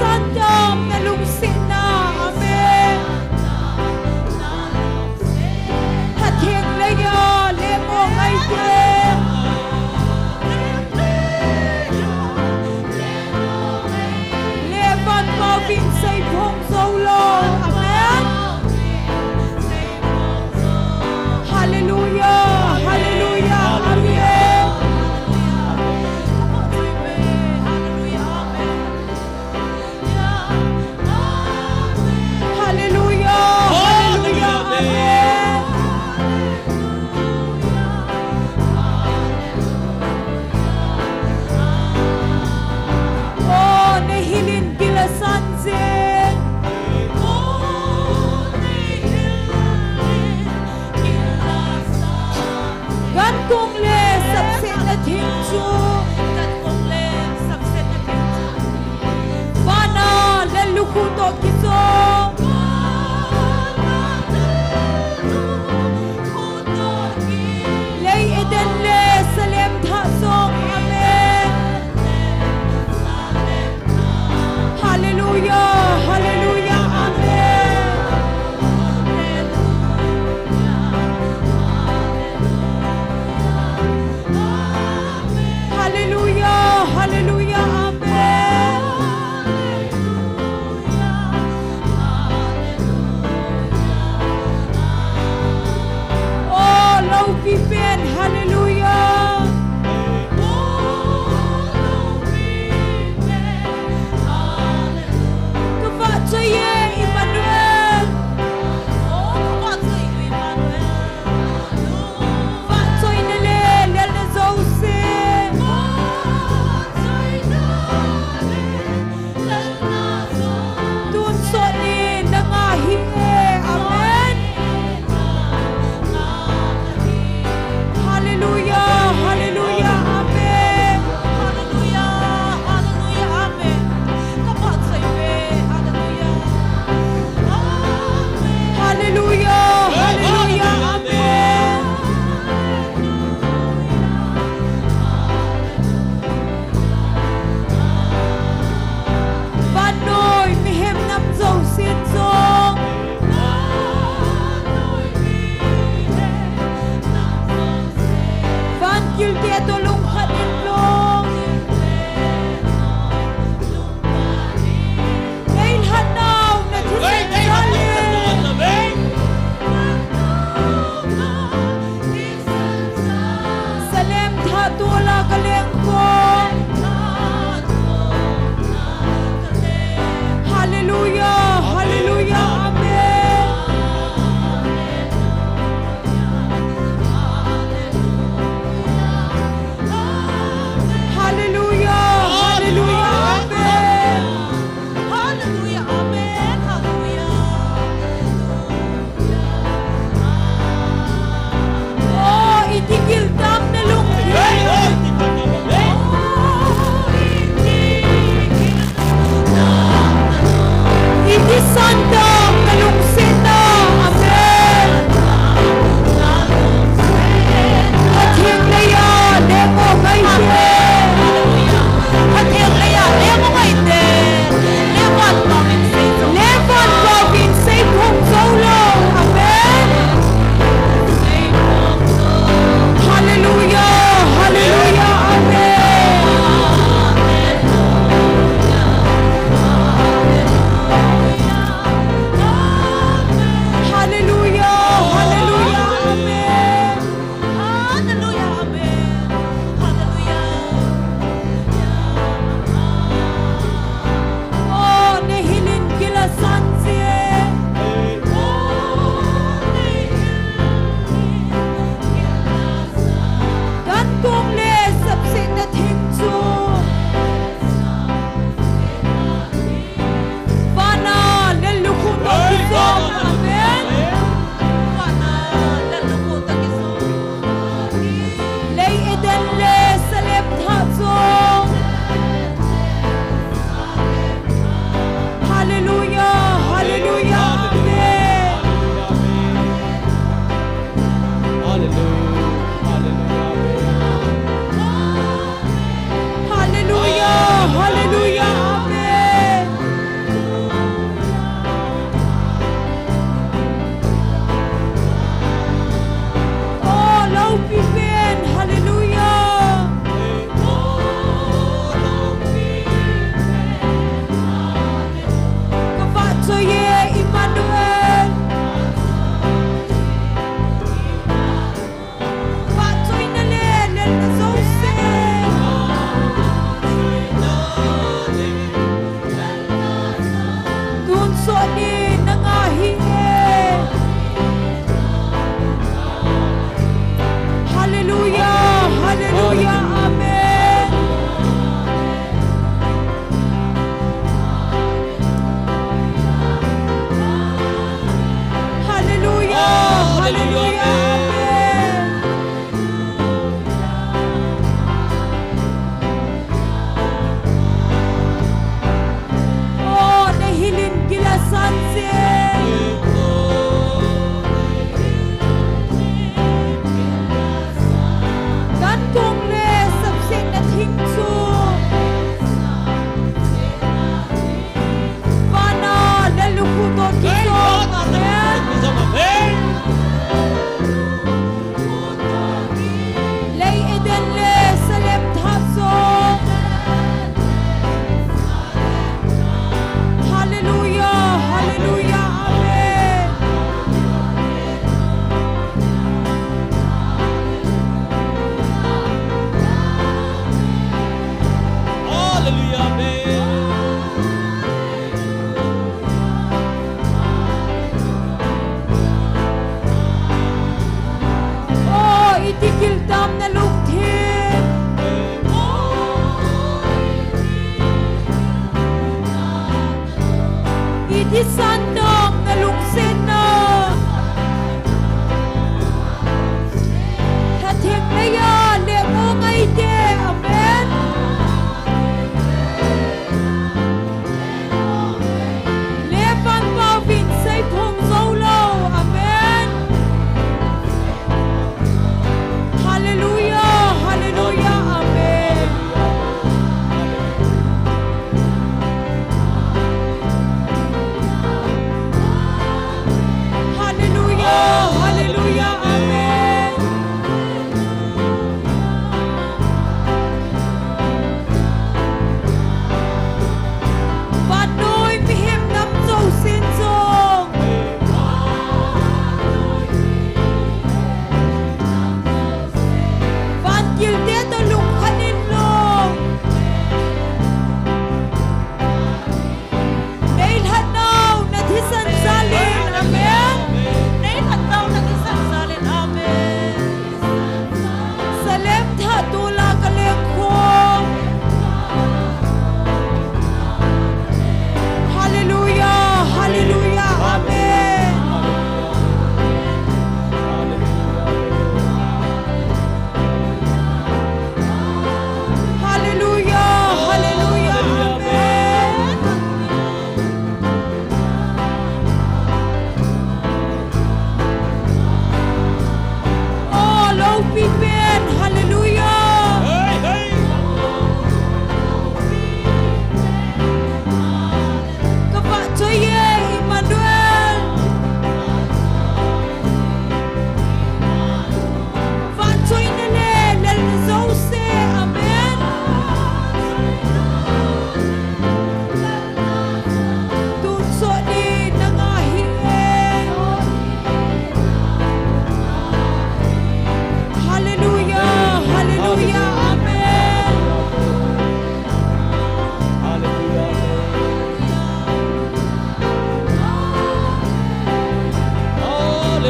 Santam nalungsin na. Amen. Hating laya lemo ngay tieng. Levan mawin say phong solo. Amen. Hallelujah. Hallelujah. Amen.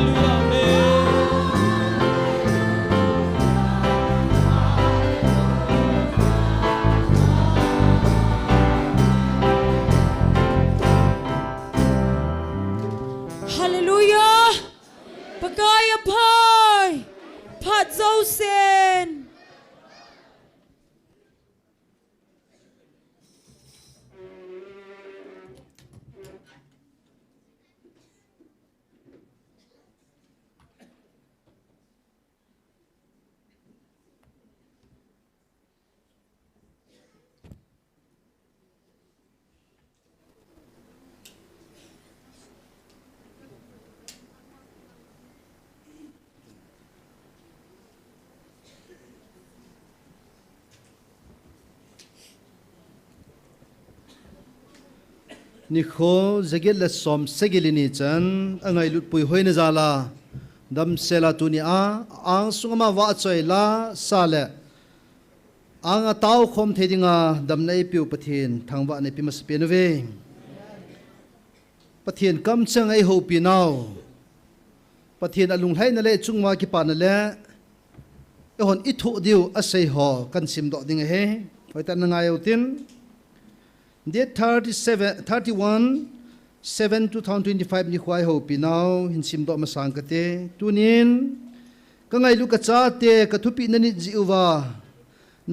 Hallelujah. Amen. Hallelujah. Pagaya pai. Pat Zosen. NIKHO zagil la som segilini chan angai lut pui hoina zala dam sela tunia ang sungama wa choi la sale ang ataw khom thedinga dam nei piu pathin thangwa nei pi mas penove pathin kam chang ai ho pi naw pathin alung hai na le chungwa ki pa na le ehon ithu diu asei ho kan sim do ding he hoita na ngai utin Date 31/7/2025 ni khwai ho pi now hin sim do ma sang ka te tunin ka ngai lu ka cha te ka thupi na ni jiwa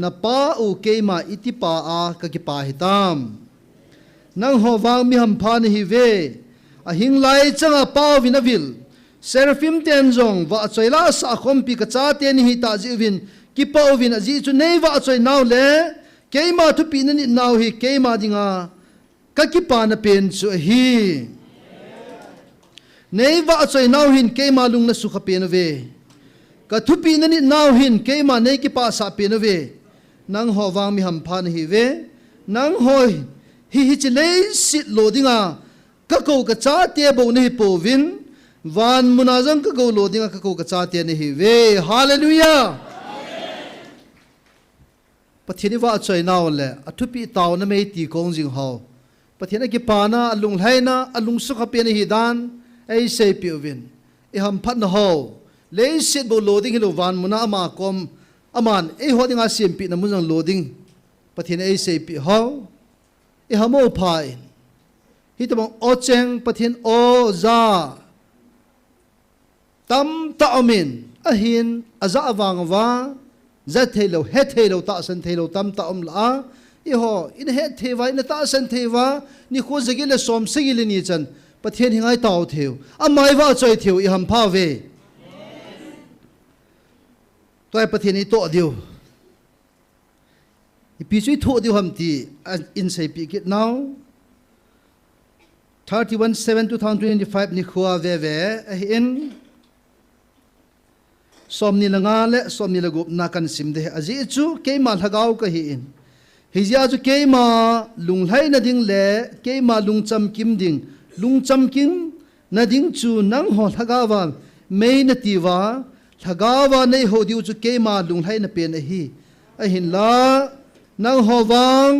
na pa u ke ma iti pa a ka ki pa hitam nang ho wang mi ham pha ni hi ve a hing lai changa pa vinavil seraphim ten jong wa choila sa khom pi ka cha te ni hi ta jiwin ki pa vin a ji chu nei wa choi now le keima tu pinani now hi keima dinga kakipa na pen chu hi neiwa achoi now hin keima lung na sukha pen ve ka thu pinani now hin keima nei ki pa sa pen ve nang ho wang mi ham phan hi ve nang hoi hi chile sit lo dinga ka ko ka cha te bo nei po vin van munazang ka ko lo dinga ka ko ka cha te nei hi ve hallelujah Pathini wa choi naw le athupi taw na mei ti kong jing ho pathina ki pana alung haina alung sukha pe ni hidan ei sei piwin e ham phat na ho le sit bo loading hilu van muna ama kom aman ei hodinga sim pi na munang loading pathina ei sei pi ho e hamo phai hitamong ocheng pathin o za tam ta amin ahin aza awang wa zat thelo het thelo ta san thelo tam ta la i ho in het thewa in ta san thewa ni kho zagil som sigil ni chan pathian hingai taw theu amai wa choi theu i ham pha ve toy pathian i to diu i pi chui tho diu ham ti in sai pi kit now 31/7/2025 ni kho ve ve in somni langa le somni lagup na kan simde aji chu keima thagau ka hi in hizia chu keima lunglhai na ding le keima lungcham kim ding lungcham kim na ding chu nang ho thagawa mei na tiwa thagawa nei ho diu chu keima lunglhai na pen hi a hin la nang ho wang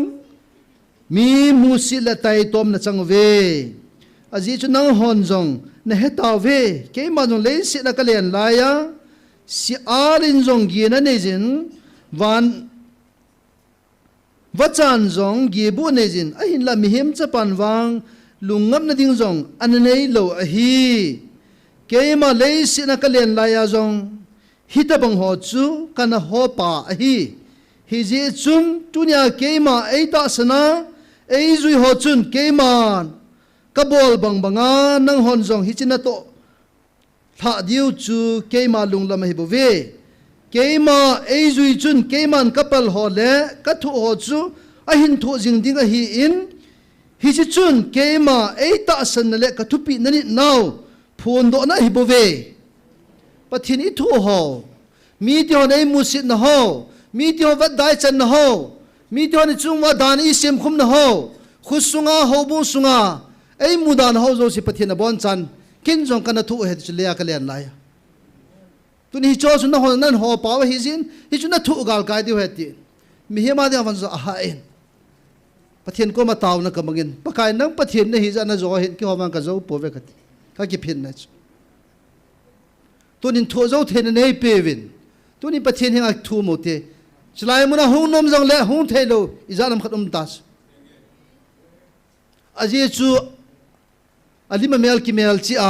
mi musi la tai tom na changwe aji chu nang hon jong na hetaw ve keima jong le si na kalen la ya si arin zong gi na nejin van vachan zong gi bu nejin a hin la mi hem chapan wang lungam na ding zong ananei lo a hi keima le si na kalen la ya zong hitabang ho chu kana ho pa a hi hi je chum tunya keima eita sana ei zui ho chun keima kabol bang banga nang hon zong hi china to tha diu chu keima lunglam hi bove keima ei zui chun keiman kapal ho le ka thu ho chu a hin thu jing ding a hi in hi chi chun keima ei ta san le ka thu pi nani naw phun do na hi bove pathin i thu ho mi ti ho nei musit na ho mi ti ho wat dai chan na ho mi ti ho ni chung wa dan i sem khum na ho khusunga ho bu sunga ei mudan ho zo si pathin na bon chan kin jong kana thu he chlia ka len lai tu ni cho sun na ho nan ho pa hi jin hi chu na thu gal kai di heti mi he ma de wan zo a ha en pathian ko ma taw na ka mangin pakai nang pathian na hi ja na zo hin ki ho mang ka zo po ve ka ki phin na ตัวนินทัวเจ้าเทนในเปวินตัวนี้ประเทศแห่งทูโมเตสลายมุนะหงนมจังเละหงเทโลอิจารมขัดตัสอาเจจูอาลิมาเมลกิเมลจีอ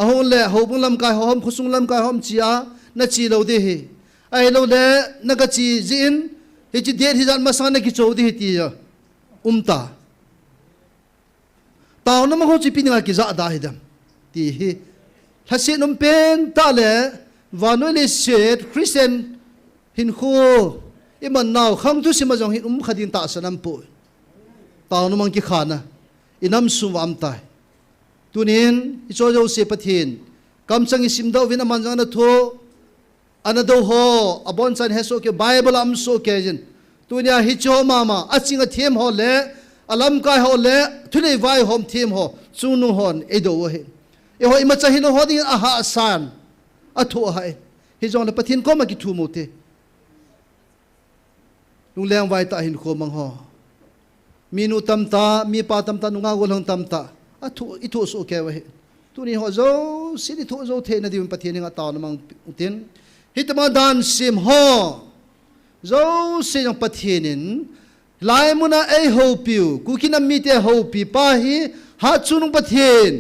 าหงเละหงบุลำกายหอมขุสุงลำกายหอมจีอานาจีโลเดเฮไอโลเละนักจีจินเฮจิเดฮิจันมาสังนักโจเดเฮตีตาตาวน้ำมันเขาจีพินักกิจอาดาฮิดัมตีเฮถ้าเสียนมเป็นตาเละวานวยเลเซียคริสเตียนหินคูอิมันนาวขังทุสิมาจงหินขดินตาสนัมปุตาวน้ำมันกิขานะอินัมสุวามตายตัวนี้อิโจโจเสพทินกำจังอิสิมดาวินามันจังนัทโธอันนั้นดูโฮอบอนสันเฮโซเกไบเบิลอัมโซเกจินตัวนี้ฮิจโฮมาอัจิงเทียมโฮเล่อัลลัมกายโฮเล่ทุเรวายโฮมเทียมโฮซูนุฮอนเอโดเฮเอโฮอิมาจะหินโฮดิ้งอาหาสันอัฐัวให้ฮิจงเลปทินก็มากิทูโมเตลุงเลี้ยงไว้ตาหินโคมังฮอมีนุตัมตามีปาตัมตานุงากวลงตัมตาอัฐัวอิทุสุเกวะเฮตัวนี้ฮอโจสิริทุโจเทนดิมปทินงาตาวนัมังอุตินฮิตมาดานซิมฮอโจสิยังปทินินลายมุนาเอโฮปิวกุกินามีเตโฮปิปาฮีฮัตซุนุงปทิน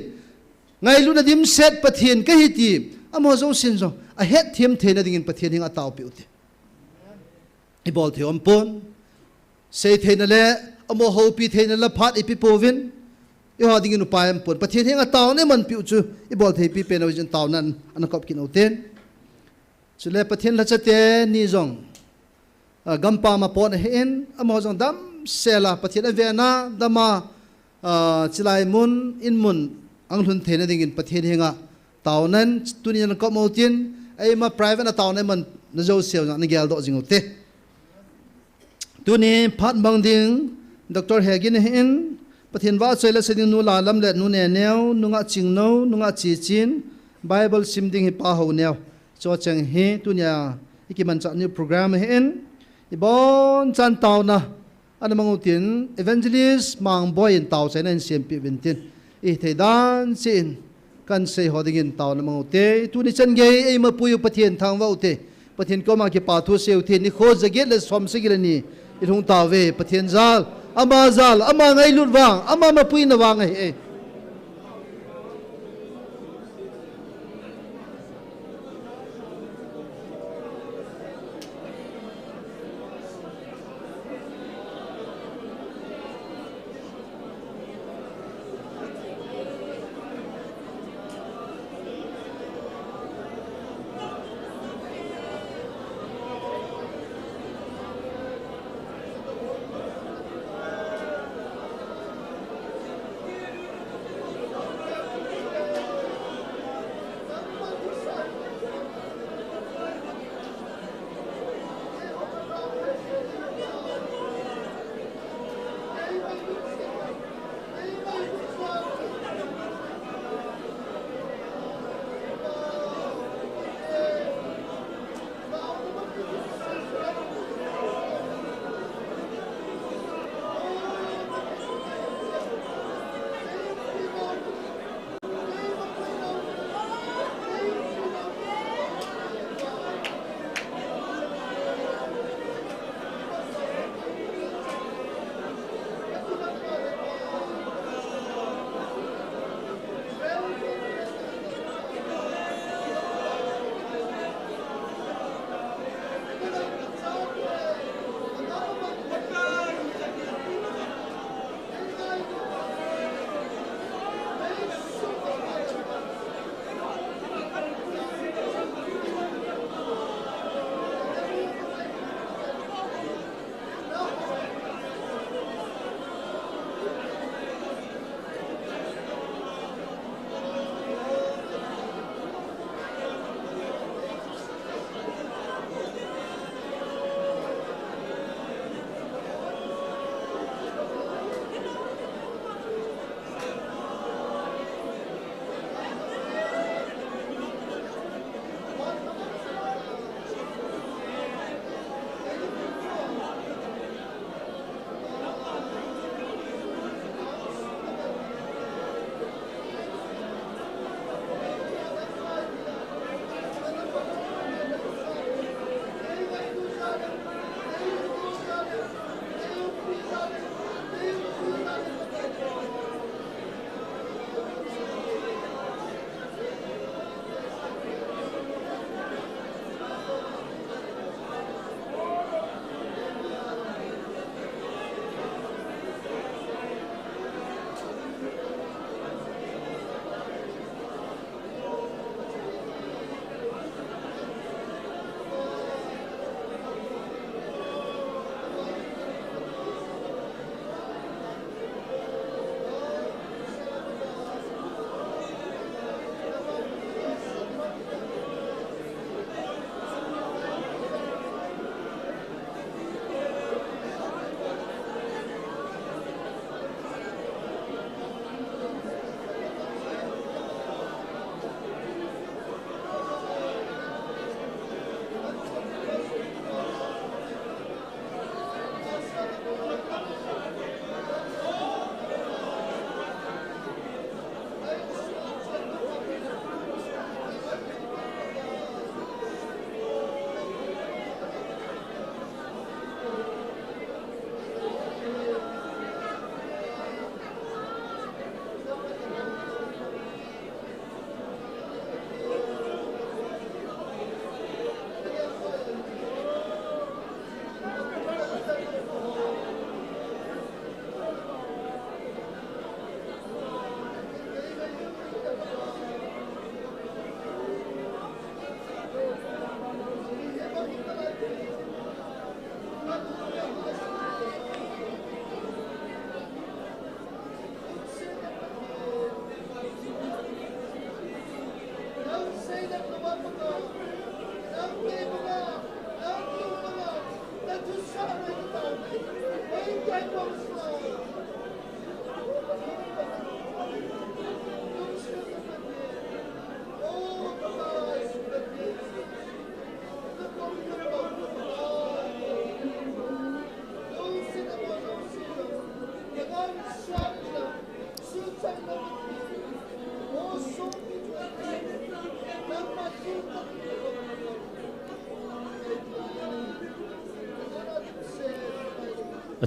ไงลุนาดิมเซตปทินก็ฮิติอามโจสินโจa het thiam thena dingin pathian hinga taw pi uti I bol the ompon sei thena le amo ho pi thena la phat ipi povin yo ha dingin upai ampon pathian hinga taw ne man pi chu I bol the pi pe no jin taw nan an kop kin uten chule pathian la chate ni jong gampa ma pon hen amo jong dam sela pathian avena dama chilai mun in mun anglun thena dingin pathian hinga taw nan tunian kop mo tin ai ma private na taw ne man na jo sel na gel do jing utte tu ni phat bang ding Dr. Hagin hin pathin wa chela seding nu la lam le nu ne neu nu nga ching no nu nga chi chin Bible sim ding hi pa ho neu cho chang hi tu nya ikiman cha new program hin ibon chan taw na an mangutin evangelist mang boy in taw sai nan CMP bentin I theidan sin kan sei hodingin taw na mangote tu ni chan ge ei ma puyu pathian thang wa ute pathian ko ma ke pa thu seu the ni kho jaget le som se gilani I thung taw ve pathian zal ama ngai lut wang ama ma pui na wang ei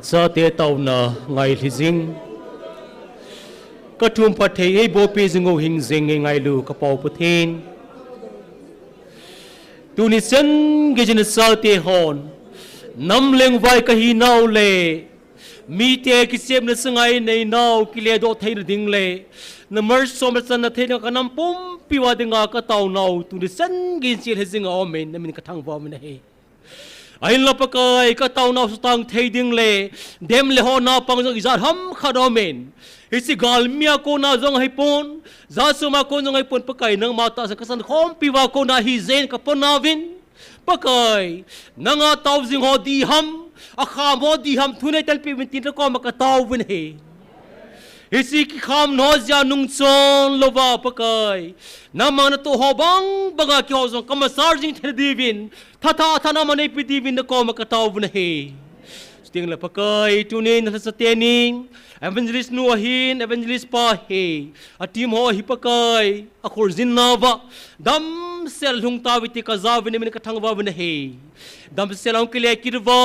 sa te Taona ngai hizing katum pathe ei bopi zingo hing zing ngai lu kapau pathin tunisen gejin sa te hon nam leng vai ka hi nau le mi te ki sem na sangai nei nau ki le do thei ding le na mer som san na thei na kanam pum piwa dinga ka tau nau tunisen gin sil hizing amen na min ka thang wa min he ain la pakai ka tau nau stang thei ding le dem le ho na pang jong izar ham khadomen isi gal mia ko na jong hai pon za suma ko jong hai pon pakai nang mata sa kasan khom piwa ko na hi zen ka pon na vin pakai nanga tau jing ho di ham akha mo di ham thune tel pi min tin ko ma ka tau vin he isi ki kham no ja nung chon lova pakai namana to hobang banga ki ho jong kam sarjing the divin thata thana mane pi divin ko ma ka tau vin he sting la pakai tunin sa tening evangelist nuahin evangelist pa he atim ho hi pakai akhor zinnava dam sel hung tawiti ka zawin min ka thangwa vin he dam selong kile kirwa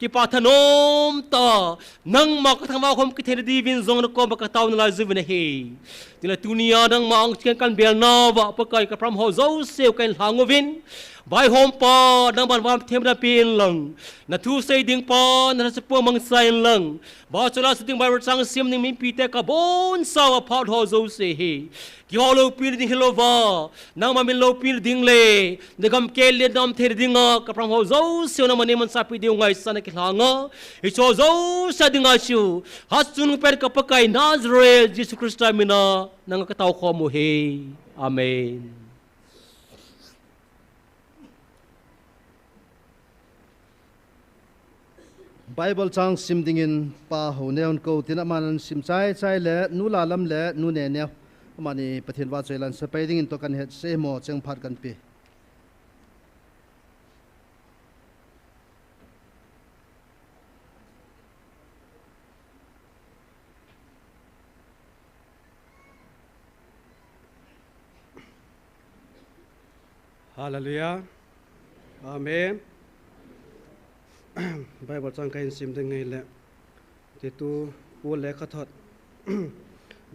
ki pathanom ta nang ma ka thangwa khom ki the divin zong ko ma ka taw na zivin he tila tunia nang ma ang chen kan bel na wa pakai ka pram ho zo sel kan hangovin vai hom pa nang ban wam them na pin lang na thu sei ding pa na sa po mang sai lang ba chola sa ding bai sang sim ning min pi te ka bon sa wa phaut ho zo se he ki ho lo pin ding hilova nang ma min lo pin ding le de gam ke le dam ther ding ka pram ho zo se na mane man sa pi ding ngai sa na ki hanga i cho zo sa ding a chu hasun per ka pakai Nazareth Jesus Christ mina nang ka taw ko mo he amen. Bible chang sim dingin pa ho neon ko tinaman sim chai chai le nu la lam le nu ne ne mani pathin wa chailan sa pai dingin to kan het se mo cheng phat kan pi Hallelujah. Amen. Bible chang kain sim ding ngai le ti tu pu le kha thot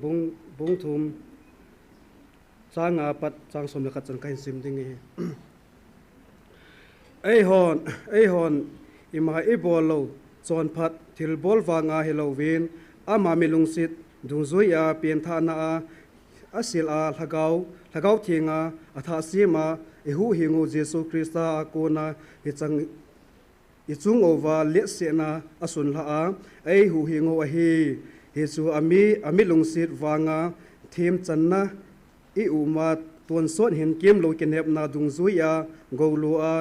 bung thum chang a pat chang som le kha chang kain sim ding ngai ei hon ima i bolo chon phat thil bol wanga helovin ama milung sit dung zui a pian tha na a asil a lhagau thinga atha sima e hu hingu jesu krista ko na hi chang i chung over le se na asun la a ei hu hingo a hi chu ami lung sit wanga them channa i uma ton son hen kem lo ken hep na dung zuya go lu a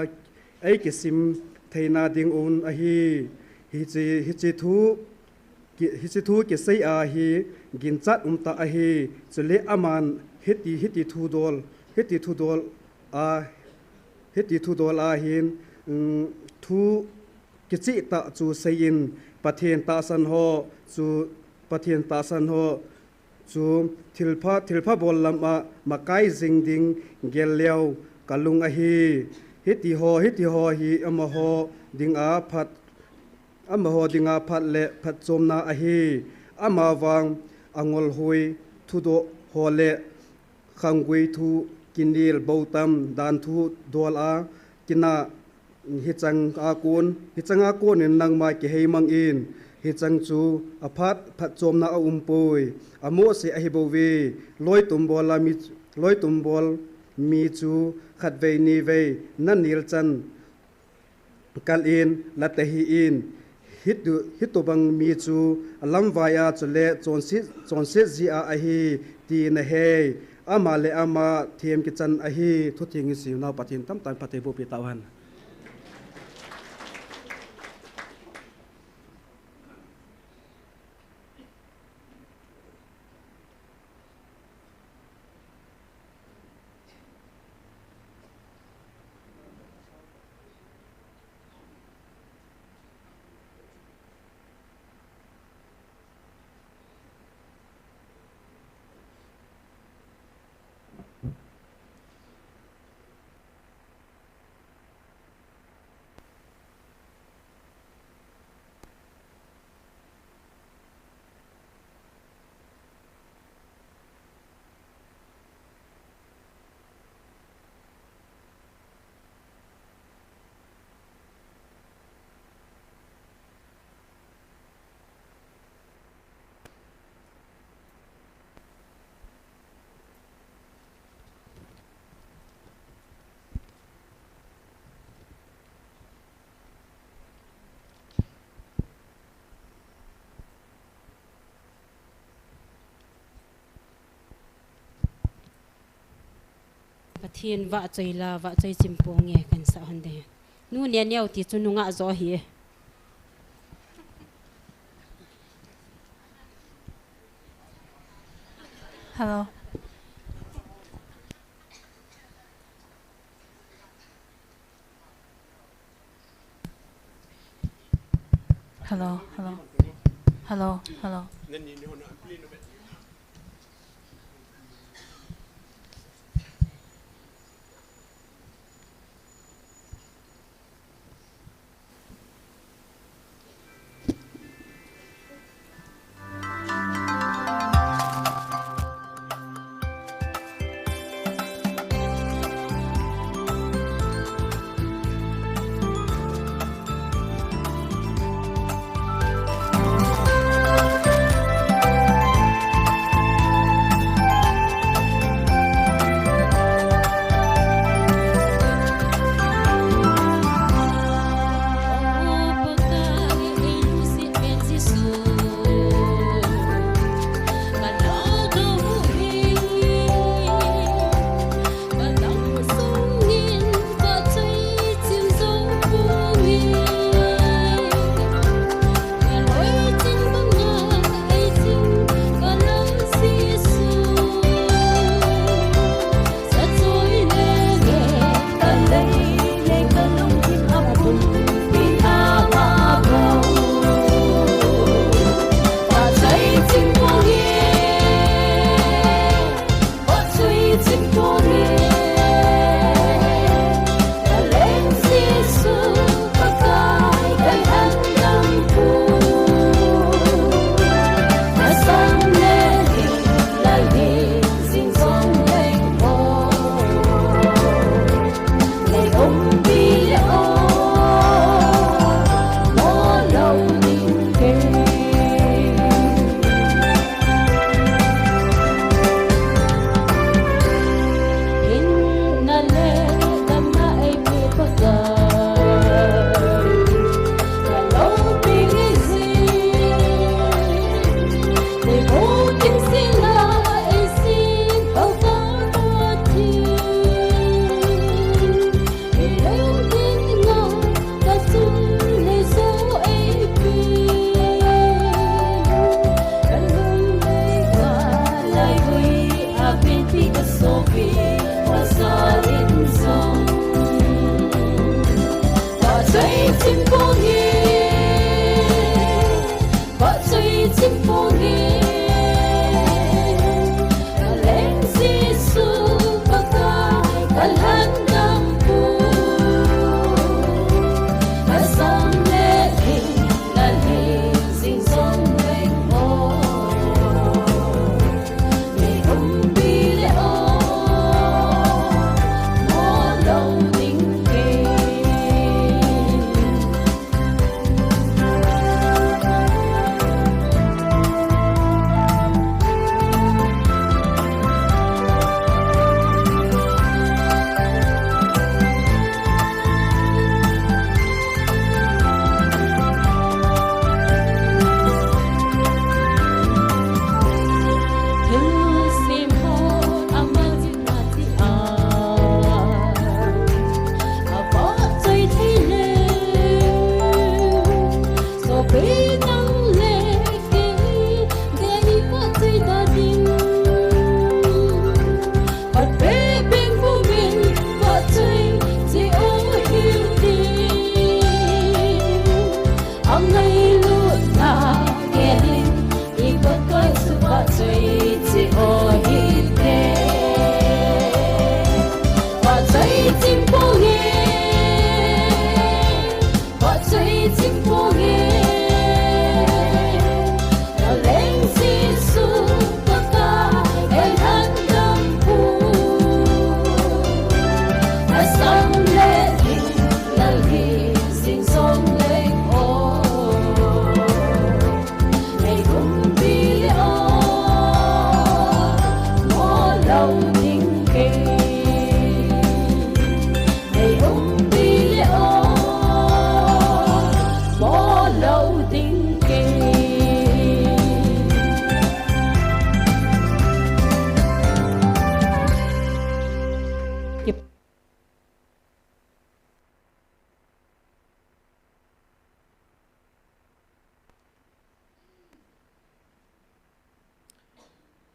ei kisim theina ding un a hi chi thu ki sei a hi gin chat ta a hi chele aman hiti thu dol a hin thu kichi ta chu sein pathian ta san ho chu thilpha bol lama makai jing ding gel leo kalung a hi hiti ho hi ama ho ding a phat le phat chomna a hi ama wang angol hui thu do ho le khangui thu kinil bautam dan thu dol a kina hi chang a kun in nang mai ki hei mang in hi chang chu a phat chom na a poi amo se a hi bo we loi tum bol mi chu khat ve ni ve nan nil chan kal in la te hi in hit bang mi chu alam vaya chule chon se ji a hi ti na he ama le ama them ki chan a hi thu thing si na pathin tam tan pathe bo pi tawan Pathian vạ chơi la vạ chơi chim po nghe kan sa hande nu nia neo ti chu nunga zo hi Hello. Hello. Hello. Hello. Hello.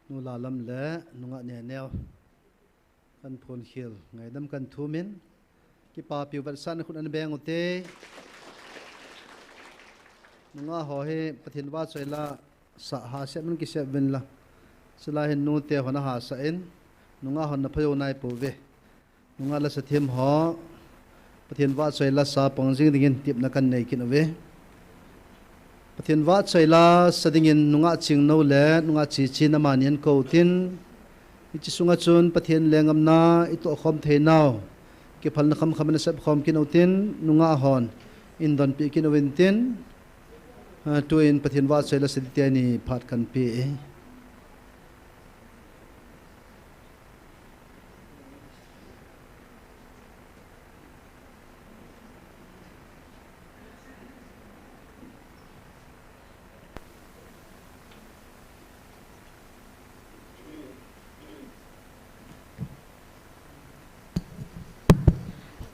nu la lam le nunga ne neo kan phun khil ngai dam kan thumin ki pa pi wat san khun an beng ote nunga ho he pathin wa choila sa ha se man ki se ben la sila hin nu te hona ha sa en nunga hon na phayo nai pu ve nunga la sa them ho pathin wa choila sa pongjing dingin tip na kan nei kin ve pathin wa choila sadingin nunga ching no le nunga chi chi na manian ko tin ichi sunga chun pathin lengam na ito khom theinau ki phal na kham kham na sab khom kin utin nunga hon in don pi kin wintin tuin pathin wa choila siditiani phat kan pi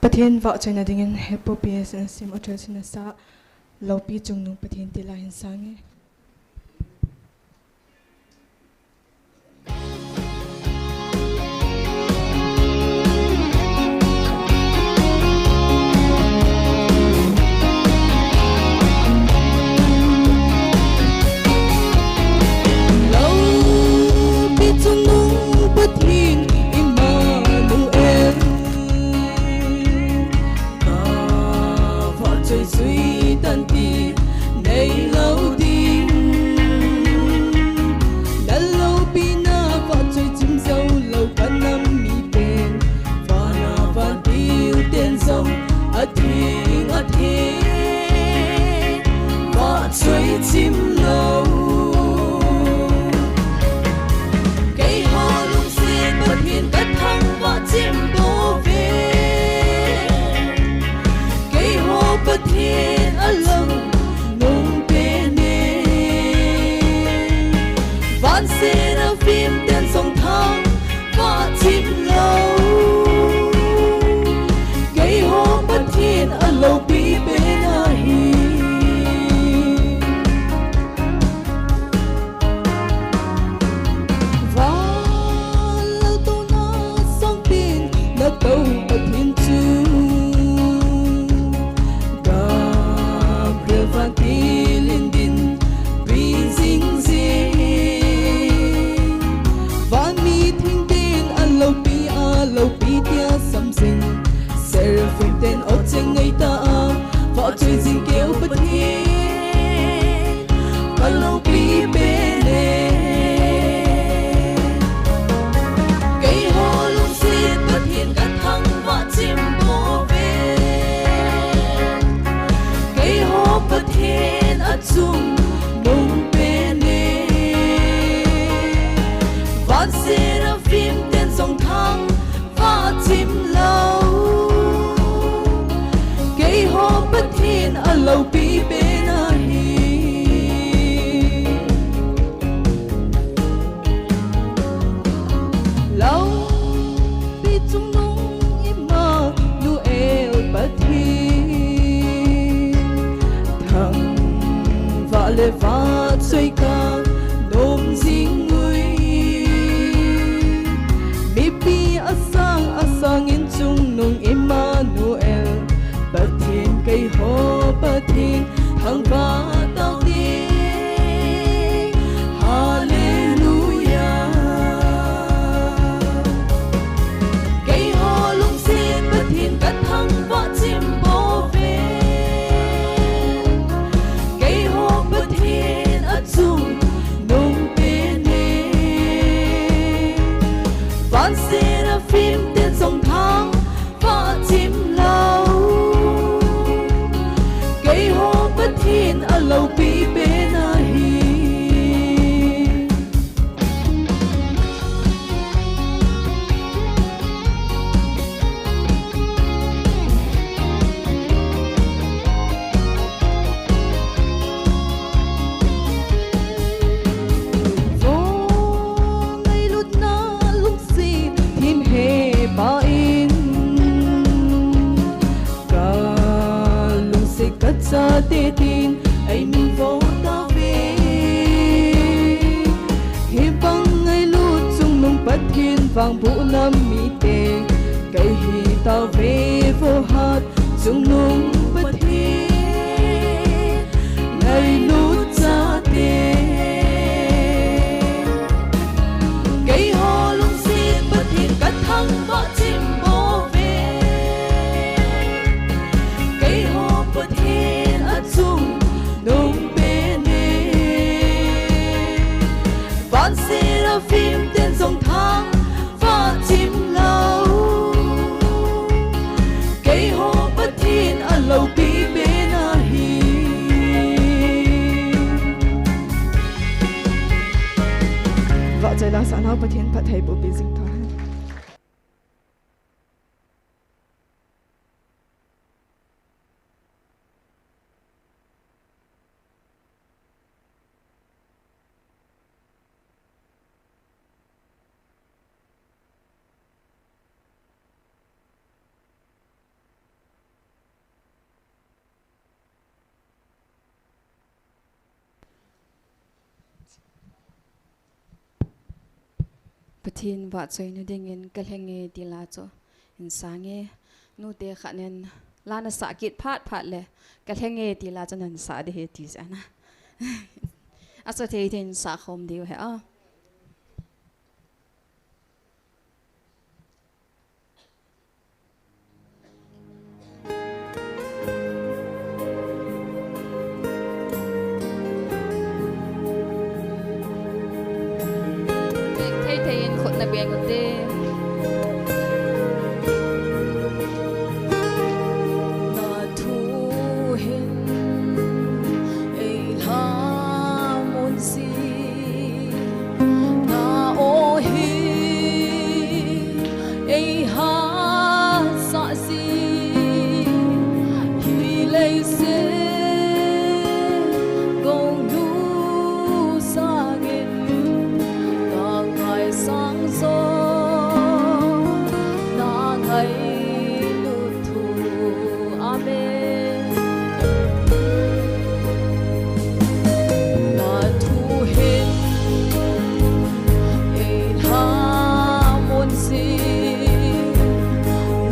Pathian vợ chơi na dingen hepo ps na sim other sin sa lopi chung nung pathian tila hin sange lopi chung nung pathian suy tân ti nay lâu đi đã lâu pi na vợ chơi chim dâu lâu cả năm mi bên và na và tiêu tiền sông ở thiên vợ chơi chim lâu cây hoa lung xuyên bật hiền cất thăng vợ chim bố về bất thiên ở lưng nung pene van xe ra phim tên sông thang và chim lâu cây hoa bất thiên ở lâu bi bên ai và lâu tô na sông pin đã tàu bất thiên chưa kilin din breathing zing van mi thing tin alo pi tia something seraphim ten o cheng ngai ta võ chơi jing kêu bất thiên alo pi bene cây hoa lung xin bất thiên cắt thăng võ chim bố về cây hoa bất thiên ở chung nung pene van xe ra phim tên sông thang và chim lâu cây hoa bất thiên ở lâu pi bên ai lâu pi chung nung im mơ Noel bất thiên thằng vợ lệ vợ chơi ca nôm riêng người mi pi asang in chung nung Emmanuel bất thiên cây hoa bất thiên thằng vợ tao đi Hallelujah cây hoa lung xin bất thiên cắt thằng vợ chim bố về cây hoa bất thiên ở chung nung pene van xe ra phim tên sông thang và chim lâu cây hoa bất thiên ở lâu pi bên ai ba in cả lung se cất ra tê tin ai mình vô ta về hi băng ai vang bu nam mi te cây hi tao về vô hát chung nung bất hi ngày lút ra te cây ho lung xin bất hi cắt thăng võ chim bồ về cây ho bất hi ở chung nung bên van xe ra phim tên dòng tháng và chim lâu cây ho bất thiên ở lâu bi bên hi vợ trời đang sáng nào bất thiên bất thầy bộ bi dinh thoại Patin va choi nu ding in kalhenge tila cho in sange nu te khanen lana sakit phat le kalhenge tila cho nan sa de he ti sana aso te tin sa khom diu he a biang kote na thu hin ei ha mun si na o hi ei ha sa si hi lei se gong du sa ngin na ngai sang so na ngai lu thu amen na thu hin ei ha mun si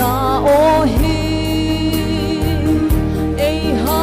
na o hi ei ha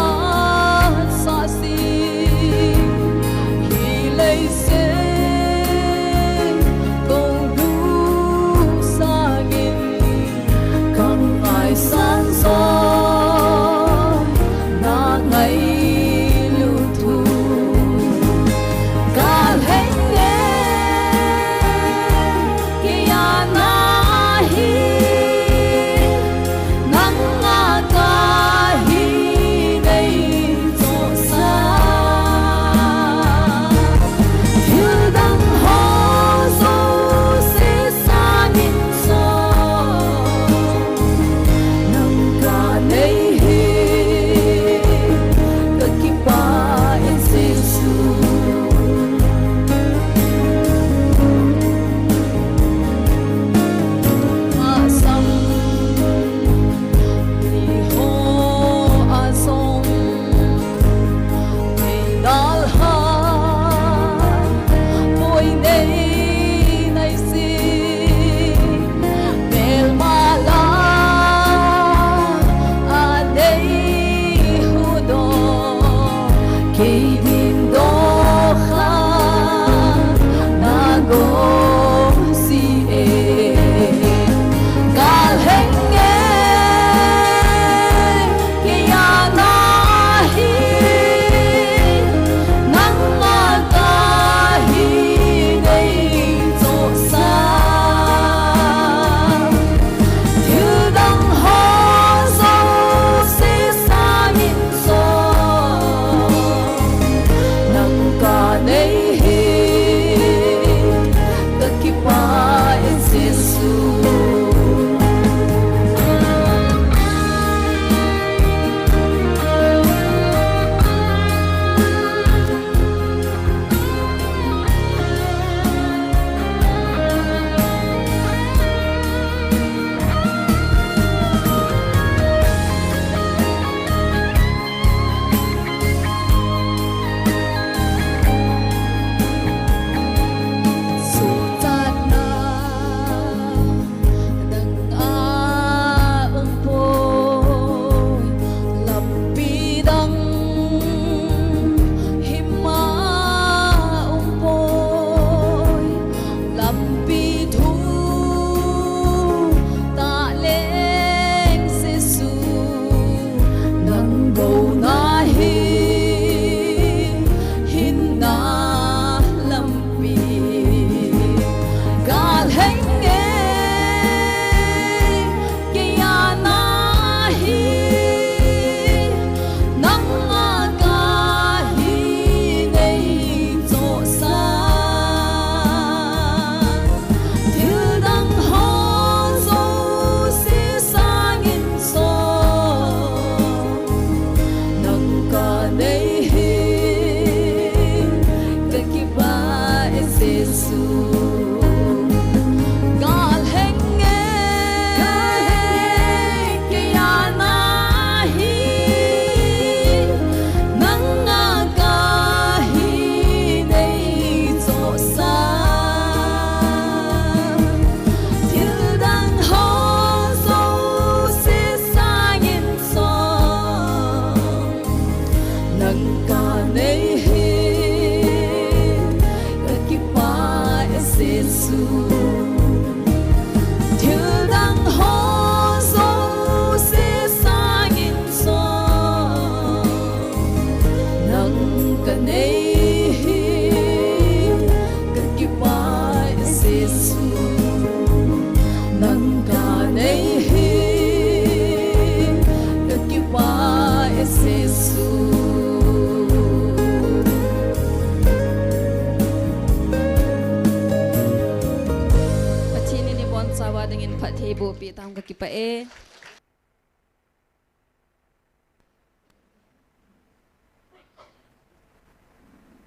pi tam ka kipa e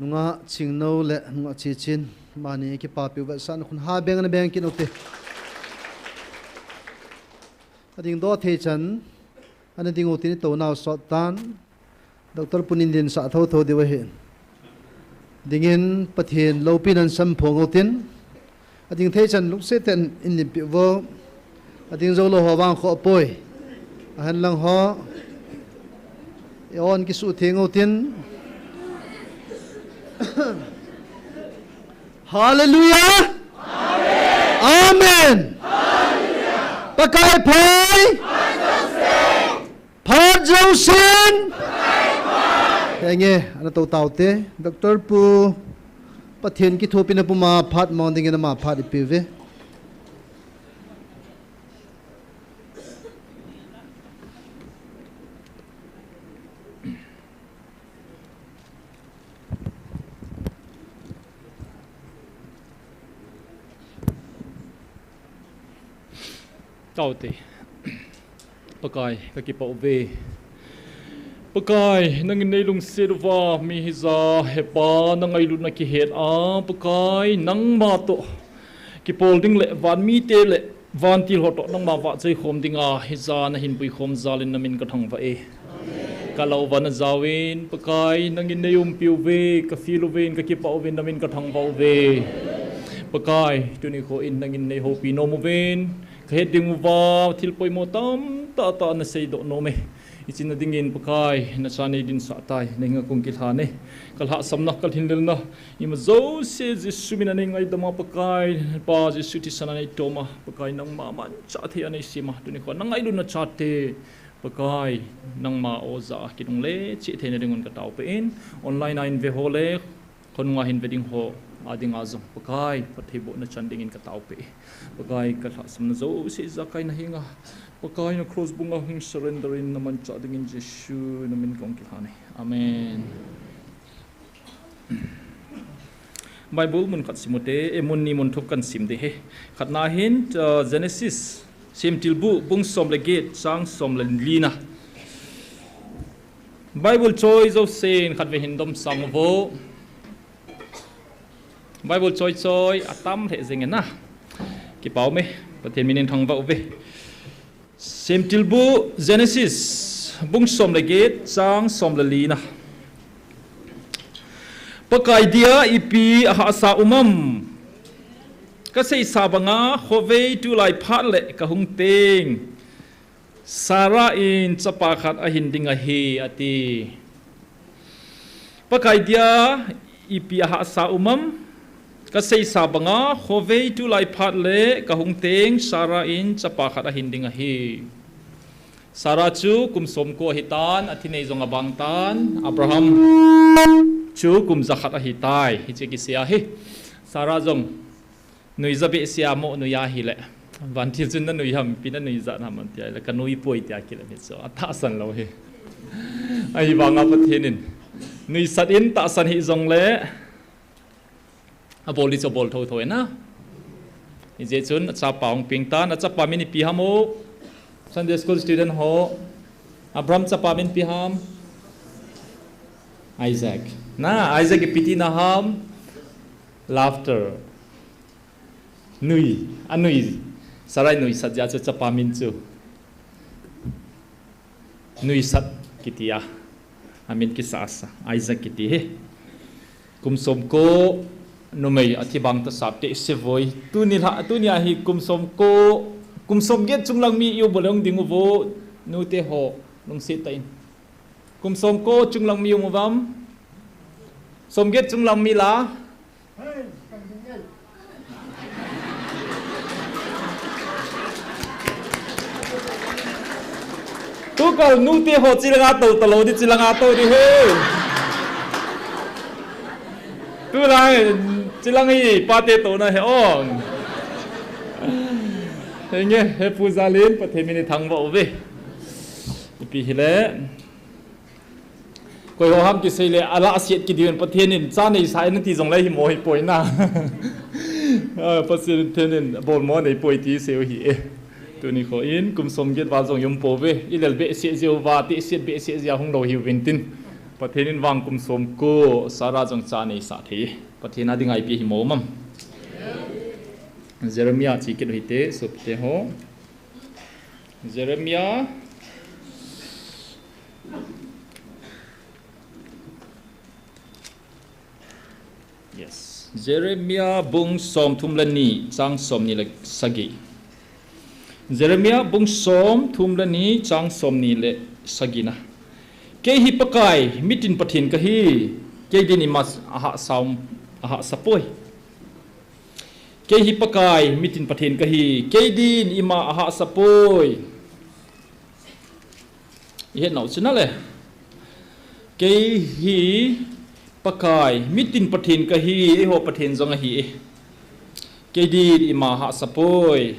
nunga chingno le nunga chichin mani ki papi wa san khun ha beng na beng kin ote ading do the chan an ding oti ni to naw so tan dr punin din sa tho tho de wa he dingin pathian lopin an sam phong otin ading the chan luk se ten in lim pi wo ading zo lo ho wang kho poi han lang ho on ki su theng otin Hallelujah. Amen. Pakai pai. Phar jau sin. Enge ana to taute doctor pu pathian ki thopina pu ma phat monding na ma phat pive tao te pakai kaki pau ve pakai nangin nei lung serwa mi hiza hepa nangai lu na ki het a pakai nang ma to ki polding le van mi te le van til hoto nang ma wa chei khom dinga hiza na hin pui khom zalin namin ka thang va e kalau wan zawin pakai nangin nei piu ve ka filu ven ka ki pau ven namin ka thang va ve pakai tuni kho in nangin nei ho pi no mo ven heding wa thil poi mo tam ta na sei do no me ichin na dingin pakai na chani din sa tai ninga kong ki thane kal ha samna kal hindel na ima zo se jisu min ani ngai dama pakai pa jisu ti sana nei toma pakai nang ma man cha the ani sima tuni ko nang ai lu na cha te pakai nang ma oza ki dong le chi the na dingon ka tau pe in online ain ve hole kon nga hin wedding ho ading azong pakai pathibo na chandingin ka tau pe pakai ka samna zo se zakai na hinga pakai na cross bunga hing surrender in naman cha dingin jesu namin kong kilhane amen bible mun khat simote emun ni mun thok kan sim de he khat na hin genesis sim tilbu bung som le gate sang som le lina bible choice of saying khat ve hindom sang vo Bible choi atam the zeng na ki pau me pathen minin thang va ve sem tilbu genesis bung som le gate sang som le lina pakai dia ipi ha sa umam ka sei sabanga khove tu lai phat le ka hung teng sara in chapa khat a hinding a he ati pakai dia ipi ha sa umam ka sei sabanga khove tu lai phat le ka hung teng sara in chapa khat a hinding a hi sara chu kum som ko hitan athinei zonga bang tan abraham chu kum zakhat a hitai hi che ki sia hi sara zong nui zabe sia mo nu ya hi le van thil chun na nui ham pin na nui za na man tia le ka nui poi tia ki le so atha san lo hi ai wanga pathenin nui sat in ta san hi zong le a bol li cho bol tho tho na i je chun cha paung ping ta na cha pa min pi hamo Sunday school student ho Abraham cha pa min pi ham Isaac na Isaac piti na ham laughter nui anui sarai nui sat ja cha pa min chu nui sat kitia amin ki sa Isaac kiti he kum som ko no mai athibang ta sapte se voi tu ni a hi kum som get chunglang mi yu bolong dingu vo nu te ho nong se tain kum som ko chunglang mi yu mawam som get chunglang mi la tu kal nu te ho chilanga to talo di chilanga to di he tu lai chilangi pate to na he on henge he puzalin pathemini thangwa ove pi hile koi ho ham ki seile ala asiat ki dian pathenin cha nei sai na ti jong lai hi mo hi poina pasin tenin bol mo nei poi ti seu hi tu ni ko in kum som get wa zong yum po ve ilal be se je wa ti se be se ja hung lo hi vintin pathenin wang kum som ko sara jong cha nei sa the pathena ding ai pi hi mo mam Jeremiah chi ke hite so te ho Jeremiah yes Jeremiah bung som thumlani chang som ni le sagi Jeremiah bung som thumlani chang som ni le sagina ke hi pakai mitin pathin ka hi ke dini mas aha saum aha sapoi ke hi pakai mitin pathin ka hi ke din ima aha sapoi ye nau china le ke hi pakai mitin pathin ka hi ho pathin zong hi ke din ima aha sapoi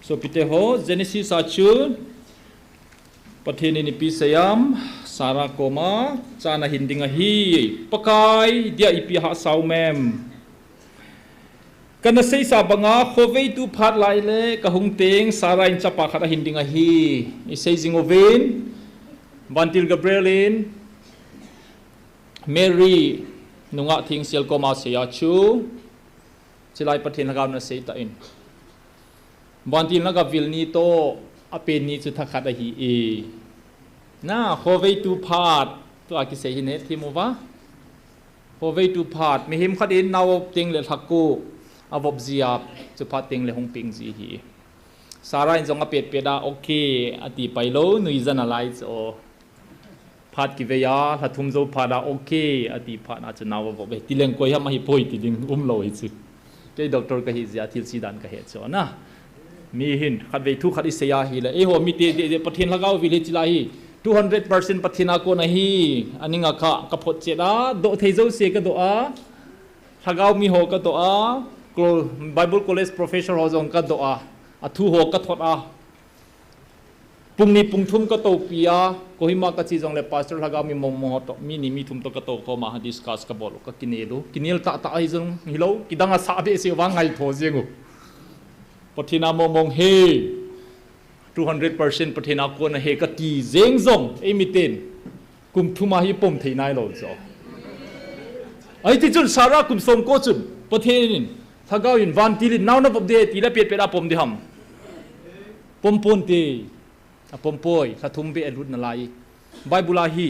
so pite ho Genesis achun pathin ni pi sayam sara koma chana hindinga hi pakai dia ipi ha saumem kana sei sa banga khovei tu phat lai le ka hung teng sara in chapa khata hindinga hi I sei zingoven bantil gabrielin Mary nunga thing sel koma se ya chu chilai pathin lagaw na sei ta in bantil naga vilni to apen ni chu thakhat hi e na khovei tu phat to aki sei hi ne thimova khovei tu phat mi him khat in naw ting le thakku avob ziap chu phat ting le hong ping ji hi sara in zonga pet peda okay ati pailo nui zana lai so phat ki veya lathum zo phada okay ati phat na chu naw avob tileng koi ha ma hi poi ti ding lo hi chu ke doctor ka hi zia thil si dan ka he cho na mi hin khat ve thu khat I seya hi le e ho mi te pathin lagaw village la hi 200% pathina ko na hi aninga kha ka phot che da do theizo se ka do a lagaw mi ho ka do a Bible College professor ho jong ka do a thu ho ka thot a pungni pungthum ka to pia kohima ka chi jong le pastor lagaw mi mom mo to mi ni mi thum to ka to ko ma discuss ka bol ka kinel ta ai jong hilo kidanga sa be se wa ngai tho jengu pathina momong he 200% pathina ko na he ka ti zeng zong emiten kum thuma hi pom theinai lo zo ai ti chun sara kum som ko chun pathenin thagaw in van tilin naw na bob de ti la pet pet a pom de ham pom pon te a pom poi khathum be elut na lai bible hi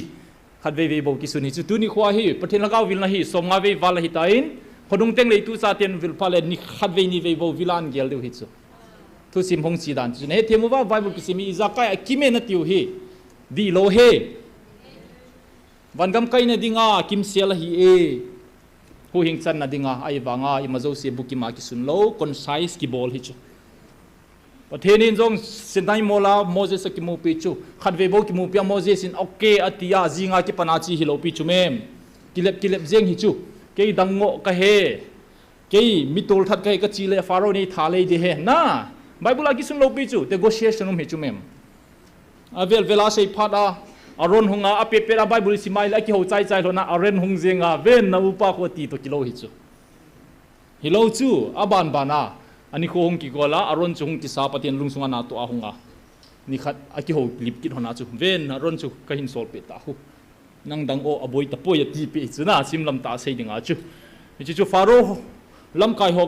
khat ve bo ki suni chu tu ni khwa hi pathin lagaw vil na hi som nga ve wal hi tain khodung teng le tu sa ten vil phale ni khat ve ni ve bo vilan gel de hi chu tu sim hong si dan chu ne themu wa bible ki simi zakai kime na tiu hi di lo he wangam kai na dinga kim sel hi e hu hing chan na dinga ai wanga I mazo se buki ma ki sun lo concise ki bol hi chu pathenin jong sinai mola Moses ki mu pi chu khat ve bo ki mu pia Moses in okay atia zinga ki panachi hi lo pi chu mem kilep jeng hi chu ke dango ka he ke mitol that ka chi le faro ni tha le de he na bible ki sun lo pi chu negotiation hi chu mem avel vela sei phada aron hunga ape pera bible simai la ki ho chai chai lona aren hung zenga ven na upa ko ti to kilo hi chu hilo chu aban bana ani ko hung ki gola aron chu hung ti sa patien lungsunga na to ahunga ni khat aki ho lip kit hona chu ven aron chu ka hin sol pe ta hu nang dang o aboi ta poya ti pe chu na simlam ta sei dinga chu chu faro lam kai ho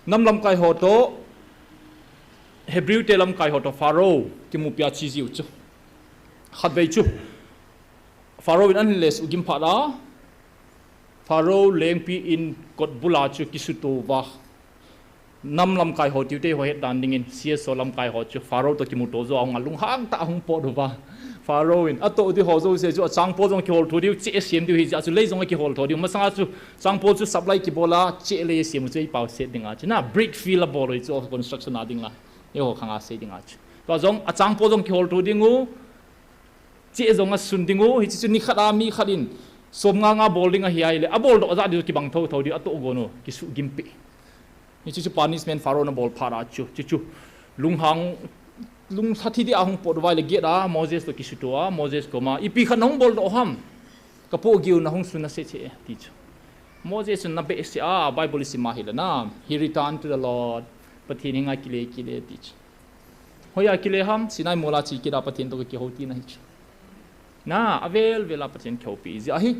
nam lam kai ho to hebrew te lam kai ho to faro ki mu pya chi ji chu khat ve chu faro in unless ugim phada faro leng pi in kot bula chu kisuto wa nam lam kai ho tiute ho het dan ding in cs lam kai ho chu faro to ki mu to zo ang lung hang ta hung po do wa faro in ato di ho zo se chu chang po jong ki hol thu diu che sem diu hi ja chu le jong ki hol tho diu ma sa chu chang po chu supply ki bola che le sem chu pau set dinga chu na brick feel bol chu construction na ding la e ho khanga se dinga chu to jong a chang po jong ki hol thu dingu che zonga sundingo hi chu ni khada mi khadin somnga nga bowling a hiai le a bol do za di ki bang tho tho di ato gono ki su gimpi ni chu punishment faro na bol phara chu lunghang lung sathi di ahung pod wai le ge da Moses to ki su to a Moses ko ma ipi khanong bol do ham ka po giu na hung suna se che ti chu Moses na be se a bible si ma hi na he returned to the Lord pathin hinga kile teach hoya kile ham sinai mola chi kira pathin to ki hoti na hi na avel vela pathin khopi ji ahi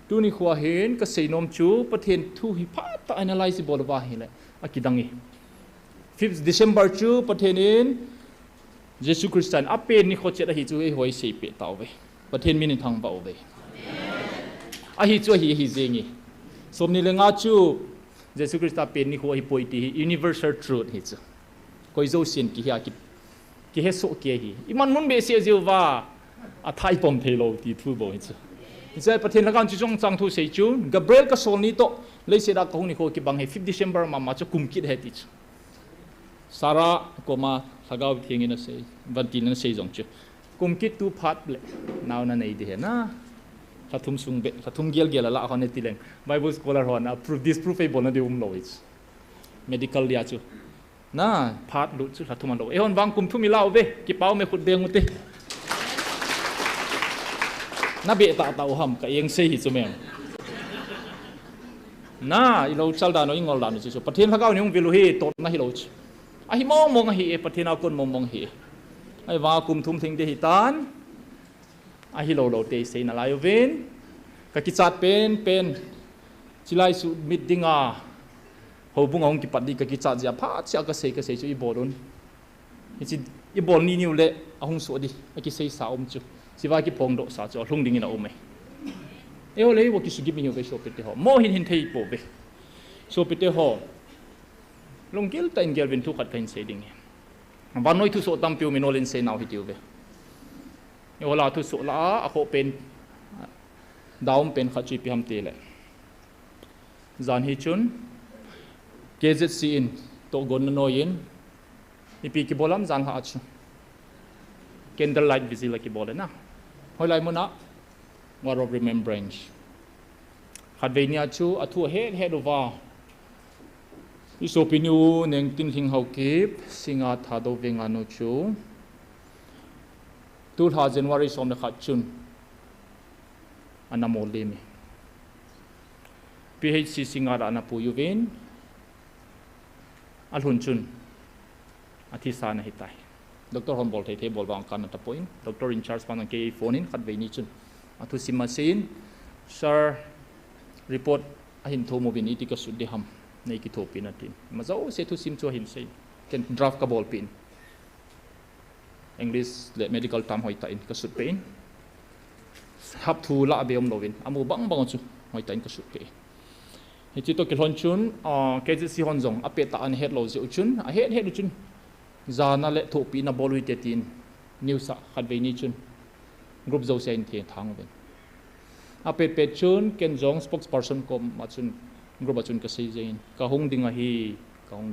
tu ni khwa hen ka seinom chu pathin thu hi pha ta analyze bol wa hi le akidangi 5th December chu pathin in Jesus Christian ape ni kho che da hi chu e hoi sei pe taw ve pathin min thang ba ve ahi chu hi zengi somni lenga chu Jesus Christ pen ni kho hi poiti universal truth hi chu koi zo sin ki ha ki he so ke hi iman mun be se jiwa a thai pom thelo ti thu bo hi chu sai pathin lagan chu jong chang thu sei chu Gabriel ka sol ni to le se da ko ni kho ki bang he 5 December ma chu kum kit he ti chu sara ko ma thagaw thing in sei vanti na sei jong chu kum kit tu phat le naw na nei de he na Fathum sungbe fathum gel la khone tileng Bible scholar hon proof this proof e bon na de knowledge medical dia chu na phat lu chu fathum lo e hon wang kum thumi lao ve ki pau me khut beng ute na be ta tau ham ka eng sei hi chu mem na I lo chal da no ingol da no chu pathin lagaw ni ung vilu hi tot na hi lo chu a hi mong hi e pathin a kon mong hi ai wa kum thum thing de hi tan a hi lo te sei na layo ven ka ki chat pen chilai su meetinga ho bung ong ki padi ka ki chat ja pha cha ka sei chu I bolun hi chi I bol ni niu le ahung so di a ki sei sa chu siwa ki pong do sa chu hlung ding ina ome e ho le wo ki su gi mi ve so pete ho mo hin thei po ve so pete ho long gel tain gel vin thu khat kain sei ding van noi thu so tam piu minolin sei naw hi tiu ve ola tu so la a kho pen daum pen khachi pi ham te le zan hi chun KZC in to gon no yin ipi ki bolam zan ha chu candlelight vigil ki bolena holai mona war of remembrance khadvenia chu athu he over isopinu neng tin hing hau kip singa thado venga no chu 2000 January som na khat chun anamol le mi PHC singara na pu yuven alhun chun athi sa na hitai Dr. Hombol thei bol bang kan ta point Dr. in charge pan ke phone in khat ve ni chun athu simasin sir report ahin thomo bin iti ka sudde ham nei ki thopin atin mazau se thu sim cho hin sei ken draft ka ball pin English le medical term hoi ta in ka sut pein hap thu la beom lovin amu bang chu hoi ta in ka sut pe hi chi to ke lon chun KZC hon jong ape ta an het lo je chun a het chun zana le tho pi na bol wi te tin news a khat ve ni chun group zo sen the thang ven ape pe chun ken jong spokesperson ko ma chun group a chun ka sei jein ka hong ding a hi ka hong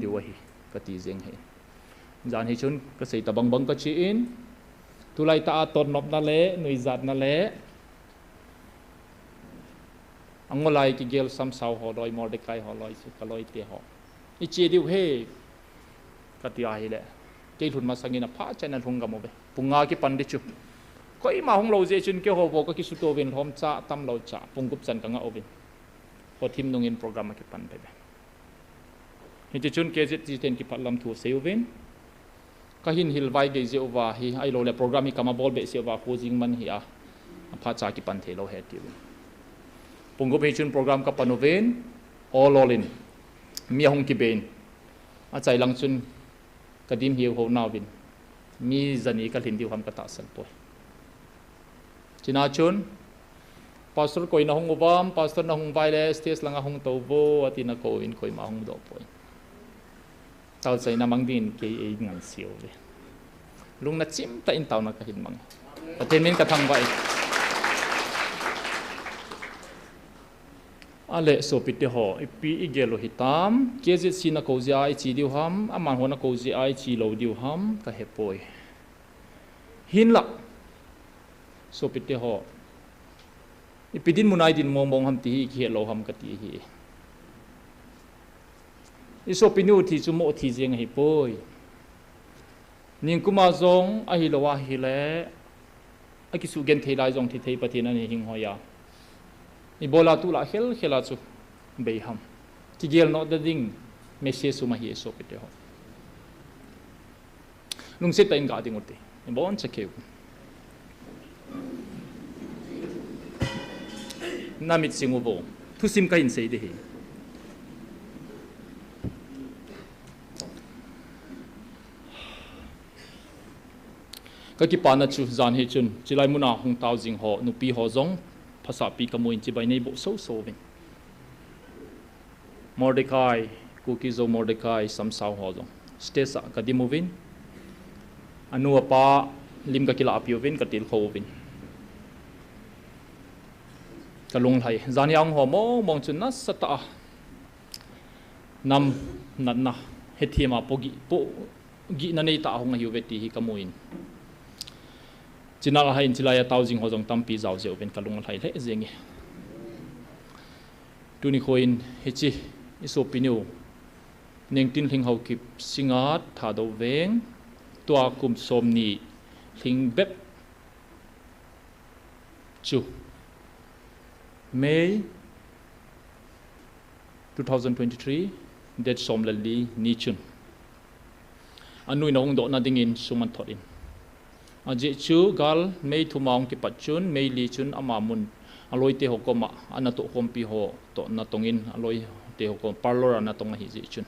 di wa hi ka ti jeng he zan hi chun ka sei ta bang ka chi in tulai ta ton nop na le nui zat na le angolai ki gel sam sau ho loi Mordecai ho loi su ka loi te ho I chi diu he ka ti ai le ke thun ma sangina pha chana thung ga mo be punga ki pandit chu koi ma hong lo je chun ke ho bo ka ki su to ven hom cha tam lo cha pungup chan ka nga ovin ho thim nung in program ki pan be hi chi chun ke je ti ten ki phalam thu seu ven kahin hilwai ge je over hi ai lo le program hi kama bol be se over coaching man hi a pha cha ki pan the lo he ti pungo be chun program ka panoven all in mi hong ki ben a chai lang chun kadim hi ho na win mi zani ka lin diu ham ka ta san po china chun pastor koi na hong obam pastor na hong vai le stage langa hong to bo atina ko in koi ma hong do po tao sai na mang din ke e ngan siu ve lung na chim ta in tauna ka hin mang paten min ka thang vai ale so pite ho ipi igelo hitam keje sina ko ja ai chi diu ham aman hona ko ji ai chi lo diu ham ka hepoi hinla so pite ho ipidin munai din mong ham ti hi lo ham ka ti hi iso pinu thi chu mo thi jeng hi poi ning kuma zong a hi lowa hi le a ki su gen thei lai zong thi thei patin ani hing hoya I bola tu la khela chu be ham ti gel no da ding message suma hi so pite ho lung sit ta in ga ding uti bon chakeu namit singubo thu sim ka in sei de hi ka ki pana chu zan he chun chilai muna hung tau jing ho nupi ho zong phasa pi kamuin chi bai nei bo so so vin Mordecai Kuki zo Mordecai sam sao ho zong stesa ka di movin anu apa lim ka kila apio vin ka til kho vin ka lung thai zan yang ho mo mong chun na sata nam nat na hethima pogi po gi na nei ta hong hi veti hi kamuin Chinal hain chilaya tausing ho jong tampi zau zeu ven kalung lai le zengi tuni khoin hichi iso pinu nengtin hling hau kip singat tha do veng tua kum somni hling bep chu May 2023 det som lali ni chun anui nong do na dingin suman thorin aje chu gal mei thumang ki pachun mei li chun amamun aloi te hokoma anato khompi ho to na tongin aloi te hokom parlor ana tong hi ji chun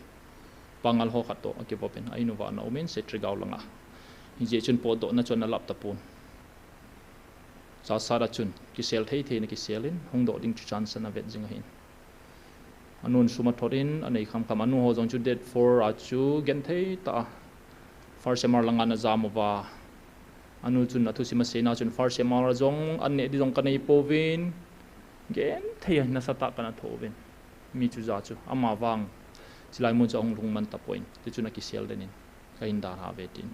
pangal ho khato ki popen ainu wa na omen se trigaw langa hi ji chun po do na chon na lap tapun sa sara chun ki sel thei thei na ki selin hong do ding chu chan sana vet jing hin anun suma thorin anei kham kham anu ho jong chu date 4 a chu gen thei ta farsemar langa na zamova anu chun na thu sima sena chun farsemar jong anne di jong kanai povin gen thei na sata kana thovin mi chu za chu ama wang chilai mu chong lung man ta point ti chuna ki sel denin ka inda ha vetin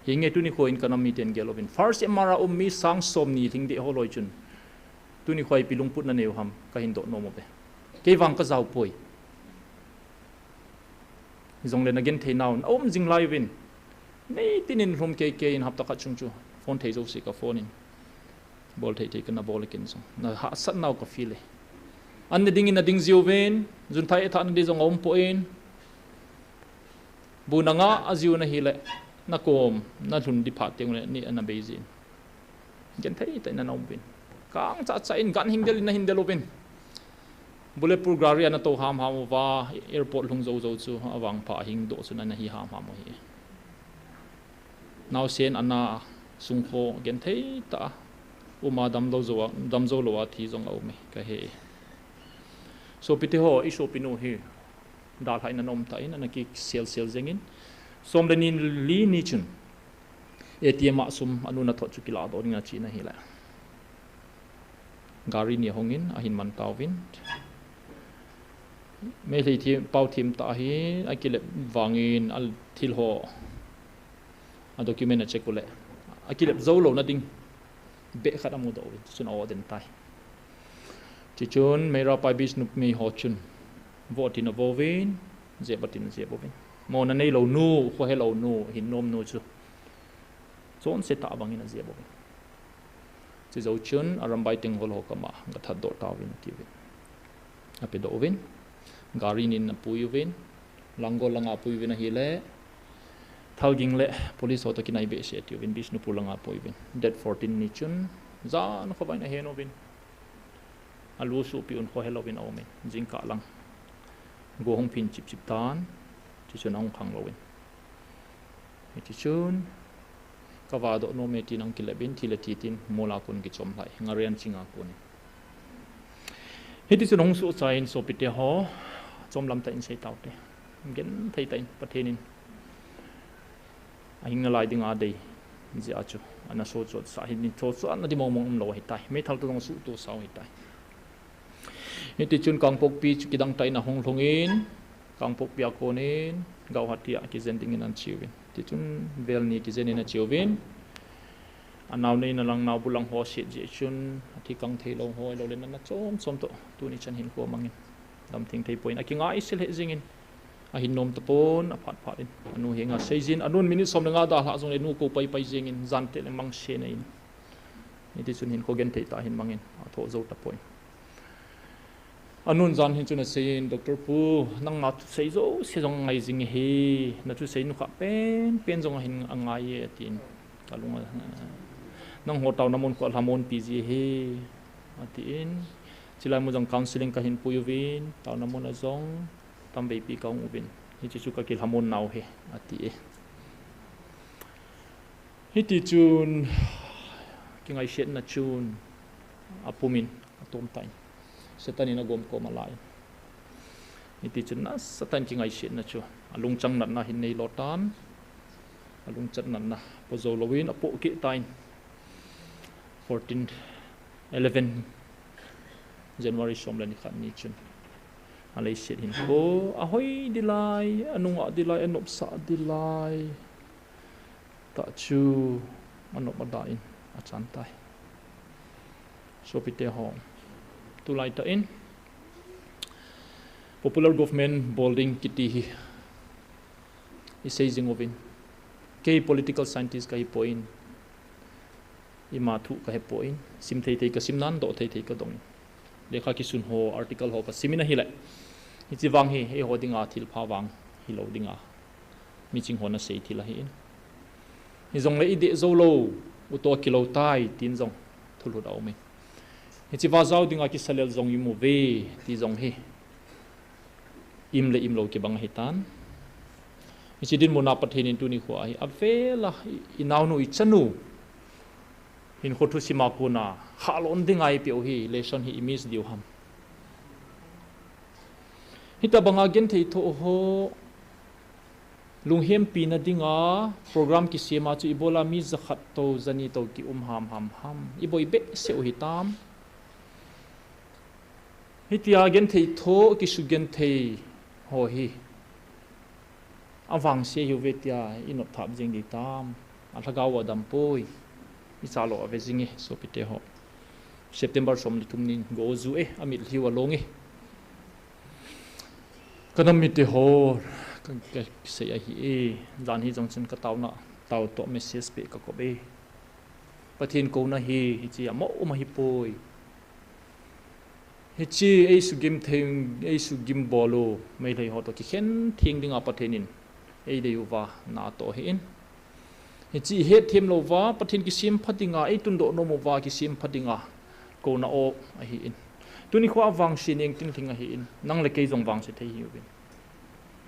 hinge tu ni ko in kana mi ten gelovin farsemar mi sang som ni thing de holoi chun tu ni khoi pilung put na neu ham ka hin do no mo be ke wang ka zau poi zong le na gen thei naun om jing lai win nei tinin rom ke in hap ta ka chung chu phone thei zo si ka phone in bol thei kana bol kin so na ha sat naw ka feel an ding in ding ziu ven jun thai tha na di zong om po in bunanga aziu na hile na kom na thun di pha teng ni ana beijin gen thei ta na nom win kang cha cha in gan hingdel na hindel open bulletproof gari ana to ham wa airport lung zo zo chu awang pha hing do chu na hi ham mo hi now sen ana sungkho gen thei ta uma dam zo lo wa thi zong au me ka he so pite ho I so pinu hi dal hai na nom ta in ana ki sel zengin som denin li ni chun ATM ma sum anu na tho chu kila do ringa chi na hi la gari ni hongin ahin man tawin me thei thi pau thim ta hi akile wangin al thil ho a document a check ule akile zo lo na ding be khat amu do chun aw den tai chi chun mera pai bis nup mi ho chun vote in a bovin je batin je bovin mo na nei lo nu kho he lo nu hin nom nu chu chon se ta bangin a je bovin chi zo chun arambai ting hol ho kama ga that do tawin tivin ape do ovin gari nin na puyuvin langgo langa puyuvin a hile thauging le police auto kinai be se tivin bisnu pulanga puyuvin that 14 ni chun za no khabai na henovin alu su pi un kho helovin awmen jingka lang go hong pin chip chip tan chi chun ong khang lowin chi chun kawa do no me tin ang kilebin thile titin mola kun ki chom lai ngarian chinga kun heti chun hong su chain so pite ho chom lam ta in sei taute gen thei ta in pathenin a hinga lai ding a dei ji achu ana so cho sa hin ni cho so an di mong lo hi tai me thal to dong su to sau hi tai heti chun kang pok pi chu kidang tai na hong longin kang pok pia konin gau hatia ki zending in an chiwin ti chun vel ni ki zenin a chiwin anaw nei na lang naw bulang ho si je chun thi kang thei lo ho lo len na chom to tu ni chan hin ko mangin dam thing thei point akinga isil he jingin a hin nom tapon a phat in anu henga seizin anun minute som nga da ha jong le nu ko pai jingin zan te le mang se nei ni ti chun hin ko gen thei ta hin mangin a tho zo ta point anun zan hin chuna sein Dr. Pu nang ma sei zo se jong ngai jing hi na chu sei nu kha pen jong hin angai ye tin kalunga nang ho taw namon ko lamon PG hi atin chilai mo jong counseling ka hin puyuvin taw namon azong tambei pi kaung ubin hi chu ka kil hamon naw he ati hi ti chun kingai shet na chun apumin atom tain setani na gom ko malai iti chun na satan kingai shet na chu alung chang na hin nei lotan alung chat na pozolowin apo ki tain 11 January somlan khan ni chun alai shet hin ko ahoi dilai anunga dilai anop sa dilai ta chu manop madain achantai so pite home to light in popular government bolding kiti hi isaging ovin ke political scientist kai point ima thu ka he point sim thei thei ka simnan do thei thei ka dong lekha ki sun ho article ho pa simina hi la hi chi wang hi he hodinga thil pha wang hi lo dinga meeting hona sei thila hi hi zong le ide zo lo u to kilo tai tin zong thulu dau me hi chi wa zau dinga ki salel zong imu ve ti zong hi im lo ki bang hi tan hi chi din mona pathin in tu ni khwa hi avela inaw nu i chanu hin khothu sima ko na halon dingai pe hi lesson hi imis diu ham hita banga gen thei tho ho lunghem pi na dinga program ki sema chu ibola mi zakhat to zani to ki ham iboi be se o hitam hitia gen thei tho ki su gen thei ho hi awang se yu vetia inop thap jing di tam athagaw adam poi isalo avezing so pite ho September som ni tumnin go zu amit hiwa longi kanam mi te ho kan se a hi dan hi jong chen ka tauna taw to message pe ka ko be pathin ko na hi chi amo ma hi poi hi chi ei su gim thing ei su gim bolo mai lei ho to ki khen thing dinga pathenin ei de yuwa na to hin hi chi he them lo wa pathin ki sim phatinga ei tun do no mo wa ki sim phatinga ko na o a hi in tuni khwa wang sining ting thing a hi in nang le ke jong wang se thei hi bin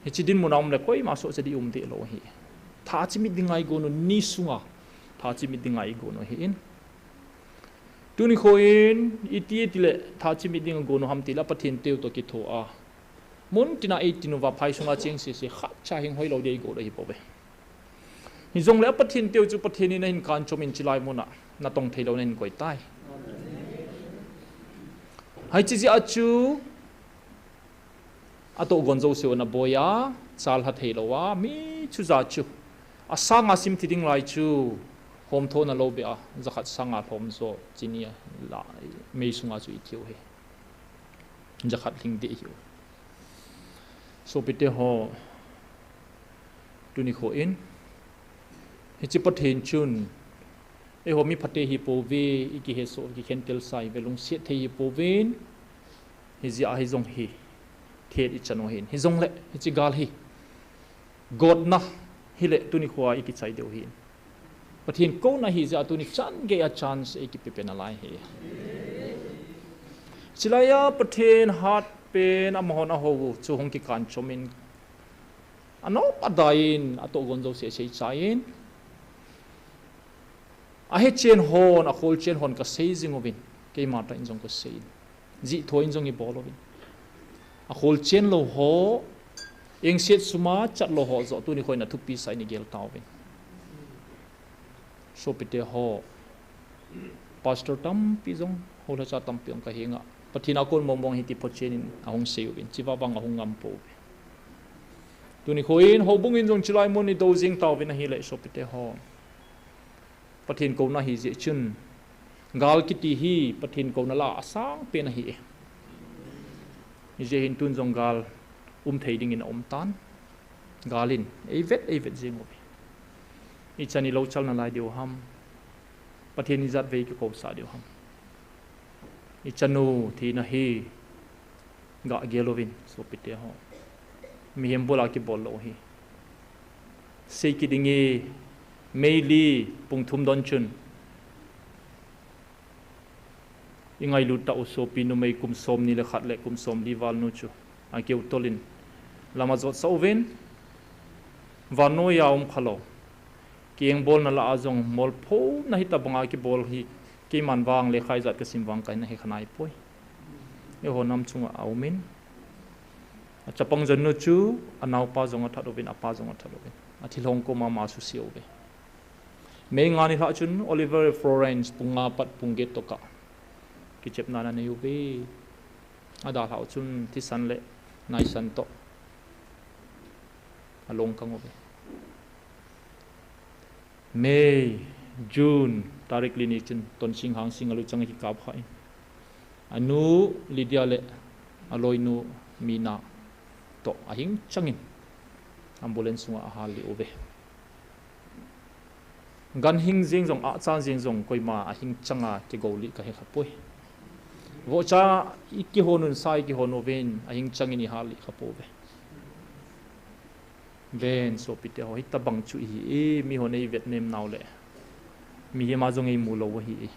hi chi din munam le koi ma so se di de lo hi tha chi mi dingai go no ni sunga tha chi mi dingai go no hi in tuni khoin iti tile tha chi mi ding go no ham tila pathin teu to ki tho a mun tina ei tinu wa phai sunga cheng se kha cha hing hoi lo de go hi po be hi jong le pathin teu chu pathin in hin kan chomin chilai mona na tong thei lo nen koi tai hai chi ji achu ato gonzo se na boya chal ha thei lo wa mi chu za chu asanga sim thiding lai chu hom thona lo be a zakhat sanga thom zo chinia la me sunga chu ithiu he zakhat ling de hiu so pite ho tuni kho in hi chi pathin chun e ho mi phate hi po ve iki he so ki khen tel sai velung se thei hi po ven hi ji a hi jong hi thiet I chano hin hi jong le hi chi gal hi god na hi le tuni khwa iki chai deu hin pathin ko na hi ja tuni chan ge a chance e ki pe na lai he chilaya pathin hat pen amhon a ho chu hong ki kan chomin ano padain ato gonzo se sei chain a he chen hon a khol chen hon ka sei zingovin ke ma ta injong ko sei ji thoin jong I bolovin a khol chen lo ho eng set suma chat lo ho zo tu ni khoi na thu pi sai ni gel tawin so pite ho pastor tam pi jong hola cha tam piang ka hinga pathina kon mong hi ti phochenin ahong seuin chiwa bang ahong ngam po tu ni khoin ho bung in jong chilai mon ni do jing tawin hi le so pite ho pathin ko na hi je chun gal kiti hi pathin ko na la asang pe na hi je hin tun jong gal thei ding in tan galin ei vet jing obi I chani lo chal na lai deu ham pathin ni zat ve ki ko sa deu ham I chanu thi na hi ga gelovin so pite ho mi hem bola ki bol lo hi sei ki dingi meili pungthum don chun ingai lu ta uso pinu mei kum som ni le khat le kum som li wal nu chu a keu tolin lama zot sauven vano ya khalo kieng bol na la azong mol pho na hita banga ki bol hi ki man wang le khai zat ka sim wang kai na he khanai poi e ho nam chunga aumin achapang jan nu chu anau pa zonga thadovin apa zonga thadovin athilong ko ma su siove me ngani ha chun Oliver Florence punga pat pungget to ka ki chep na na yubi ada ha chun ti san le nai san to along kangobe May June tarik lini chun ton sing hang sing alu chang hi kap khai anu Lydia le aloi nu mina to ahing changin ambulance wa hali ove gan hing jing jong a cha jing jong koima ahing changa ke goli ka he khapoi wo cha iki honun sai ki honoven ahing changini hali khapove ben so pite ho hita bang chu hi e mi honei Vietnam naw le mi hema jong ei mulo hi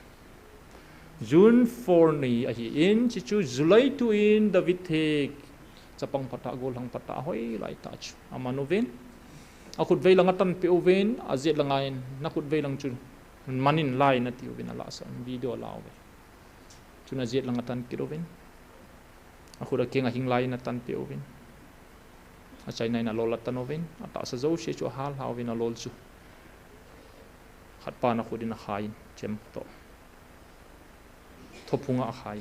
June 4 ni a hi in chi chu July 2 in David Thek chapang pata gol hang pata hoi lai touch amanoven akut veilang atan pe oven azet langain nakut veilang chun manin lai na ti oven ala san video lawe chuna zet lang atan kiroven akura kenga hing lai na tan pe oven a chai nai na lolatan oven ata sa zo she chu hal hawin a lol chu khat pa na khudina khain chem to thopunga a khai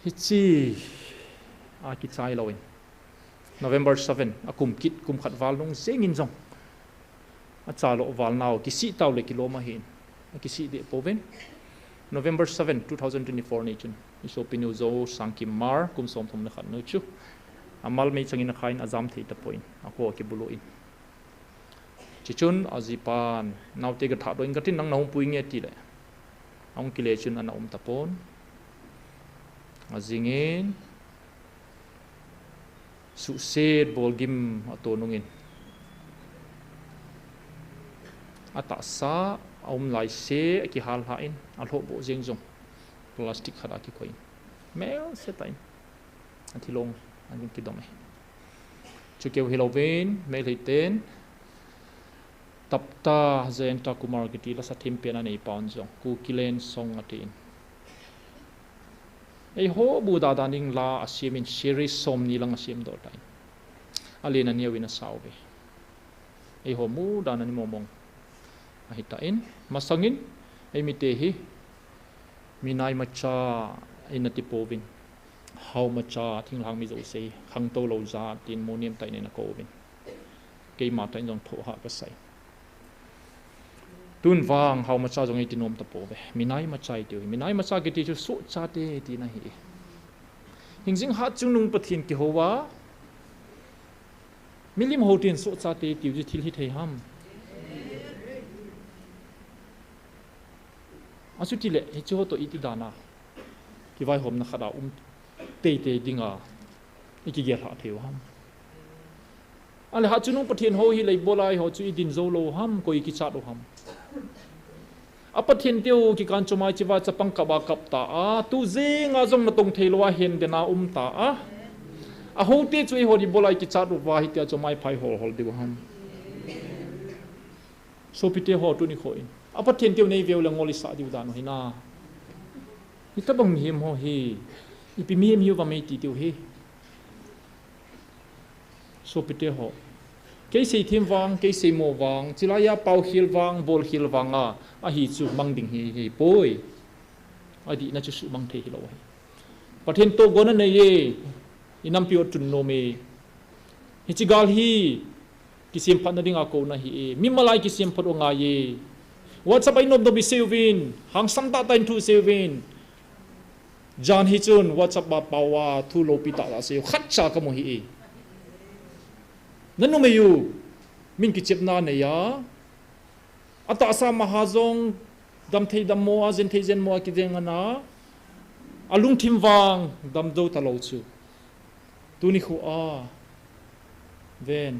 hichi a ki chai lawin November 7 akum kit kum khat wal nong zengin jong a chalo wal naw ki si taw le kiloma hin ki si de poven November 7 2024 ni chun iso pinu zo sangkim mar kum som thom na khat no chu amal me changin khain azam thei ta point ako ki bulo in chichun azipan naute ga tha doing ga tin nang naum puing ti le ong kile chun ana tapon azingin suced bolgim atonungin ata sa lai se ki hal hain alho bo jengjong plastic khada ki koin mel se time athilong angin ki dome chukeu hilovin mel hiten tapta zenta kumar ki la sa thimpen ani pawn jong ku kilen song atin ei ho bu da daning la asimin series som ni lang asim do tai alena niawina sawe ei ho mu danani momong ahitain masangin ei mite hi minai macha inati povin how macha thinglang mi zo se khang to lo za tin monium tai ne na ko vin ke ma tai jong tho ha ka sai tun wang how macha jong i tinom ta pove minai macha i tu minai macha ke ti chu so cha te ti na hi hingjing ha chung nung pathin ki howa milim hotin so cha te ti ju thil hi thei ham asu ti le he chu to iti dana ki vai hom na khada te dinga iki ge ha theu ham ale ha chunung pathin ho hi lei bolai ho chu i din zo lo ham koi ki cha do ham apathin teu ki kan chomai chiwa chapang ka ba kap ta a tu zinga jong na tong theilowa hen dena ta a ho te chui ho di bolai ki cha do wa hi te chomai phai hol de ham so pite ho tu ni khoin apathin teu nei veu la ngoli sa diu dan hina hitabang him ho hi ipi mi wa me ti teu hi so pite ho ke sei thim wang ke sei mo wang chilaya pau hil wang bol hil wanga a hi chu mangding hi poi adi na chu su mang the hi lo hi pathen to gona nei ye inam pio tun no me hi chigal hi kisim phan na ding a ko na hi mi malai kisim phot nga ye whatsapp ai nom do bi sevin hang sam ta tain thu sevin jan hi chun whatsapp ba pawa thu lo pi ta la se khat cha ka mo hi nanu meyu min ki chepna ne ya ata sa mahazong dam thei dam mo azen thei zen mo ki deng ana alung thim wang dam do ta lo chu tu ni khu a ven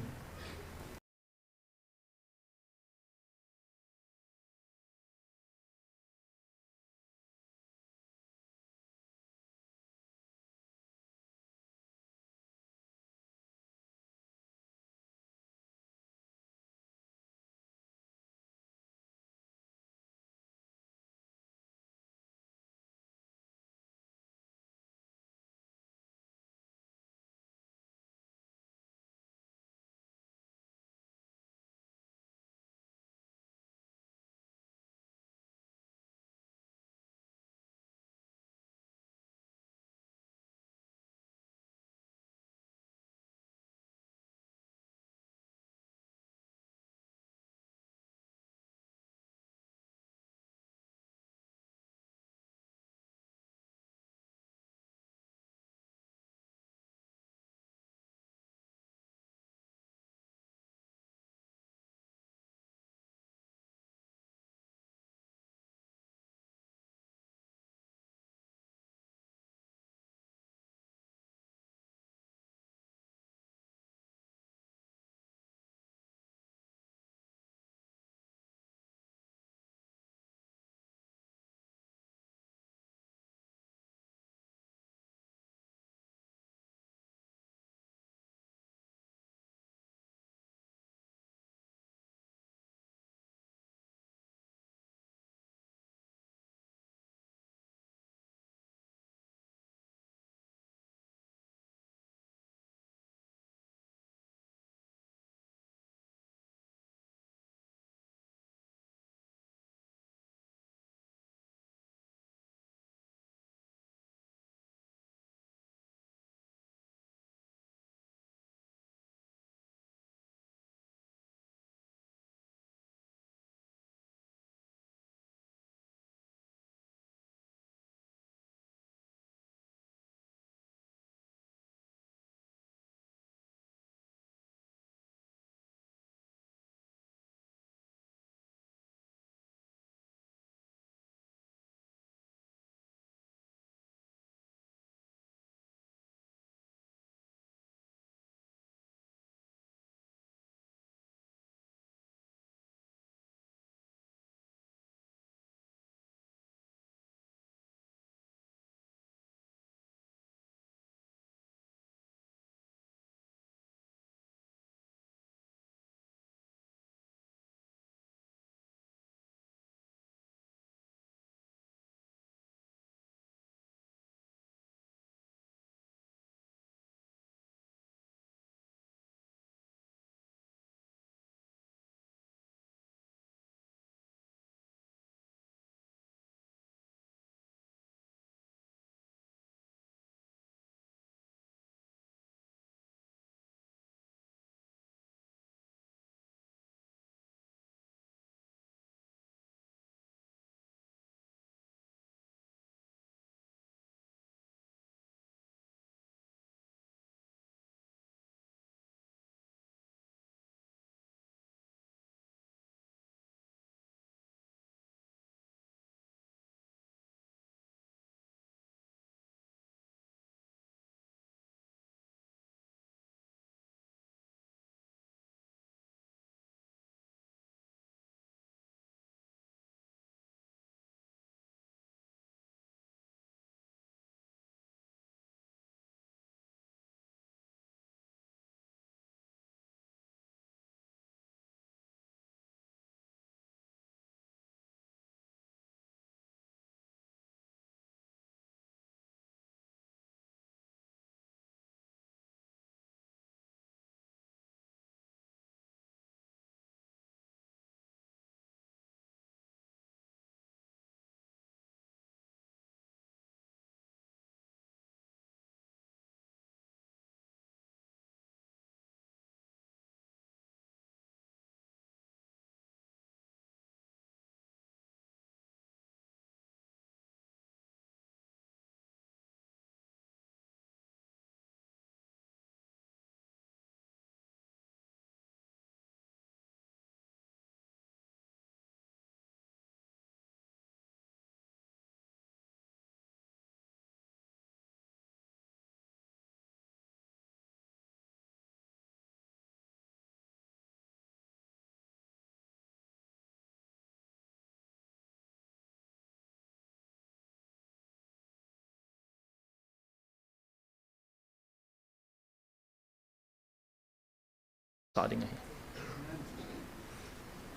Ading hi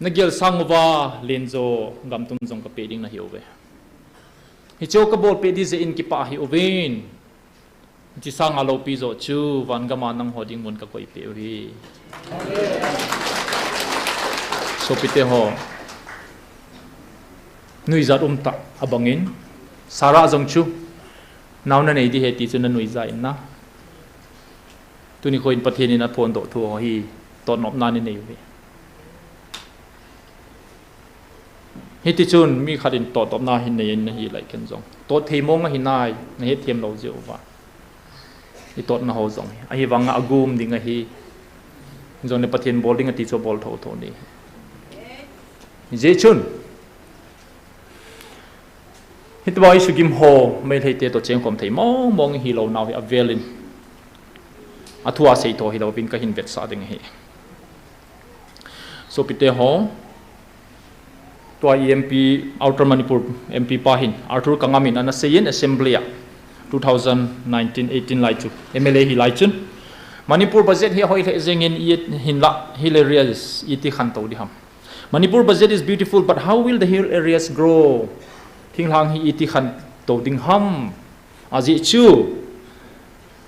nagel sangwa lenzo gam tum jong ka peding na hiove hi cho ka bol pe di ze in ki pa hi ovin chi sang alo pi zo chu van ga ma nang hoding mun ka koi pe ri so pite ho nui zat ta abangin sara jong chu naw na nei di he ti chu na nui za in na tuni ko in pathian in a phone do thu hi ton nop na ni nei ve hi ti chun mi kharin to top na hin nei na hi lai ken jong to theimong a hinai na he them lo je wa hi tot na ho jong a hi wanga agum ding a hi jong ne pathian bowling a ti cho ball tho tho ni je chun hi to bai su gim ho mai thei te to cheng khom thei mong mong hi lo naw hi avelin athua sei to hi lo bin ka hin vet sa ding hi so pite ho to MP Outer Manipur MP pahin Arthur Kangamin ana seyin assembly 2019-18 lai chu MLA hi lai chun Manipur budget hi hoi le zengin hin la hill areas iti khan to di ham Manipur budget is beautiful but how will the hill areas grow thing hang hi iti khan to ding ham aji chu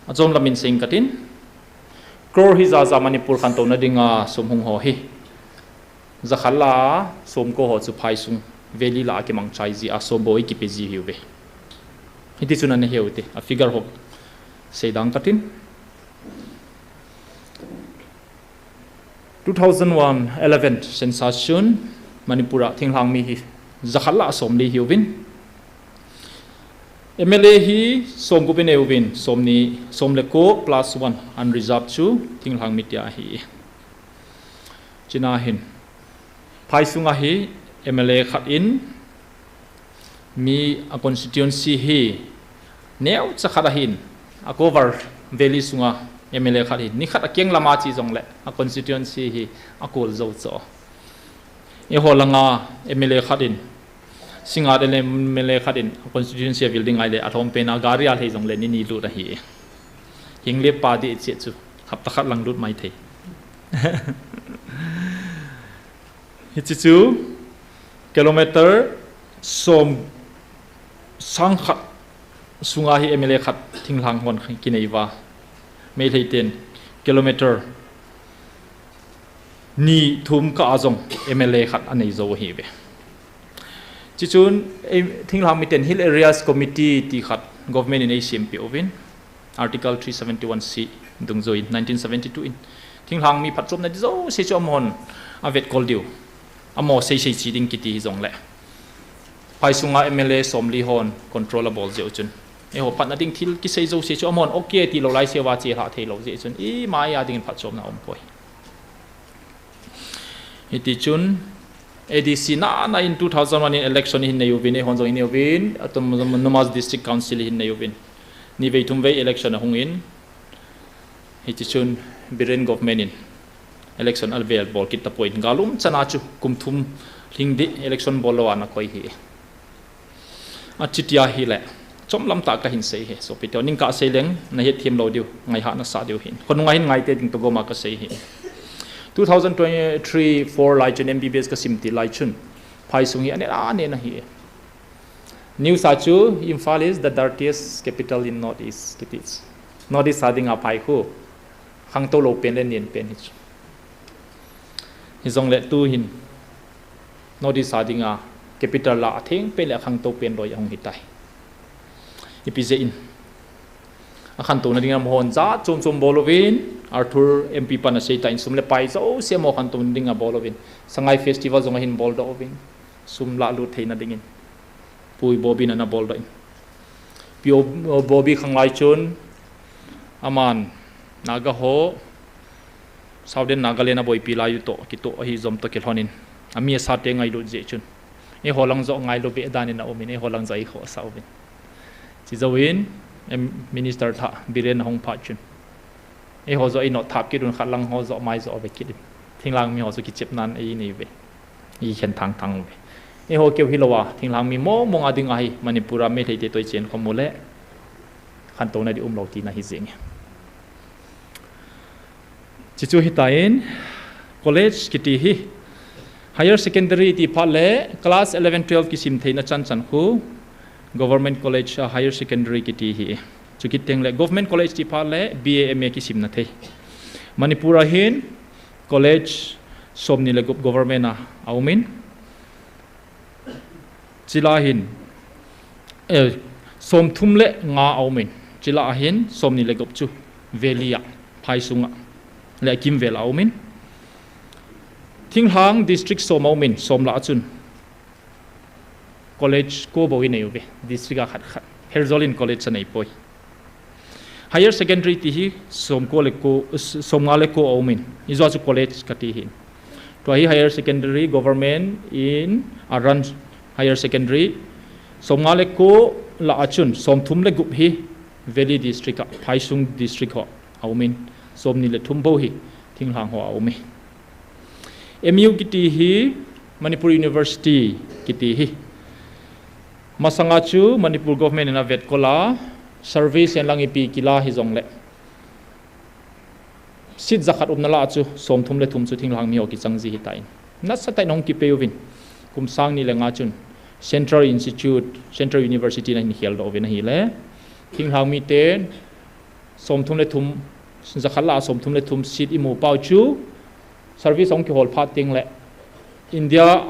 azom lamin sing katin crore hi za Manipur khan to na dinga somhung ho hi zakhala som ko ho chu phai sung veli la ke mang chai ji a so boi ki peji hiuve hiti chuna ne heute a figure ho seidang katin 2011 census Manipura thinglang mi hi zakhala som li hiuvin MLA hi som ko bine uvin somni somle ko +1 unreserved chu thinglang mi tia hi china hin phai sunga hi MLA khat in mi a constituency hi neu chakhara hin a cover valley sunga MLA khat hin ni khat a keng lama chi jong le a constituency hi a kol zo cho e holanga MLA khat in singa de MLA khat in constituency building ai le athom pe na gari al he jong le ni lu da hi hingle pa di che chu hap ta khat lang lut mai thei Hichichu kilometer som sang khat sunga hi MLA khat thinglang hon kineiwa mei theiten kilometer ni thum ka azong MLA khat anei zo hi be chichun thinglang miten hill areas committee ti khat government in ACMP ovin article 371C dungzo in 1972 in thinglang mi phatchom na zo se chom hon avet kol diu amo sei chi ding kiti jong le phai sunga MLA somli hon controllable je chun e ho pat na ding thil ki sei zo se chu amon okay ti lo lai sewa che ha thei lo je chun i mai ya ding phat chom na om poi iti chun ADC na in 2001 in election hin nei ubin e hon zo in ubin atom Namaz district council hin nei ubin ni vei tum vei election hungin iti chun biren government in election alvel bol kit ta point galum chana chu kumthum lingdi election bolwa na koi hi achitia hi le chomlam ta ka hin sei he so pito ning ka sei leng na he thim lo diu ngai ha na sa diu hin kon ngai hin ngai te ding to go ma ka sei hi 2023 4 lai chen MBBS ka simti lai chun phai sungi ane na hi New Sachu Imphal is the dirtiest capital in Northeast it is Northeast ading a phai khu khang to lo pen len yen pen hi hizong le tu hin Northeast ading a capital la thing pe le khang to pen roi hong hitai ipize in akhan to na ding am hon za chom bolovin Arthur MP pana sei tain sum le pai zo se mo khan to ding a bolovin sangai festival zong hin bol do ovin sum la lu theina dingin pui bobin na bol do in pio bobi khangai chun aman naga ho Southern Nagaland boy pila yu to kito hi zom to kelhonin ami sa te ngai lu je chun e holang zo ngai lo be danin na omin e holang zai kho saubin chi zawin minister tha biren hong pha chun e ho zo i no thap ki dun khalang ho zo mai zo be kidin thinglang mi ho zo ki chep nan e ni ve i chen thang ve e ho keu hilowa thinglang mi mo mong ading ai Manipura me thei te toi chen khomule khan to na di lo ti na hi jeng chichu hitain college kiti hi higher secondary ti phale class 11 12 ki sim theina chan chan khu government college higher secondary kiti hi chukiteng le government college ti phale BA MA ki sim na the manipura hin college somni le government na aumin chila hin som thum le nga aumin chila hin somni le gop chu velia phai sunga le kim vel aumin Thinghang district som aumin som la chun college ko bo in ayuve district khat khat Herzolin college sanai poi higher secondary ti hi som ko le ko som nga le ko aumin izwa chu college kati hin to hi higher secondary government in aran higher secondary som nga le ko la achun som thum le gup hi valley district phaisung district ho aumin som ni le thum bo hi Thinghang ho aumi MU kiti hi Manipur University kiti hi masanga chu Manipur government na vet kola service en langi pi kila hi zongle sit zakhat umnala chu som thum le thum chu Thinghang mi ho ki changji hi tain na satai nong ki peuvin kum sang ni le nga chun Central Institute Central University na ni hel do ven hi le Thinghang mi te som thum le thum zakhala som thum le thum sit imu pau chu service ong ki hol phating le India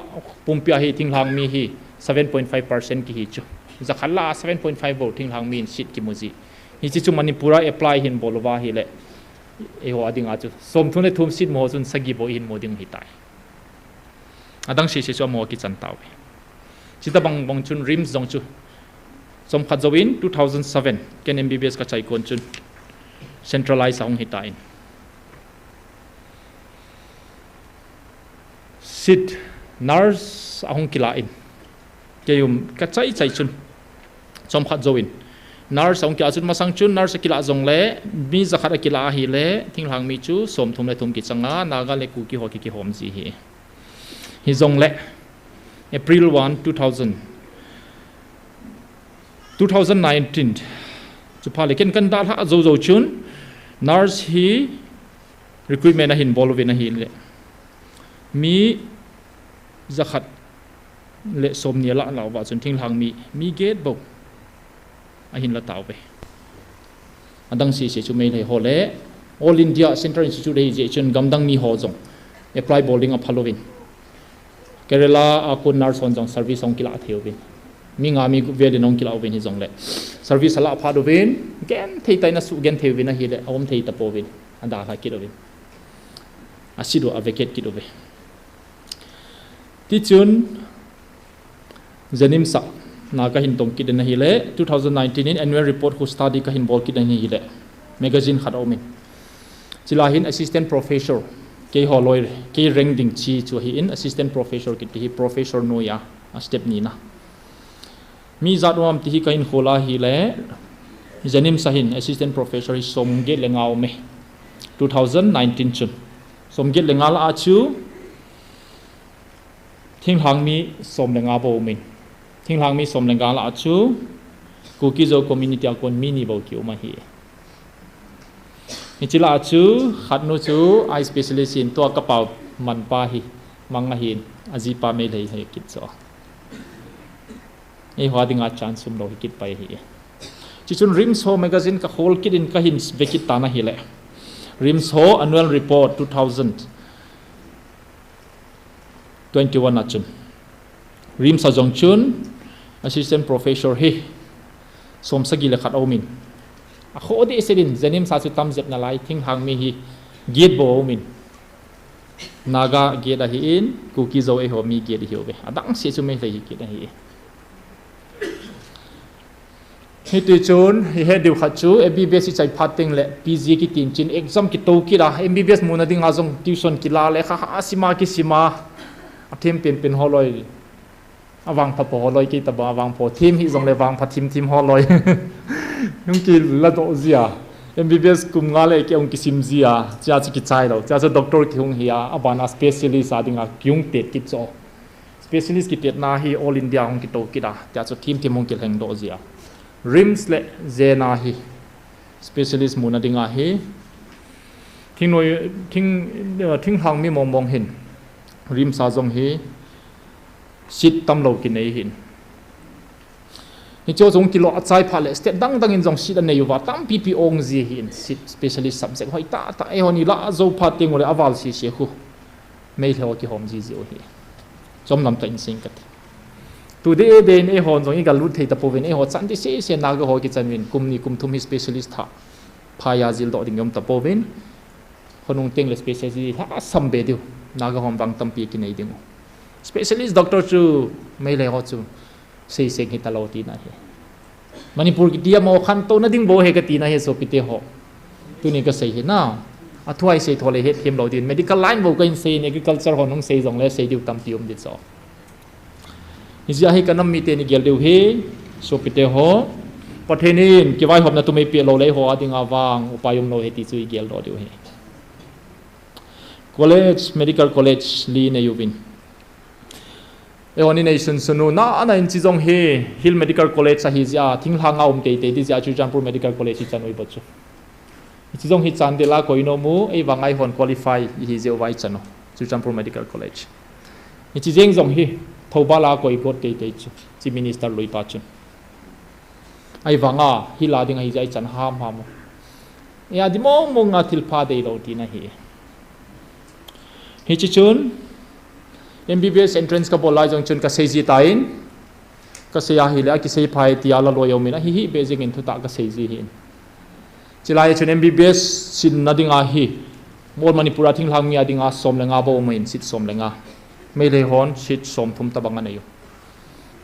pumpia hi Thinghang mi hi 7.5% ki hi chu zakhala 7.5 vote Thinghang mi sit ki muji hi chi chu Manipura apply hin bolwa hi le e ho ading a chu som thum le thum sit mo chun sagi bo in moding hi tai adang si chu mo ki chan taw chita bang bang chun rims jong chu som khajowin 2007 ken MBBS ka chai kon chun centralize ong hi tai sit nurse ahong kilain kayum kachai chai chun som khat zoin nurse ahong kila chun masang chun nurse kila zong le mi zakhara kila hi le Thinghang mi chu som thum le thum ki changa naga le ku ki ho ki hom ji hi zong le April 1 2019 chu phale ken kan dal ha zo zo chun nurse hi recruitment na hin bolve na hi le mi zakhat le somnia la law ba chun Thinghang mi get bo a hin la taw be adang si chu me le hole All India Central Institute je chun gamdang mi ho jong apply boarding a phalovin Kerala akun nurse on jong service ong kila theovin mi nga mi vele nong kila ovin hi jong le service ala phadovin gen thei tai na su gen theovin a hi le om thei ta povin anda ha kidovin asido aveket kidobe Tichun Zanim sa naga hin tong kiden hi le 2019 in annual report ku study ka hin bol kiden hi le magazine khat omin chila hin assistant professor ke holoi ke rank ding chi chu hi in assistant professor ki hi professor no ya a step ni na mi zadwam ti hi ka hin khola hi le Zanim sa hin assistant professor hi somge lengao me 2019 chun somge lengal a chu Thinghang mi som lenga bo min Thinghang mi som lenga la chu Kuki zo community akon mini bo ki uma hi Nichila chu khatnu chu eye specialist in to ka pau man pa hi manga hin aji pa me lei he kit so e hwadinga chance sum lo kit pai hi chichun rims ho magazine ka hol kit in ka hin vekit ta na hi le rims ho annual report 2021 na chun rims sa jong chun assistant professor hi som sagi le khat omin a kho de sedin Zanim sa chu tam zet na lai Thinghang mi hi gate bo omin naga gate a hi in Kuki zo e ho mi gate hi obe adang se chu me le hi gate a hi Hiti chun he diu khat chu MBBS chai phating le PG ki tin chin exam ki to ki la MBBS muna ding azong tuition ki la le kha asima ki sima athim pen holoi awang pha po holoi ki ta ba awang po thim hi zong le wang pha thim holoi yung ki la do zia MBBS kum nga le ki ong ki sim zia cha chi ki chai lo cha doctor ki hung hiya abana specialist adinga kyung tet ki cho specialist ki tet na hi all India hong ki to ki da cha thim hong ki heng do zia rims le zena hi specialist muna dinga hi thing noi thing hang mi mong hin rim sa jong hi sit tam lo ki nei hin ni cho jong kilo achai phale step dang in jong sit anei wa tam pp ong ji hin sit specialist subject hoi ta e honi la zo pha ting ole aval si se khu mei lo ki hom ji hi chom lam ta in sing kat today den e hon jong i gal lut thei ta povin e ho chan ti se na ga ho ki chanwin kum ni kum thum hi specialist tha phaya jil do ding yom ta povin honung teng le specialist ha sam be diu na ga hom bang tam pi ki nei ding specialist doctor chu mei le ho chu sei seng hi ta lo ti na he manipur ki dia mo khan to na ding bo he ka ti na he so pite ho tu ni ka sei he na athuai sei thole he them lo din medical line bo ka in sei agriculture honung sei jong le sei diu tam ti di cho izia hi kanam mi te ni gel diu he so pite ho pathenin ki vai hom na tu mei pe lo le ho ading awang upayom lo he ti chu gel do diu he college medical college li ne yubin eoni nation sunu na ana in chizong he hill medical college sa hi ja thingla ngaum te te di ja chujanpur medical college hi chanoi bachu chizong hi chandela koino mu ei wangai hon qualify hi je wai chano chujanpur medical college ni chizeng jong hi thobala koi got te te chu chi minister loi pa chu ai wanga hi la ding hi jai chan ham ya di mong nga thilpha dei lo ti na hi hi chun MBBS entrance ka bolai jong chun ka seiji tain ka seya hi la ki sei phai ti ala lo yomina hi beijing in thuta ka seiji hin chilai chun MBBS sin nadinga hi mol manipura thing lang mi adinga somlenga bo main sit somlenga mele hon sit som thum ta banga nayo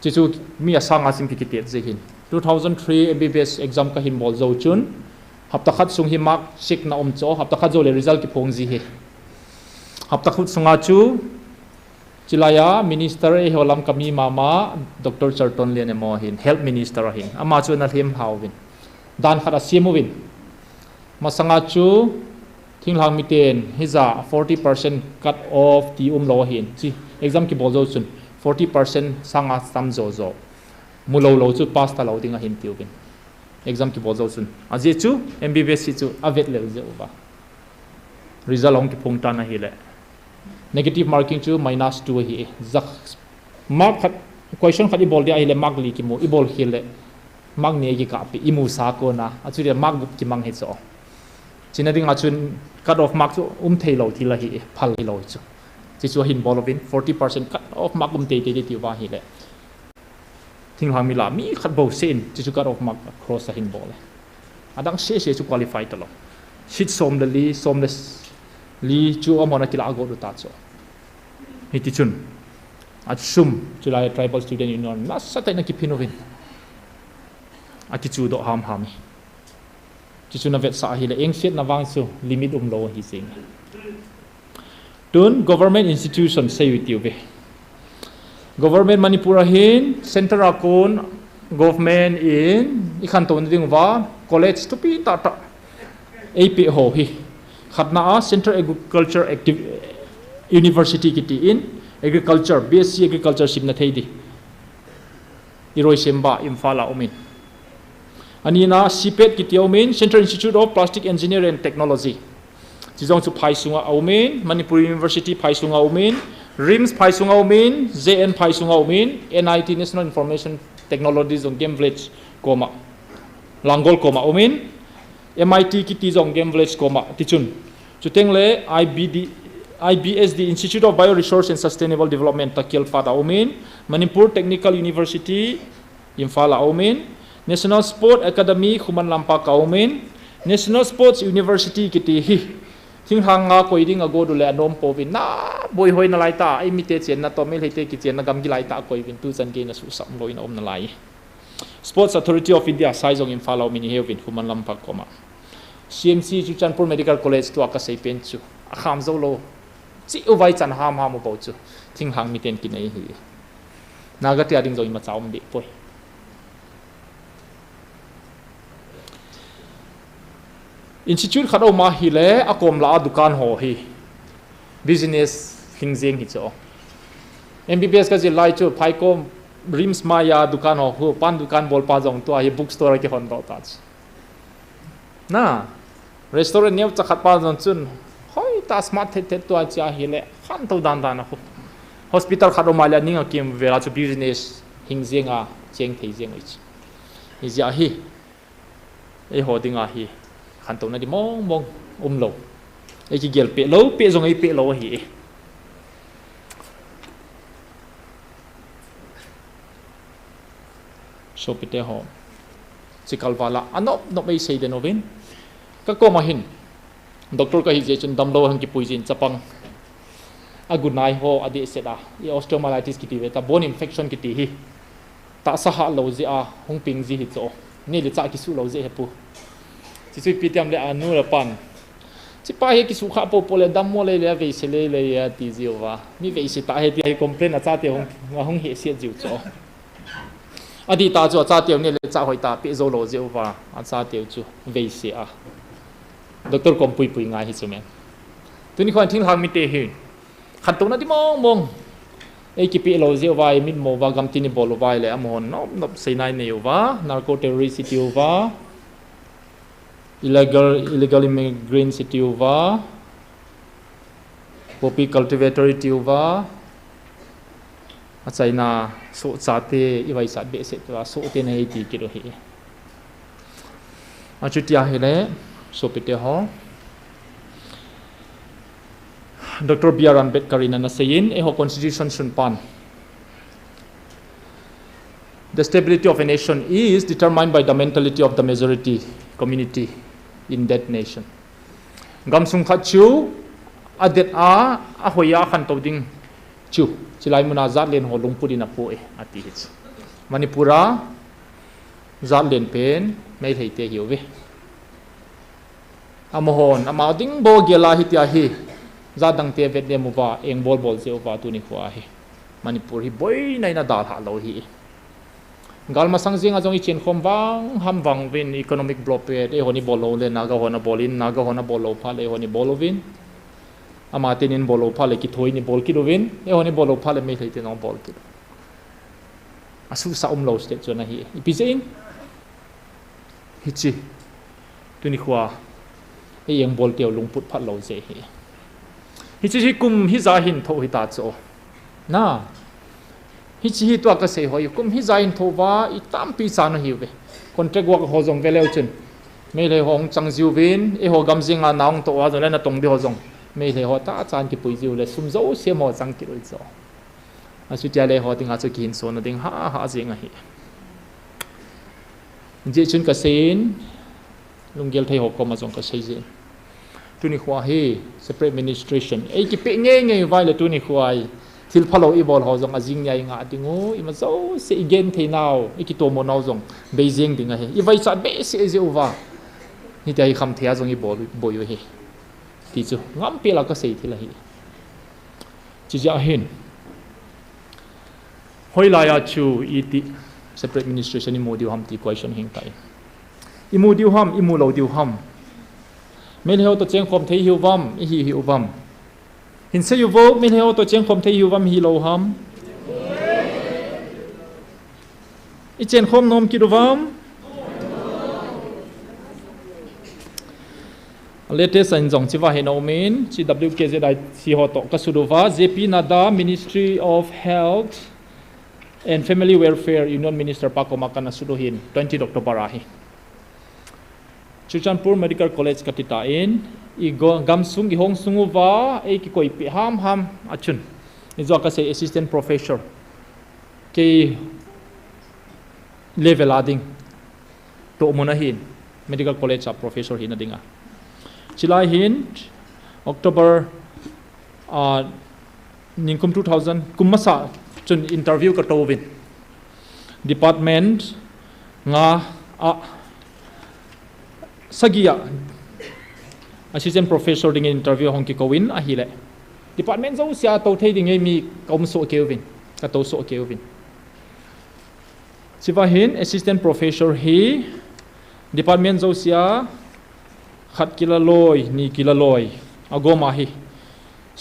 chichu mi asanga sim ki kitet je hin 2003 MBBS exam ka hin bol zo chun hapta khat sung hi mark sik na cho hapta khat zo le result ki phong ji hi hapta khut sunga chu chilaya minister e holam kami mama Dr. Charton le ne mo hin health minister hin ama chu na them hawin dan khara simovin masanga chu thinglang miten hiza 40% cut off ti lo hin chi exam ki bolzo chun 40% sanga samzo zo mulo lo chu pass ta lo dinga hin tiubin exam ki bolzo chun aje chu MBBS chu avet le je ba result ong ki phungta na hi le negative marking chu -2 hi zak mark khat question khati bol dia ile mark li ki mo i bol khile mark ne gi ka pi imu sa ko na achu de mark gup ki mang he cho china ding achun cut off mark chu thei lo thi la hi phal hi lo chu chi chu hin bol bin 40% cut off mark te ti wa hi le thing ha mi la mi khat bo sen chi chu cut off mark cross hin bol adang she chu qualify ta lo shit som de li chu amona kila go do ta cho hiti chun achum chulai tribal student union na satai na kipinovin ati chu do ham chi chu na vet sa hi le eng set na wang chu limit lo hi sing tun government institution say with you be government manipura hin center akon government in ikhan ton ding wa college to pi ta ap ho hi khatna a Central Agriculture University kiti in agriculture BSc agriculture simna theidi iroi semba imfala omin anina CPET kiti omin Central Institute of Plastic Engineering and Technology chizong chu phai sunga omin Manipur University phai sunga omin RIMS phai sunga omin JN phai sunga omin NIT National Information Technology zong game village koma langol koma omin MIT kiti zong game village koma tichun chutengle IBSD Institute of Bioresource and Sustainable Development takil pada omin Manipur Technical University Imphal omin National Sport Academy KHOMUNNOM ka omin National Sports University kiti hi thinghang nga koiding ago du le anom povin na boy hoi na laita ai mite chen na to mel hete ki chen na gam gi laita koivin tu chan ge na su sam loin om na lai Sports Authority of India saizong Imphal omin hewin KHOMUNNOM pa koma CMC Chuchanpur Medical College to aka sei pen chu akham zo lo chi ovai chan ham bo chu thing hang mi ten ki nei hi nagati ading zo ima chaum de poi institute khado ma hi le akom la dukan ho hi business hingjeng hi cho MBBS ka je lai chu phai ko RIMS ma ya dukan ho pan dukan bol pa jong to hi bookstore ki hon do ta na restaurant neu chakhat pa zon chun hoi ta smart the to cha hi le khan to dan dan khu hospital kharo malia ninga kim vela chu business hingzenga cheng thei jeng ich hi ja hi e hodinga hi khan to na di mong mong lo e ki gel pe lo pe zong ai pe lo hi so pite ho chikal wala anop no mai sei de novin ka ko mahin doctor ka hi je chun dam lo hang ki puijin chapang a good night ho adi seda e osteomyelitis ki ti ve ta bone infection ki ti hi ta sa ha lo ji a hung ping ji hi cho ni le cha ki su lo je he pu chi chui pitiam le anu la pan chi pa he ki su kha po po le dam mo le le ve se le ya ti ji wa mi ve se ta he ti complain a cha te hung he se jiu cho adi ta cho cha te ne le cha hoi ta pe zo lo je wa a cha te chu ve se a doctor kom pui pui ngai hi chu men tuni khon thing hang mi te hi khan to na di mong mong e ki pi lo je wa min mo wa gam ti ni bol wa le amon no no sei nai ne wa narco terrorist ti wa illegal immigrant ti wa poppy cultivator ti wa a China so cha te i vai sa be se wa so te nei ti ki ro hi a chu tia hi le so pite ho Dr. B.R. Ambedkar na sayin e ho constitution sun pan the stability of a nation is determined by the mentality of the majority community in that nation gam sung kha chu adet a hoya khan to ding chu chilai muna zat len ho lungpuri na po e ati hits manipura zat len pen mai thei te hiuwe amohon ama ding bo gela hitia hi zadang te vet le muwa eng bol bol se owa tu ni khwa hi manipur hi boi nai na dal ha lo hi gal ma sang jing a jong I chen khom wang ham wang win economic blockade e honi bolo le naga hona bolin naga hona bolo pha le honi bolovin ama tenin bolo pha le ki thoi ni bol ki rovin e honi bolo pha le me thei te no bol ki asu sa lo state chona hi ipizein hichi tu ni khwa e eng bol teo lungput phat lo je hi hichi kum hi za hin tho hi ta cho na hichi to ka se hoi kum hi za hin tho wa I tam pi sa no hi ve contract work ho jong veleu chen me le hong chang jiu vin e ho gam jinga naung to wa na tong bi ho jong me le ho ta chan ki pui jiu le sum zo se mo chang ki roi cho asu tia le ho tinga chu kin so na ding ha jinga hi je chun ka sein lunggel thai ho ko ma jong ka sei je tu ni khwa he separate administration e ki pe nge vai le tu ni khwai thil phalo I bol ho jong ajing nyai nga tingu I ma zo se igen the now I ki to mo now jong beijing dinga he I vai cha be se je uwa ni dai kham thia jong I bol boyo he ti chu ngam pe la ka sei thila hi chi ja hin hoi la ya chu I ti separate administration I mo diu ham ti question hing tai I mu diu ham I mu lo diu ham men heo to cheng khom thei hiu wam I hi hiu wam hin se yu vo men heo to cheng khom thei hiu wam hi lo ham I chen khom nom ki do wam latest an jong chi wa he no men chi WKZI si ho to ka su do wa JP Nada Ministry of Health and Family Welfare Union Minister pa ko makana su do hin 20 October a hi Churchanpur Medical College katita in I gamsung I hong sungu wa e ki koi pi ham achun I zo ka say assistant professor ke level ading to mona hin medical college a professor hin adinga chilai hin October ningkum 2000 kumasa chun interview ka towin department nga sagia assistant professor ding interview hong ki kowin a hile department zo sia to thei ding mi kom so kevin ka to so kevin siwa hin assistant professor hi department zo sia khat kila loi ni kila loi agoma hi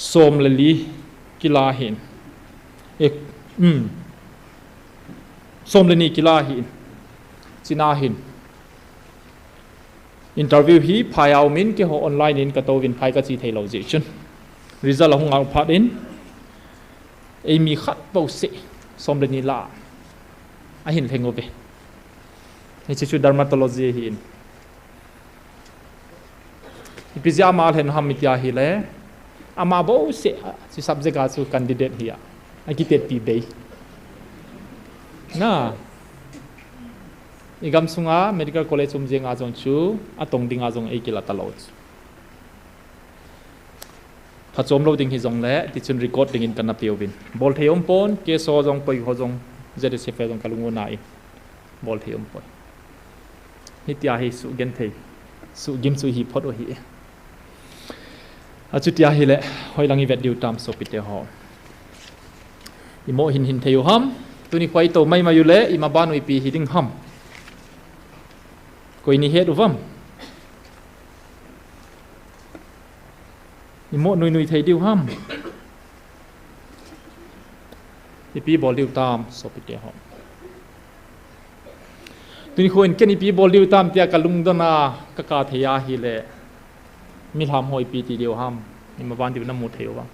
som leli kila hin som le ni kila hin china hin interview hi phayau min ke ho online in ka to win phai ka chi thei lo ji chun result hong au phat in ei mi khat bo se som de ni la a hin theng obe he chu dermatology hi in ipizia mal hen ham mitya hi le ama bo se si subject a chu candidate hi a ki tet pi be na igam sunga medical college jeng a jong chu atong ding a jong ei kila talot phachom lo ding hi jong le ti chun recording in kan apeu bin bol theom pon ke so jong poi ho jong jere se fe jong kalungo nai bol theom pon hitia hi su gen thei su gim su hi phot o hi achutia hi le hoilangi vet diu tam so pite ho imo hin theu ham tuni khwai to mai mayu le ima banui pi hi ding ham koi ni het uvam imo nui thei diu ham ipi bol diu tam so pite ho tuni khoin ken ipi bol diu tam tia kalung dona ka theya hi le mi ham hoi pi ti diu ham ima ban diu na mu theu wa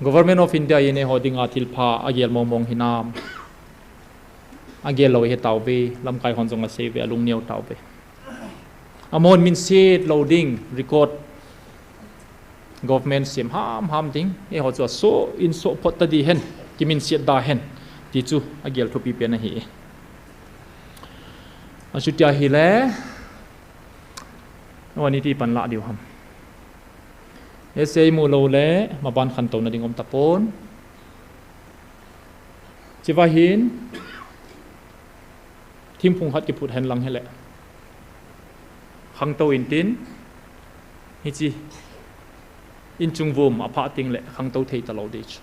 government of india ine hodinga thilpha agel momong hinam agel lo he tawbe lamkai honjong a save alung neu tawbe amon min seed loading record government sim ham ding e ho chu so in so pot ta di hen kimin seed da hen ti chu agel thopi pe na hi achutia hi le wani ti pan la diu ham ese mu lo le ma ban khan to na ding om tapon chiwa hin thim phung hat ki phut hen lang hele khang to in tin hi chi in chung vom apha ting le khang to thei ta lo de ch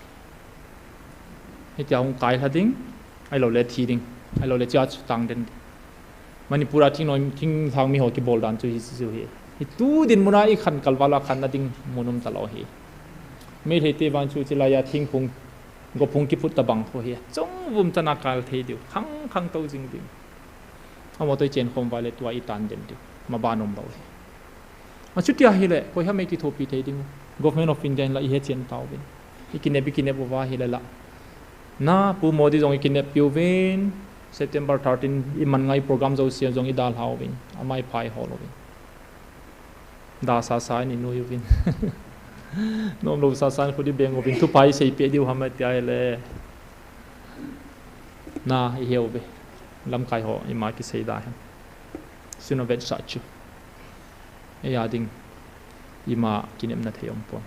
hi tia hong kai hading ai lo le thi ding ai lo le cha tang den manipura thing noi thing thang mi ho ki bol dan chu hi chu hi tu din muna I khan kalwala khan na ding munum ta lo hi me the te wan chu chila ya thing phung go phung ki phut ta bang ho hi chung vum chana kal thei diu khang to jing ding amo toi chen khom wale tua I tan den diu ma banom lo hi a chutia hi le ko ha me ki thopi thei ding government of india la I he chen taw bin ikine wa hi la na pu modi jong ikine piu vin September 13 iman ngai program zo sian jong I dal haw bin amai phai ho lo bin da sa ni no yu bin nom lo sa ko di beng bin tu pai sei pe diu hamat ya le na I heu be lam kai ho I ma ki sei da hen sino vet sa chu e Ading ima kinem na theom pon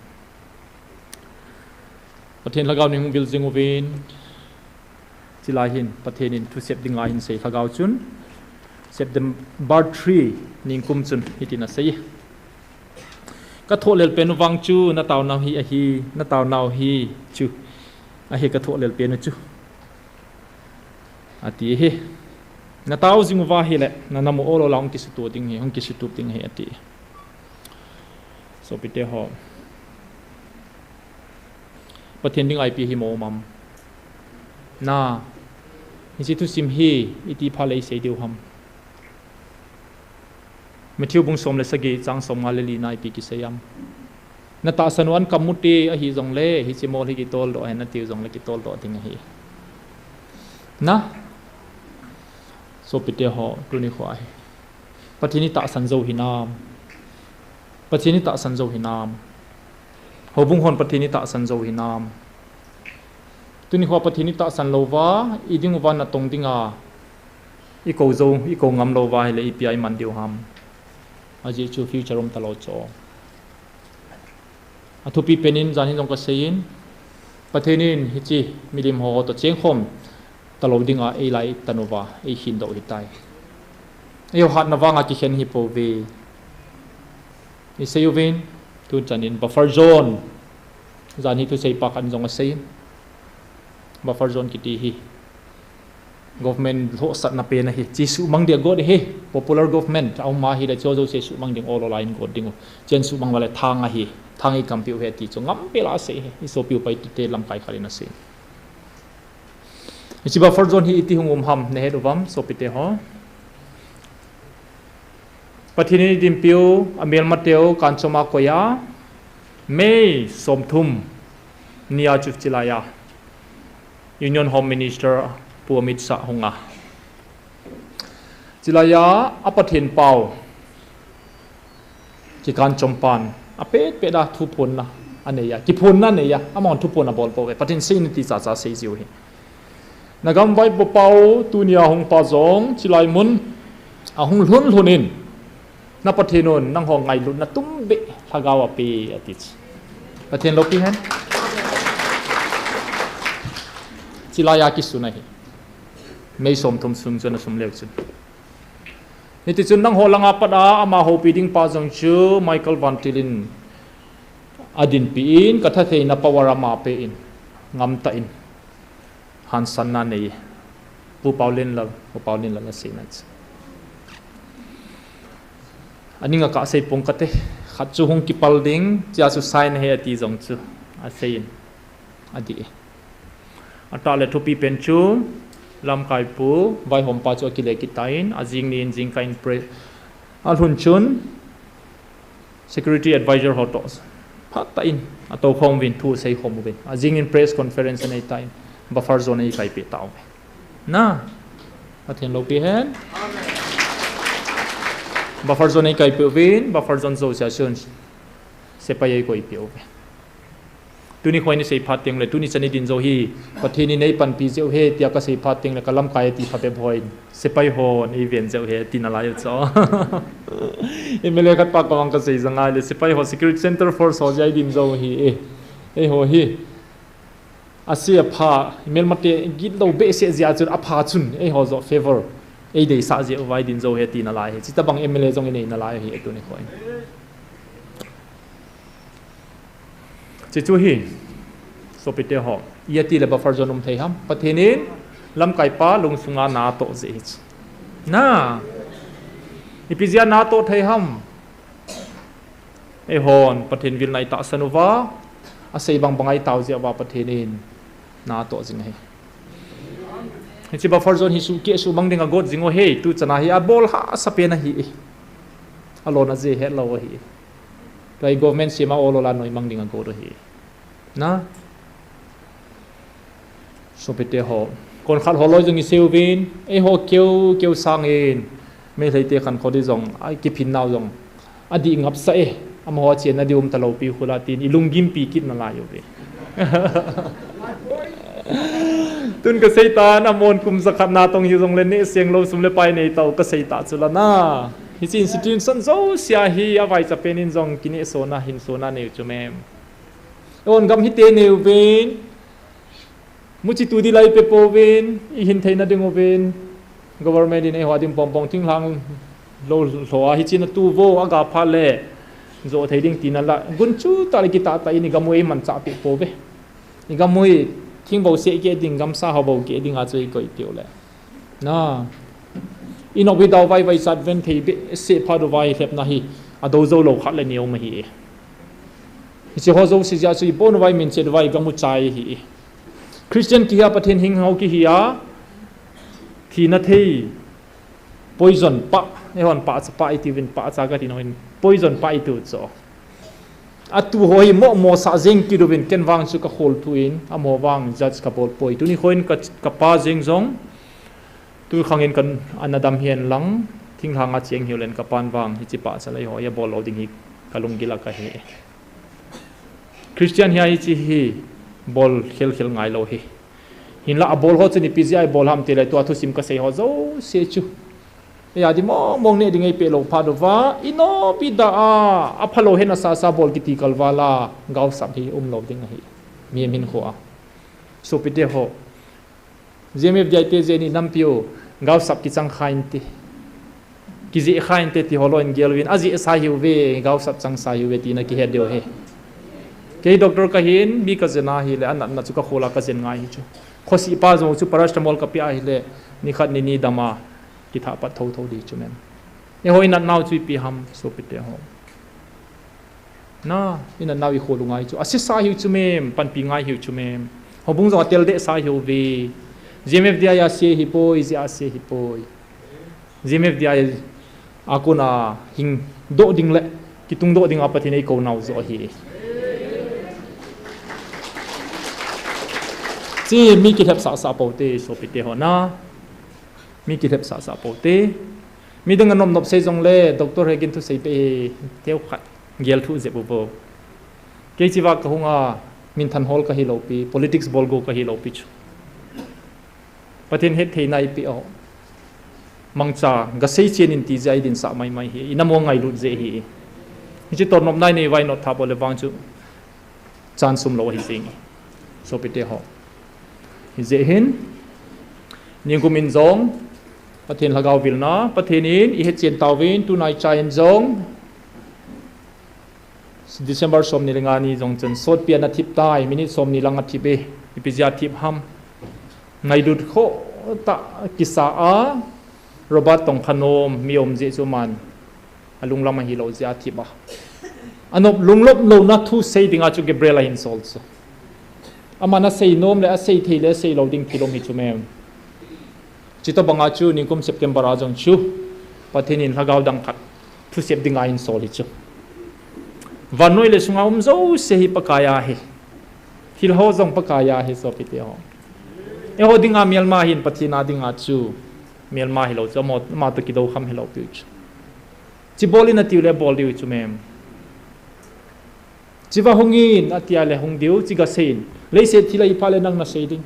pathen lagaw ning bil jing ovin chila hin pathenin thu sep ding a hin sei lagaw chun September 3 ning kum chun hitina sei ka tholel pen wang chu na taw naw hi a hi na taw naw hi chu a he ka tholel pen chu ati he na taw jing wa hi le na namu olo long ki situ ding hi hong ki situ ding he ati so pite ho pathen ding IP hi mo mam na hi situ sim hi iti phalei sei diu ham Matthew bung som le sagi chang som ma le li nai pi ki sayam na ta sanwan kamuti a hi jong le hi chi mo hi ki tol do hen na tiu jong le ki tol do ding hi na so pite ho tu ni khwai patini ta san zo hinam patini ta san zo hinam ho bung hon patini ta san zo hinam tu ni khwa patini ta san lo wa I ding wa na tong dinga I ko ngam lo wa le API man diu ham aji chu future rom talo cho athupi penin janin jong ka sein pathenin hichi milim ho to cheng khom talo dinga ei lai tanova ei hin do hitai yo hat na wanga ki khen hi po ve I sayuvin tu chanin buffer zone zan hi tu sei pa kan jong a sein buffer zone ki ti hi government ho sat na pe na hi chi su mang dia god he popular government au ma hi le cho se su mang ding all line god ding chen su mang wala thang a hi thang I kampiu he ti cho ngam pe la se hi so piu pai ti te lam kai khalina se chi buffer zone hi ti hungum ham ne he do wam so pite ho Patini dimpiu amel mateo kanchoma koya May somthum nia chufchilaya Union Home Minister Puamit Sa Honga Chilaya apathin pau Chikan chompan apet peda thupon na aneya kipon na neya amon thupon na bol po patin sin ti cha cha sei jiu hi nagam vai bo pau tunia hong pa jong chilai mun a hong lhun lhunin na pathinon nang hong ngai lut na tumbe thagawa pe atich pathin lopi han chilaya ki sunai mei som thum sum chona sum lek chu niti chun nang ho langa pada ama ho piding pa jong chu Michael Vantilin adin piin katha thei na pawara ma pe in ngam ta in han san na nei pu paulin la se na aninga ka sei pong kate khat chu hong ki pal ding cha su sign he ati jong chu a sein adi ata le thupi pen chu lam kai pu vai hom pa chu ki le ki tain ajing ni jing kain pre al hun chun security advisor hotos phat ta in ato khom win thu sei khom win ajing in press conference nei tain buffer zone ei kai pe taw na athen lo pi hen buffer zone ei kai pe win buffer zone zo cha chun se pa ye ko i pe tuni khoi ni sei phat teng le tuni chani din zo hi pathini nei pan pi zeu he tia ka sei phat teng le kalam kai ti phate bhoi se pai hon ei ven zeu he tin ala yo cho emele khat pa kawang ka sei zanga le se pai ho security center for sojai din zo hi e ho hi asia pha mel mate git lo be se zia chun a pha chun e ho zo favor ei dei sa je vai din zo he tin ala he chita bang emele zong nei na la hi tuni khoi chu hi so pite ho yati le buffer zone thei ham pathenin lam kai pa lung sunga na to je na ipizia na to thei ham e hon pathen vil nai ta sanuwa a sei bang bangai taw je wa pathenin na to jing he chi buffer zone hi su ke su bang dinga god jingo he tu chana hi a bol ha sape na hi alona je he lo hi tai government sima olola noi mangding a go hi na so pete ho kon khat holoi jong i seuvin e ho keu sang in me leite khan khodi jong ai ki phin naw jong adi ngap sa e am ho chen na dium talo pi khula tin ilungim pi kit na la yo be tun ka seitan amon kum zakhat na tong hi jong le ne seng lo sum le pai nei taw ka seita chula na hi chin sitin son zo sia hi awai cha penin jong kini sona hin sona ne chumem on gam hi te ne ven muchi tu di lai pe po ven I hin theina ding ven government in e hwadim pom thing lang lo hloa hi chin tu vo aga pha le zo thei ding tin la gun chu ta ki ta ta ini gamoi man cha pe po ve ni gamoi thing bo se ke ding gam sa ha bo ke ding a chei koi teu le na ino bi daw vai sat ven thei be se pha do vai hlep na hi a do zo lo khat le niu ma hi si ho zo si ja si bon vai min che vai gamu chai hi Christian ki ha pathen hing hau ki hi a thi na thei poison pa e hon pa pa I ti win pa cha ga ti no in poison pa I tu cho atu hoi mo sa jeng ki do win ken wang chu ka khol tu in amo wang judge ka bol poi tu ni khoin ka pa jeng jong tu khangin kan anadam hian lang thing hanga cheng hiulen ka pan wang hi chi pa chalai ho ya bol loading hi kalung gila ka he Christian hi chi hi bol khel ngai lo hi hin la bol ho chuni PGI bol ham te le to thu sim ka sei ho zo se chu ya di mong ne dingai pe lo pha do wa ino pi da a phalo hen sa bol ki ti kal wala gaw sam hi lo ding hi mi min kho a so pi de ho GMFDI te je ni nampio gaw sap ki chang khain te ki je khain te ti holo in gelwin aji sa hi we gaw sap chang sa hi we ti na ki he deu he ke doctor ka hin mi ka jena hi le an na chu ka khola ka jen ngai hi chu khosi pa zo chu paracetamol ka pi a hi le ni khat ni dama ki tha pa tho di chu men e hoi na naw chu pi ham so pi te ho na ina nawi kholu ngai chu asi sa hi chu mem pan pi ngai hi chu mem hobung zo tel de sa hi we GMFDI ya se hi poi ja se hi poi GMFDI aku na hing do ding le kitung do ding apa thin ei ko nau zo hi chi mi ki thep sa pote so pite ho na mi ki thep sa pote mi dang nom nop se jong le doctor hegin thu sei pe teu khat gel thu je bo ke chi wa ka hunga min than hol ka hi lo pi politics bol go ka hi lo pi chu pathin het thei nai pi o mangcha ga sei chen in ti jai din sa mai hi inamo ngai lu je hi chi ton nom nai nei wai not tha bole wang chu chan sum lo hi sing so pite ho hi je hin ning kum in zong pathin lagaw vil na pathin in i het chen tawin tu nai cha in zong December som ni lengani zong chen sot pian na thip tai minute som ni langa thibe ipizia thip ham ngai dut kho ta kisa a robot tong khanom miom je chuman alung lama hi lo zia thiba anop lunglop lo na thu sei dinga chu Gabriela in solso amana sei nom le a sei thei le sei loading kilom hi chumem chito banga chu ningkum September a jong chu pathin in lagaw dang khat thu sep dinga in sol hi chu vanoi le sunga zo se hi pakaya he hil ho jong pakaya he so pite ho e ho dinga Myanmar hin pathina dinga chu Myanmar hi lo cho ma to kido kham hello pi chu chi bolina ti le bol diu chu mem chi wa hongin atia le hong diu chi ga sein le se thila i phale nang na sei ding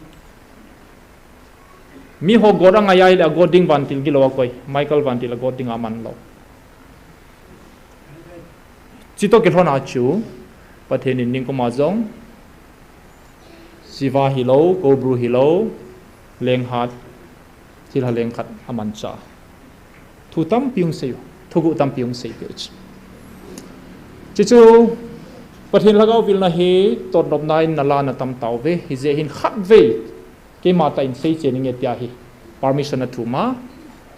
mi ho godang ayai le goding bantil gi lo koi Michael bantil goding aman lo chito ke thona chu pathen in ning ko ma jong siwa hilo ko bru hilo leng hat thil ha leng khat aman cha thu tam piung sei thu gu tam piung sei pech chi chu pathen lagaw vil na he tot nop nai na la na tam taw ve hi je hin khat ve ke ma ta in sei chening e tia hi permission na thu ma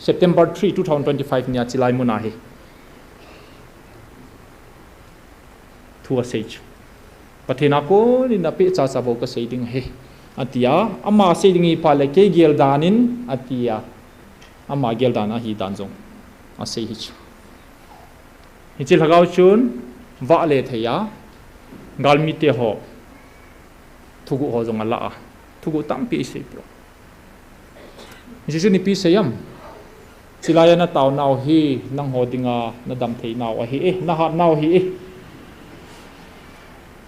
September 3 2025 nya chilai mu na hi thua sei chu pathena ko ni na pe cha cha bo ka sei ding he atia ama sei ding i pa le ke gel danin atia ama gel dana hi dan jong a sei hi chu hi chil hagaw chun wa le theya galmi te ho thugu ho jong ala a thugu tam pi sei pro hi chu ni pi seyam chilaya na taw naw hi nang ho dinga na dam thei naw a hi e na hat naw hi e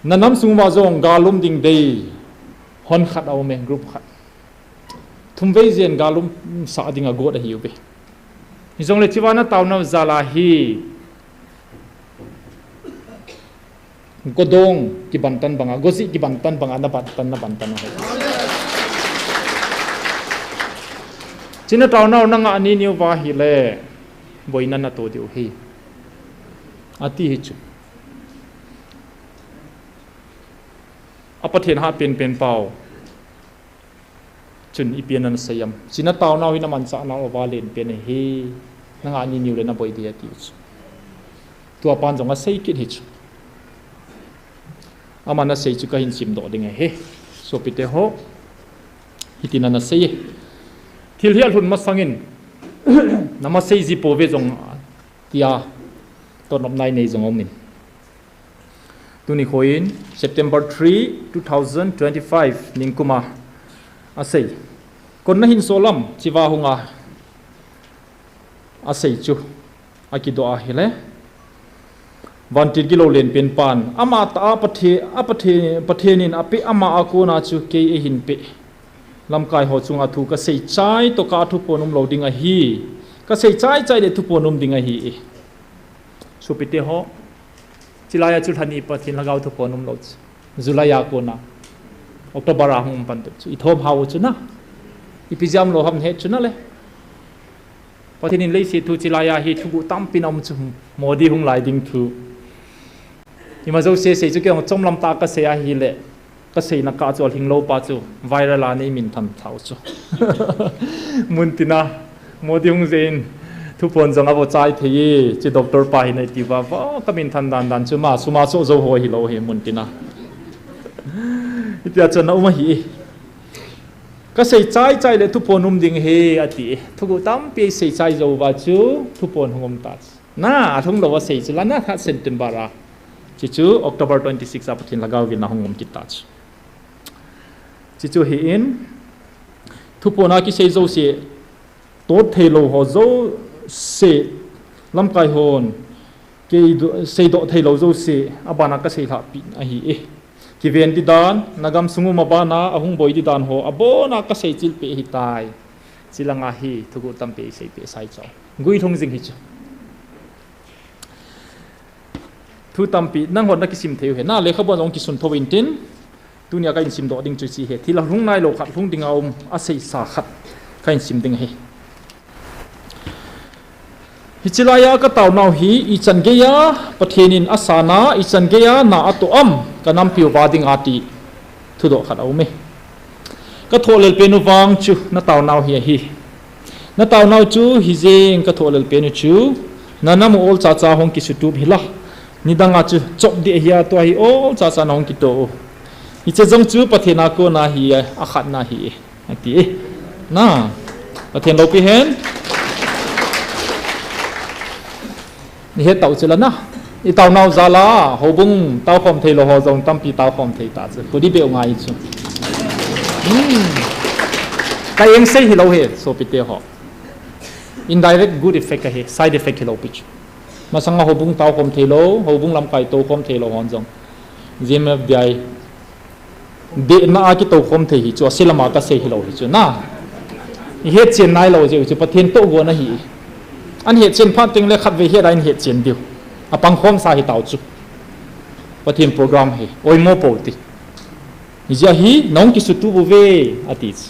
nanam sungwa zong galum ding dei hon khat aw me group khat thumvei zen galum sa dinga god a hiu be hi zong le chiwana tawna zala hi godong ki bantan banga gosi ki bantan banga na bantan ho china tawna nanga ani niu wa hi le boina na to diu hi ati hi chu apathen ha pen pau chun ipian an sayam china taw naw hina man sa na wa len pen he nanga ni niu le na boi dia ti tu apan jong a sei kit hi chu amana sei chu ka hin sim do ding he so pite ho hitina na sei thil hial hun ma sangin nama sei ji po ve jong tia to nom nai nei jong omin tuni khoin September 3 2025 ningkuma asei kon na hin solam chiwa hunga asei chu akido a hele wanted kilo len pen pan ama ta pathenin api ama akona chu ke e hin pe lamkai ho chunga thu ka sei chai to ka thu ponum loading a hi ka sei chai de thu ponum ding a hi so pite ho chilaya chulhani pathin lagaw thu ponum lo julaya kona October a hum pan chu I thom haw chu na ipijam lo ham he chu na le pathin in lei se thu chilaya hi thu tam pinom chu modi hung lai ding thu ima zo se chu ke chom lam ta ka se a hi le ka se na ka chol hing lo pa chu viral ani min tham thau chu muntina modi hung zen thu pon jong abo chai thei chi doctor pa hi nei ti wa kamin than dan chu ma suma so zo ho hi lo he muntina itia chana uma hi ก็ใส่ใจเลยทุกคนนุ่มดิ่งเฮอติทุกตั้มเปียใส่ใจจะว่าจูทุกคนหงมตัดน่าทุ่งเราว่าใส่จุลน่าทัดเซนตินบาระจูOctober 26อาปทินละกาวกินน่าหงมกิตัดจูเห็นทุกคนอากิใส่จะเสียตัวเทโลหัวจะเสียลำไก่หอนกี่ใส่ตัวเทโลจะเสียอาบานักก็ใส่ทับปีอ่ะฮีกิเวนติดานนักำสุงมาบานาอาหุงบอยติดานหัวอาโบนักก็ใส่จิลเปหิตายจิลังอาฮีทุกคนตั้มเปใส่เปใส่เจ้ากุยทงจิงฮิจ้าทุกตั้มปีนั่งหัวนักกิสิมเทียวเห็นน่าเลี้ยขบวนองกิสุนทวินตินตุนี่ก็อินสิมดอดิ่งจุดสี่เหตุที่เราหุ่งนายโลขัดหุ่งดิ่งเอาอาศัยสาขัดก็อินสิมดิ่งเฮฮิจิลายาก็เต่าหนาวฮีอิจันเกียประเทศนินอาสานาอิจันเกียนาอัตุอัมก็นำผิววาดิงอาติทุดอกขัดเอาไหมก็โทรเลเป็นวังจูน้าเต่าหนาวเฮียฮีน้าเต่าหนาวจูฮิเจงก็โทรเลเป็นจูน้าน้ำโอลจ้าหงกิสุตูบฮิละนี่ดังอาจูจบเดียฮีตัวฮีโอลจ้าหงกิโตฮิเจจงจูประเทศนาโกนาฮีอาขัดนาฮีอาติน่าประเทศเราไปเห็นนี่เหตุเต่าเจริญนะอีเต่าเนาซาลาหัวบุ้งเต่าคอมเทโลหัวจงตั้มปีเต่าคอมเทตาเจพอดีเบลง่ายจุแต่ยังเสียฮิโลเหตุโซปิเตหอ indirect good effect ก็เหตุ side effect ฮิโลปิจมาสังหัวบุ้งเต่าคอมเทโลหัวบุ้งลำไก่เต่าคอมเทโลหัวจง GMFDI เด็กน่าคิดเต่าคอมเทหิจัวสิลมาก็เสียฮิโลหิจัวน่าเหตุเช่นนั้นเราจะประเทศโตกัวนะฮีอันเหตุเช่นพันตึงเลยขัดเวทีอะไรเหตุเช่นเดียวอ่ะปังคอมสาเหตุเอาจุประเทศโปรแกรมเฮโอ้ยโมโปตินี่จะฮีน้องกิสุตุบุเวอาทิตย์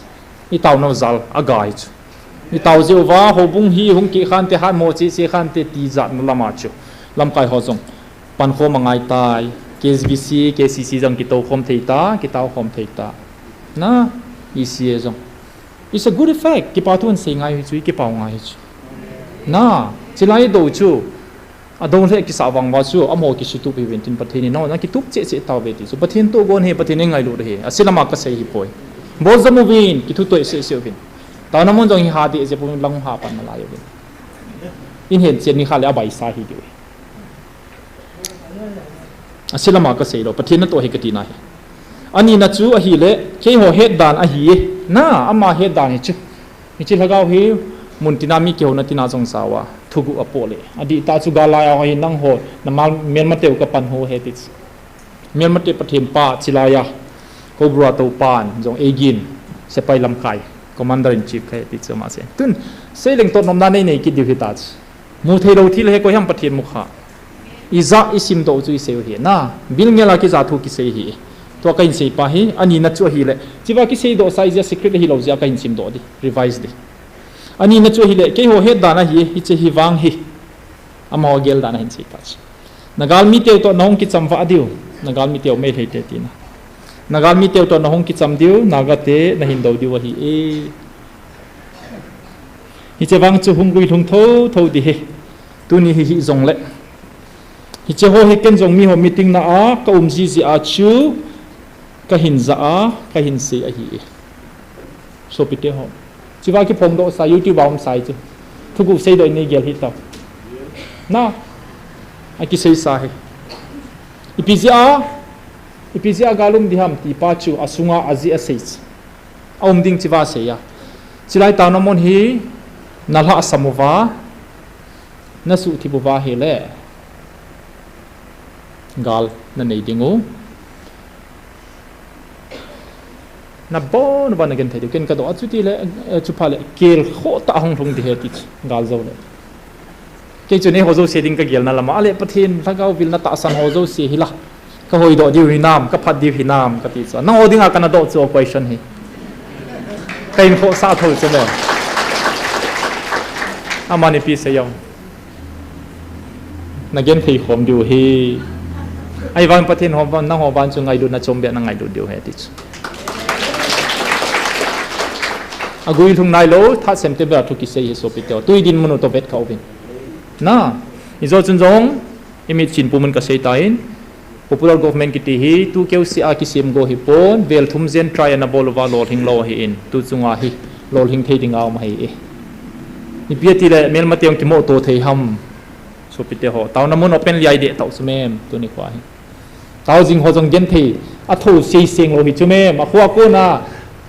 นี่เต่าโนซัลอากาศนี่เต่าเจ้าว่าหบุงฮีหงกี่ขันเตหันโมจิเสขันเตตีจัดนุลามาจุลำไก่หัวจงปันคอมังไงตาย KSBC KCC จังกิโตคอมเทตากิเต่าคอมเทตานะอีเสียจง it's a good effect กิปาตุนเสียงไงจุกิปาวไงจุน่าจิลายดูจูอาดงเรกิสาวังวาจูอโมกิสุตุไปเวนตินประเทศนี้น้องนั่นกิตุกเจเจตาวเวติจูประเทศตัวกอนเฮประเทศนี้ไงรู้เฮอาศิลามากษย์ฮิปอยบอสมูวินกิตุตัวเสียเสียวินตอนนั้นมันจงฮิฮาดีเจปุ่นลังหาปันมาลายวินอินเห็นเจนี่ขาเลยอาบัยสาฮิดีอาศิลามากษย์เราประเทศนั้นตัวเฮกตินาเฮอันนี้นัจูอหิเลเคยหัวเฮดดานอหิน่าอามาเฮดดานจูมิจิลากาวเฮมุนตินามีเกี่ยวนัตินาจงสาวะทุกุอโปเลอดีตาจุกาลายเอาหินังโหนมาเมียนมาเตวกับปันโหเฮติสเมียนมาเตวประเทศป้าจิลายาโคบรัวตัวปานจงเอกินเสไปลำไก่คอมมานเดอร์อินชีฟเฮติสมาเซตุนเซลิงต้นนมนาในกิดดิวฮิตัสมูเทโลที่เลก็ยังประเทศมุขะอิซาอิซิมโตจุยเซวเฮน่าบิลเงลากิซาทุกิเซฮีตัวกันเซปะฮีอันนี้นัดชัวฮีเลจิว่ากิเซโดไซซ์จะสิคริตฮีเราจะกันซิมโดดิรีไวซ์ดิอันนี้นัดชัวฮีเลแค่หัวเฮดดานะฮีฮิเจฮีวังฮีอามาเกลดานะฮินเซตัชนักการมีเตียวตัวน้องกิจำฟ้าดิวนักการมีเตียวไม่เฮเตตินะนักการมีเตียวตัวน้องกิจำดิวนักเตะนะฮินดาวดิวฮีฮิเจวังจูฮุงกุยทุงโทดิเฮตัวนี้ฮิจงเละฮิเจโฮฮิเกนจงมีหัวมีติงนะอาก็จีซีอาชูก็หินซาก็หินเสียฮีโซปิเตหอจีว่าที่ผมโดนสายยูทูบผมใส่จูทุกคนใส่โดยนี่เกลฮิตเอาน่าไอ้ที่ใส่สายอีพีซีอาการุมดิฮัมตีป้าจูอาสุงาอาซีอาเซสเอามดิ้งจีว่าเสียจีไลตาวนมนฮีนัลฮะสมุวานัสุทิบุวาเฮเลกาลนั่นเองดิงูนับบ่นวันกันเถิดกันกระโดดจุดที่เลยจุดพาเลยเกลโคตรหงทงที่เหตุกาลเจ้าเลยเกี่ยจุดนี้เขาจะเสียดิ้งกับเกลนั่นละมาเลยประเทศถ้าเขาวิลนัตตาสันเขาจะเสียหิละก็หอยดอดิวหินามก็พัดดิวหินามก็ติดซะนั่งเอาดิ้งอากันดอดโซ่ question ฮีใครโคซาทุใช่ไหมอามานิพิเศษยังนักเรียนที่ขมดูฮีไอ้วันประเทศของวันนั่งหัววันจงไงดูนัดชมเบียนั่งไงดูเดียวเหตุอากุยทุ่งนายโลถ้าเซมเทเบอร์ทุกิเซฮิโซปิเตอตุยดินมนุษย์ตัวเบ็ดเขาเป็นน่าอิจฉาจนจงอิมิจินปูมันก็เสียตาย popular government kiti hi tu keu si a kisim go hi pon vel thum zen try na bolwa lol hing lo hi in tu chunga hi lol hing thei ding aw ma hi ni piati le mel matiang ki mo to thei ham so pite ho taw na mon open li de taw smem tu ni kwa hi taw jing ho jong gen thei a tho sei seng lo hi chume ma khwa ko na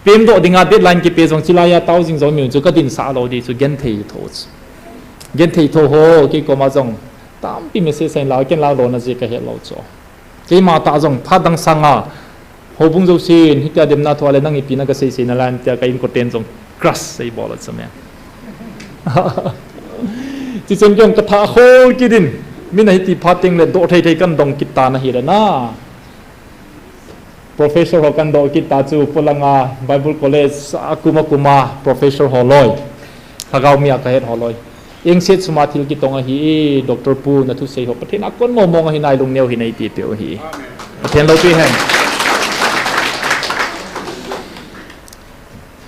pem do dinga deadline ki pe jong chilaya taw jing jong mi chu ka din sa lo di chu gen thei tho gen thei tho ho ki ko ma jong tam pi message sai la ken la lo na je ka he lo cho ke ma ta jong pha dang sanga ho bung jo sin hitia dem na thwale nang ipina ka sei sei na lan tia ka in ko ten jong crush sei bol chame chi chen kyong ka tha khol ki din min hi ti phating le do thei thei kan dong ki ta na hi na professor ho kan do ki ta chu polanga bible college kuma professor ho loi thagau mi ka het ho loi eng set suma thil ki tonga hi doctor pu na thu sei ho pathen akon mo mong hi nai lung neu hi nei ti pe hi pathen lo pi hen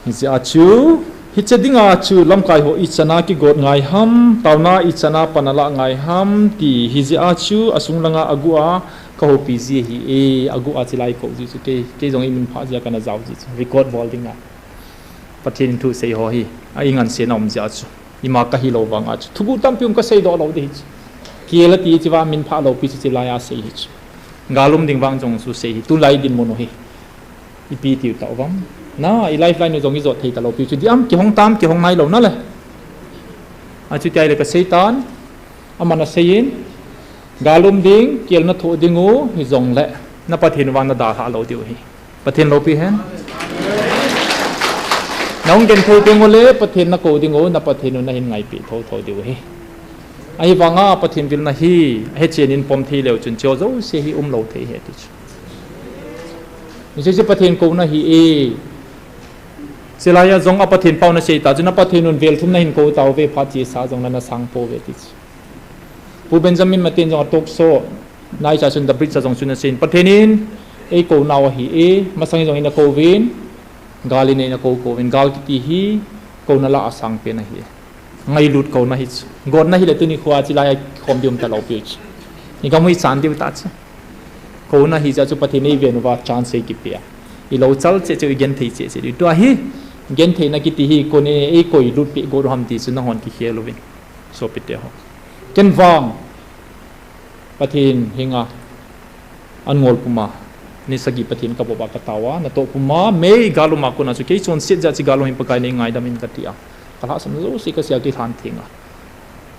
hi achu hi chedinga chu lamkai ho ichana ki god ngai ham tauna ichana panala ngai ham ti hi ji achu asung langa agua ka ho pz hi agua chilai ko ji chu ke jong in pha ja kana jaw ji record holding a pathen thu sei ho hi a ingan se nom ja chu ima ka hi lo wang ach thugu tampium ka sei do lo de hi kiela ti chiwa min pha lo pi chi la ya sei hi ngalum ding wang jong su sei tu lai din mono hi ipi ti ta wam na I lifeline jong I zo thei ta lo pi chu diam ki hong tam ki hong nai lo na le a chu tai le ka sei tan amana sein galum ding kiel na tho dingu hi jong le na pathin wan na da ha lo diu hi pathin lo pi hen nong gen thoi dingole pathin na ko dingo na pathin na hin ngai pi tho tho diu hi ai wanga pathin vil na hi he chen in pom thi leo chun cho zo se hi lo thei he ti ni se pathin ko na hi selaya zong a pathin pau na sei ta juna pathin un vel thum na hin ko taw ve pha chi sa jong na sang po ve ti pu benjamin matin jong tok so nai cha sun da bridge jong sun na sin pathinin ei ko naw hi masang jong ina ko win gali nei na ko win gal ki hi ko na la asang pe na hi ngai lut ko na hi god na hi le tu ni khwa chi la khom dium ta lo pi ni ga moi chan diu ta cha ko na hi ja chu pathini ve no wa chance sei ki pe I lo chal che che gen thei che che to hi gen thei na ki ti hi ko ne ei koi lut pi go ham ti chu na hon ki khelo win so pi te ho ken wang pathin hinga angol puma ni sagi pathin ka boba ka tawa na to puma me galuma ko na chu ke chon sit ja chi galo him pakai nei ngai damin ka tia kala sam zo si ka sia ki than thinga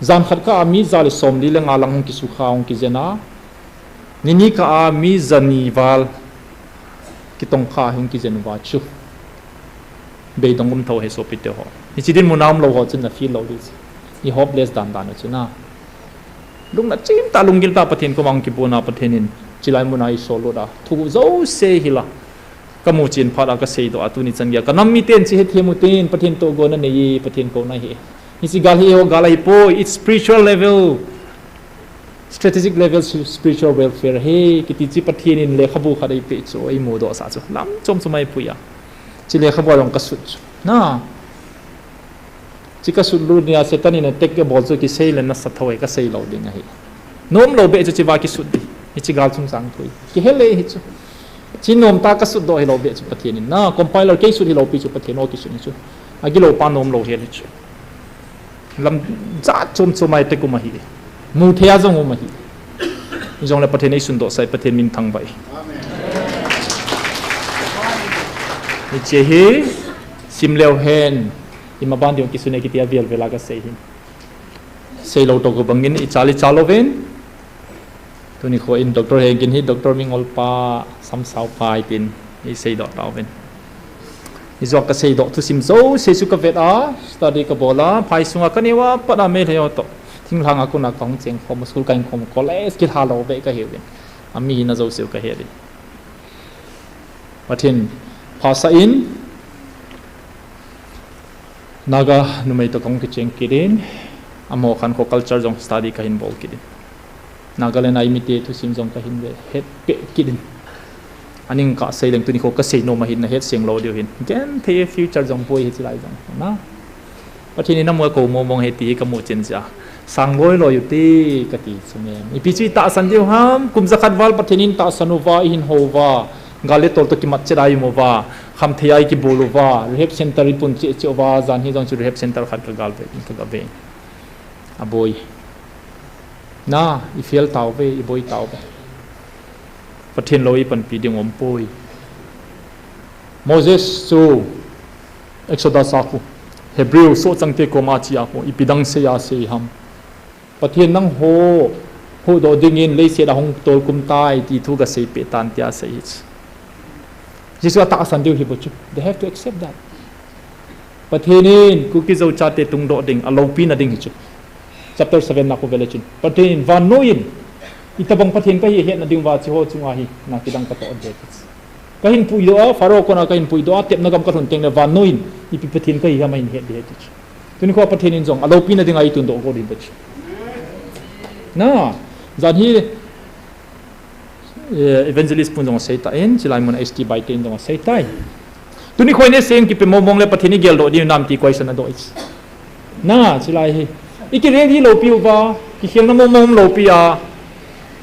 zan khat ka ami zal som li le ngalang hong ki su khaung ki jena nini ka ami zani wal ki tong kha hong ki jen wa chu be dong um tho he so pi te ho ni chi din mu nam lo ho chen na feel lo dis ni hopeless dan dan chu na lung na chim ta lung gil ta pathin ko mang ki puna pathinin chilai munai solo da thu zo se hila kamu chin phara ka sei do atuni changya kanam mi ten chi he themu tin pathin to go na nei pathin ko na hi ni si gal hi ho galai po it's spiritual level strategic level spiritual welfare he kiti chi pathinin le khabu khadai pe cho ai mo do sa cho lam chom chumai puya chi le khabu rong ka su na chi ka su lu nia setani na tek ke bol chu ki sei le na sa thoi ka sei lo ding hi nom lo be chu chi wa ki su di chi gal chung sang thui ki hele hi chu chi nom ta ka su do hi lo be chu pathinin na compiler ke su hi lo pi chu pathin o ki su ni chu agi lo pa nom lo he le chu lam za chom chomai te ku ma hi mu thea jong ma hi jong le pathin ei sun do sai pathin min thang bai ni che hi sim leo hen ima ban diong ki sune ki tia vel vela ka sei hin sei lo to ko bangin I chali chaloven tu ni kho in doctor he gin hi doctor mingol pa sam sau pai tin I sei do tawen I zo ka sei do tu sim zo sei su ka vet a study ka bola pai sunga ka niwa pa na me le to thing hang aku na kong cheng khom school kain khom college ki halo be ka hewin ami na zo seu ka heri pathin phasa in naga numai to kong ki cheng kirin amo khan ko culture jong study ka hin bol kirin nagaland ai mite tu sim jong ka hin ve het pe kidin aning ka sei leng tu ni ko ka sei no ma hin na het seng lo dio hin gen the future jong boy he chilai jong na pathin na mo ko mo mong he ti ka mo chen ja sang loi lo yuti kati sumem ipichi ta san diu ham kum zakat wal pathenin ta sanuwa in hova gale tol to ki mat cherai mova kham thei ki boluwa rehab center pun che chewa jan hi jong chu rehab center khat ka gal ve ka ve aboi na I feel taw ve I boy taw ve pathen loi pan pi ding om poi Moses so Exodus aku Hebrew so changte ko ma chi aku ipidang se ya se ham pathen nang ho do dingin le se da hong tol kum tai ti thu ga se pe tan tia se ich jisu ta san diu hi bochu they have to accept that pathenin kuki zo chate tung do ding alo pi na ding hi chu chapter 7 na ko velachin pathenin van noin itabang pathen ka hi het na ding wa chi ho chunga hi na kidang ka to de kahin pui do faro ko na kahin pui do tep na gam ka thon teng na van noin ipi pathen ka hi ha main het de chu tuni ko pathenin jong alo pi na ding ai tun do ko ri bochu na zan hi evangelist pun dong sei ta en chilai mon ST by 10 dong sei tai tuni khoi ne seng ki pe momong le pathini gel do di nam ti question do is na chilai hi ikire di lo piu ba ki kheng na momong lo pia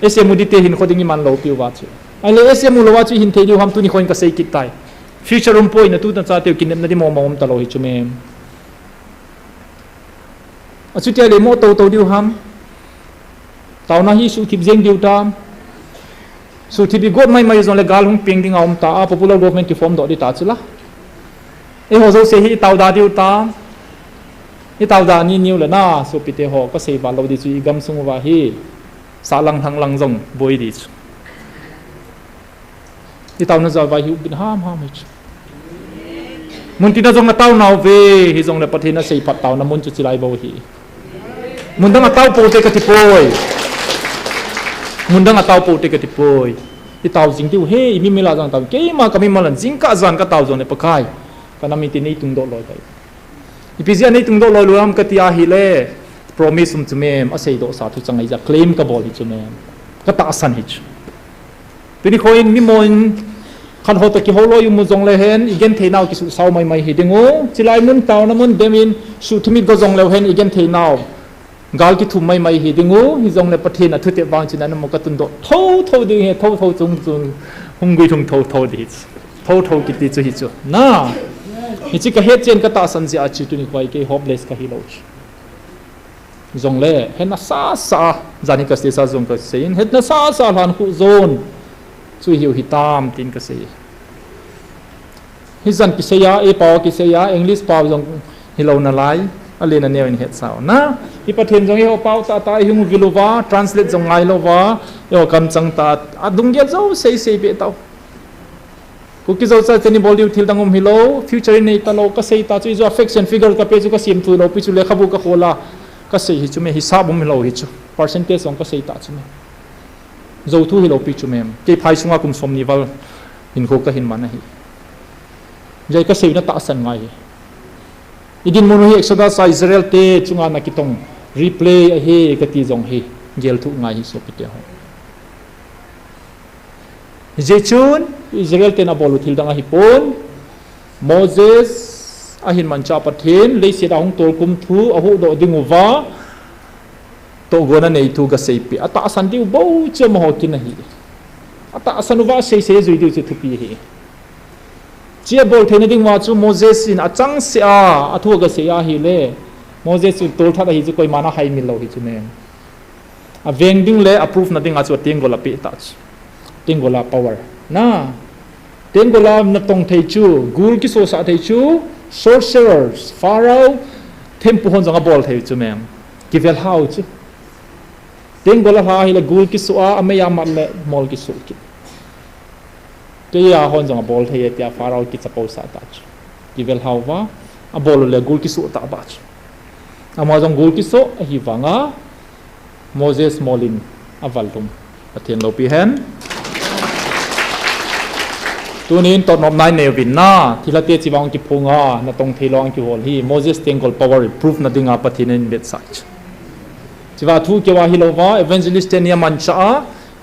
esemu di te hin khoding man lo piu ba chu ai le esemu lo wa chu hin thei di ham tuni khoin ka sei ki tai future um poi na tu ta cha te ki nem na di momong ta lo hi chu me achu te le mo to di ham Taona hi su thip jeng diu tam su thibi god mai zon le gal hung ping ding aum ta popular government ki form do di ta chula e ho zo se hi taw da diu ta i taw da ni niu le na so pite ho ka sei ba lo di chu gam sung wa hi sa lang thang lang jong boi di chu i taw na za wa hi bin ham ham hi mun ti na jong na taw naw ve hi jong le pathina sei phat taw na mun chu chilai bo hi mun dang taw po te ka ti poi mundang ataw po te ka tipoi I taw jing tiu he mi mela jang taw ke ma kami malan jing ka zan ka taw zone pakai kana mi ti nei tung do loi dai ipizia nei tung do loi luam ka tia hi le promise um chumem asei do sa thu changai ja claim ka boli chumem ka ta san hi tuni khoin mi mon khan ho ta ki ho loi mu jong le hen igen theinaw ki su saw mai mai hi dingo chilai mun taw na mun demin su thumi go jong le hen igen theinaw gal ki thum mai mai hi dingu hi jong le pathina thute wang china na mo ka tun do tho ding he tho chung hung gui thung tho di tho ki ti chu hi chu na hi chi ka he chen ka ta san ji a chi tu ni khoi ke hopeless ka hi lo jong le hen na sa jani ka se sa jong ka sein het na sa han khu zone chu hi tam tin ka se hi jan ki se ya e paw ki se ya english paw jong hi lo na lai alena ne in het sao na I pathen jong ho pau ta hung vilova translate jong ngai lova yo kam chang ta adung ge zo sei be taw ku ki zo cha cheni bol diu thil dangom hilo future nei ta lo ka sei ta chu zo affection figure ka pe chu ka sim tu lo pi chu le khabu ka khola ka sei hi chu me hisab um lo hi chu percentage jong ka sei ta chu me zo thu hilo pi chu mem ke phai sunga kum som ni wal in ko ka hin man hi jai ka sei na ta san ngai idin mono hi Exodus sa Israel te chunga na kitong replay he ka ti jong hi gel thu ngai hi so pite ho jechun Israel te na bolu thil danga hi pon Moses ahin mancha pathen le se da hong tol kum thu ahu do dinguwa to gona nei thu ga seipi ata san diu bo chem ho kin hi ata sanuwa sei zui diu chu thu pi hi chia bol thena ding wa chu Moses in achang se a athu ga se a hi le Moses chu tol tha hi chu koi mana hai mil lo hi chu ne a veng ding le approve na ding a chu tengola pe ta tengola power na tengola na tong thei chu gul ki so sa thei chu sorcerers pharaoh tempu hon janga bol thei chu mem kivel how chu tengola ha hi le gul ki so a ameya mat le mol ki so ki ke ya hon jang bol thei tia pharaoh ki chapo sa ta kivel hawa a bol le gul ki so ta ba ama jang gul ki so hi wanga Moses molin avalum athen lo pi hen tunin to nom nai ne win na thilate chiwang ki phunga na tong thilong ki hol hi Moses tengol power proof na dinga pathinen bet sach chiwa thu ke wa hi lo wa evangelist tenia mancha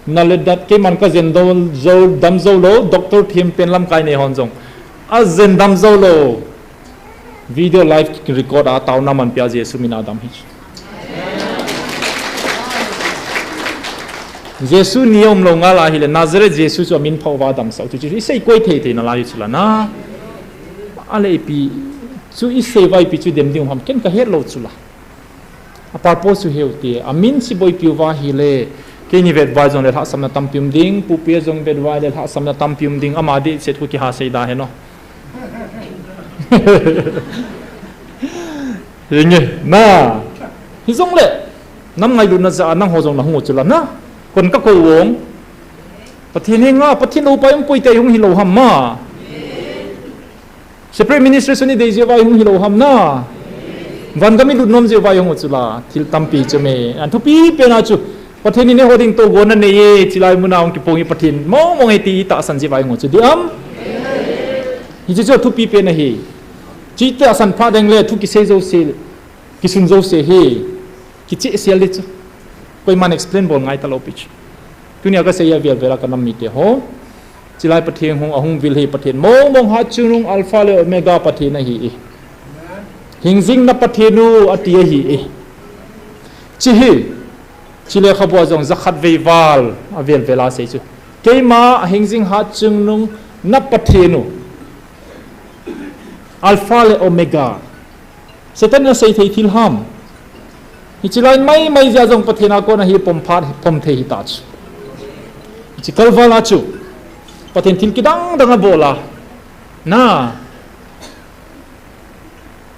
naledat ke man ka zendol zo damzo lo doctor thim penlam kai ne honjong a zen damzo lo video live record a tauna man pya je sumina dam hi Jesu niom lo nga la hi le Nazareth Jesu cho min phau wa dam sau chu chu sei koi thei thei na la yu chula na ale pi chu I sei vai pi chu dem ding ham ken ka het lo chula a purpose chu heu ti amin si boi piu wa hi le ke ni vet vai jong le ha sam na tam pium ding pu pe jong vet vai le ha sam na tam pium ding ama di set ku ki ha sei da he no ringe na hi jong le nam ngai lu na za nang ho jong na hu chula naคนก็โกวงประเทศนี้ง่าประเทศเราไปมันป่วยแต่หงหิโลหัมมาเซปเรมินิสเตรชันนี่เดียว่าหงหิโลหัมนะวันก็ไม่หลุดน้มเจ้าว่าหงจุฬาทิลตัมปีจะเมอันทุปีเป็นอาจุประเทศนี้เนี่ยโหดิ้งโตโกนั่นเนี่ยจิลายมุนาวกิปงอีประเทศมองไอ้ตีตาสันเจ้าว่าหงจุดอัมฮิจิโจทุปีเป็นอะไรจิตตาสันพระแดงเลยทุกิเซโจเซกิสุนโจเซเฮกิจิเซลิจุก็มัน explain บนไงตลอดปีทุกอย่างก็เสียเวลากันนำมีเดียวจิลายประเทศหงวิลเฮประเทศมองหาจุงอัลฟาเลโอเมกาประเทศนั่นฮีหิงซิงนับประเทศนู้อัตยฮีจิเลขบวนจงจักรเววาลเวลาเสียจุเกี่ยมาหิงซิงหาจุงนุงนับประเทศนู้อัลฟาเลโอเมกาเสร็จแล้วเสียที่ห้ามฮิจิลายไม่จะจงประเทศนักก็นะฮีปมพาดปมเทหิตาจูฮิจิกลวาลาจูประเทศทิลกิดังโบลาน่า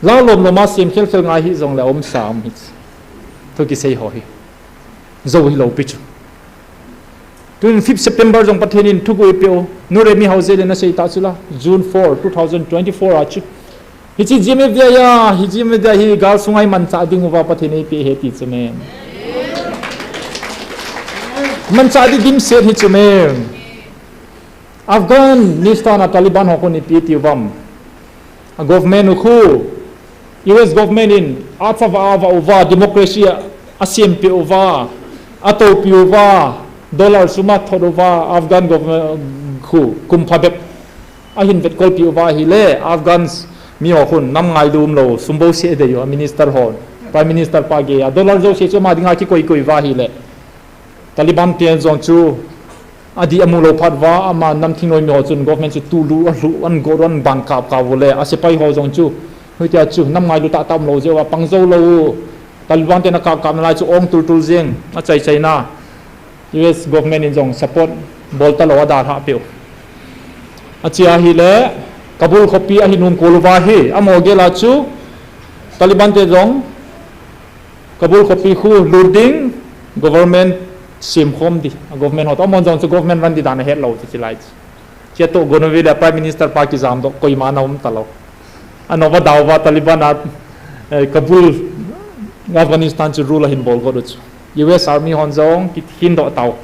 ลาลมมาเสียมเคลเฟลง่ายฮิจงแล้วอมสามฮิตทุกิเซย์หอยโจฮิโลปิจูตุน5 September จงประเทศนินทุกอุยเปียวนูเรมีเฮาเซเลนะเซย์ตาจูลา June 4 2024อาจูฮิจิGMFDIฮิจิGMFDIฮิกาลสุงไอมันซาดิงอุบาปะเทนีปีเฮติจุเมมันซาดิดิมเซฮิจุเมอัฟกานนิสตานาตาลิบันฮอกนิปีติวัมa government uku US government in atfa ava uva democracy asim pi uva ato pi uva dollar suma thoduva Afghan government khu kumphabep ahin vet kol pi uva hile Afghansมีหัวคนน้ำไงดูมโลสมบูรณ์เสียเดียวมินิสเตอร์ฮอนพรีมินิสเตอร์ปาเกียดอลลาร์โจเสียมาดิ้งอาคิโกยว่าฮิเลตาลิบันเตียนจงจูอดีอมูโลพัดว่าอามาน้ำทิ้งลอยมีหัวจุนกอฟเมนต์จูรูอันโกรันบังคับกาวเลยอาศัยไปหัวจงจูเฮ้ยเจ้าจูน้ำไงดูตาตามโลเจ้าว่าปังโจโลตาลิบันเตียนนักการนายจูองตุลเซียงอาศัยใจน่า US government จง support บอลตลอดดาร์ฮะเปียวอาเจียฮิเลKabul kopi ahinum kolwahi amoge lachu Taliban te jong Kabul kopi khu loading government sim khom di government hot amon jong chu government ran di dan het lo chi lai che to gonovi da prime minister Pakistan do koi ma naum talo anova dawa Taliban at Kabul Afghanistan chu rule hin bol go chu US army hon jong ki hin do taw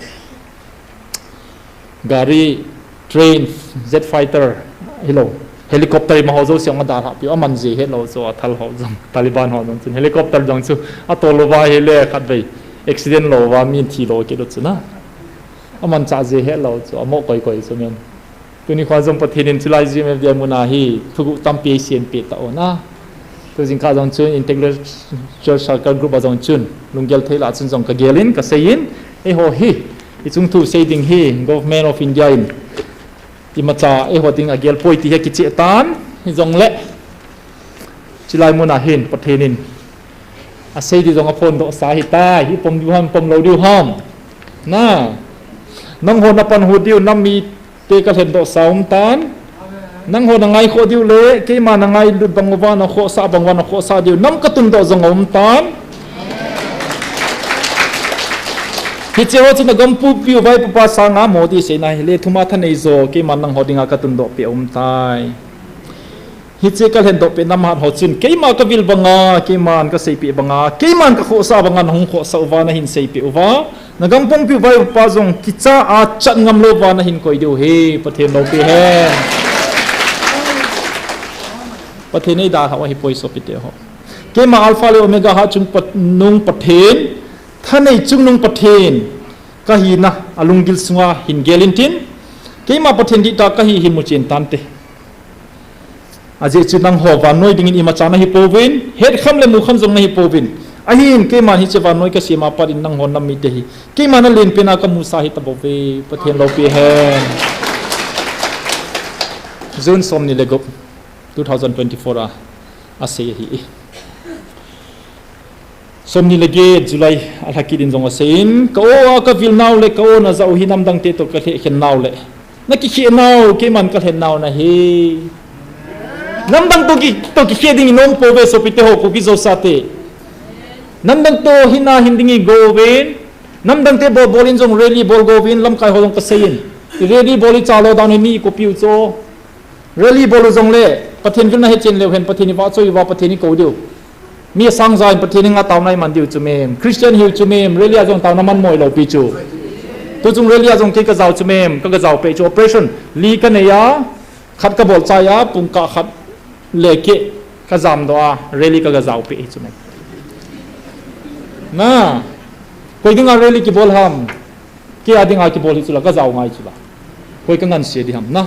gari train jet fighter hello helicopter ma ho zo siang da ha pi aman je he lo zo athal ho jong Taliban ho jong helicopter jong chu atolo wa hele khat bei accident lo wa min thi lo ke do chu na aman cha je he lo chu amo koi chu men tuni khwa jong pathin chulai GMFDI muna hi thugu tampi sian pe ta ona to jing ka jong chu integrated church circle group a jong chun lunggel thela chun jong ka gelin ka sein e ho hi i chung tu sei ding hi government of India in imacha e hoding agel poiti he kichi tan hi jong le chilai muna hin pathenin a sei di jong a phone do sa hi ta hi pom du ham pom lo du ham na nang ho na pan hu diu nam mi te ka hen do saum tan nang ho na ngai kho diu le ke ma na ngai lut bangwa na kho sa diu nam ka tun do jong om tan hi chewa chu na gampu piu vai pa sa nga modi se na le thuma thanei zo ke man nang hodinga ka tun do pe tai hi che kal hen do pe nam hat ho chin ke ma ka vil banga ke man ka sei pe banga ke man ka kho sa banga hong kho sa wa na hin sei pe wa na gampong piu vai pa jong kicha a chan ngam lo wa na hin koi diu he pathen lo pe he pathen nei da ha wa hi poi so pe te ho ke ma alpha le omega ha chung pat nung pathenท่านในจุงนงประเทศก็หินะอลุงกิลสงาหินเกลินตินที่มาประเทศที่ตาก็หินมุจินตันเตอาจจะจุดนังหัววันน้อยดิ่งอิมาจานะฮิโปวินเฮ็ดคำเลมุคำจงนะฮิโปวิน ahin ke man hi chewa noi ka sima parin nang hon nam mi te hi ke man len pena ka musa hi tabove pathian lo pi hen June som ni legop 2024 a se hi som ni lege July alhaki din jong asein ka o ka vil naw le ka o na zau hi nam dang te to ka the khen naw le na ki khi naw ke man ka hen naw na he nam dang to ki khi ding nom po ve so pite ho ko ki zo sa te nam dang to hina hindingi go ven nam dang te bolin jong rally bol go vin lam kai ho jong ka sein rally boli chalo down ni ko piu cho rally bol jong le pathen vil na he chen le hen pathen wa choi wa pathen ko dio mi sang zai pathen nga taw nai man dio chu mem Christian hiu chu mem rally a jong taw na man moi lo pi chu tu jong rally a jong ke ka zaw chu mem ka zaw pe chu operation li ka ne ya khat ka bol cha ya pung ka khat le ke ka zam do a rally ka zaw pe chu mem na koi dinga rally ki bol ham ke ading a ki bol hi chula ka zaw ngai chula koi ka ngan se di ham na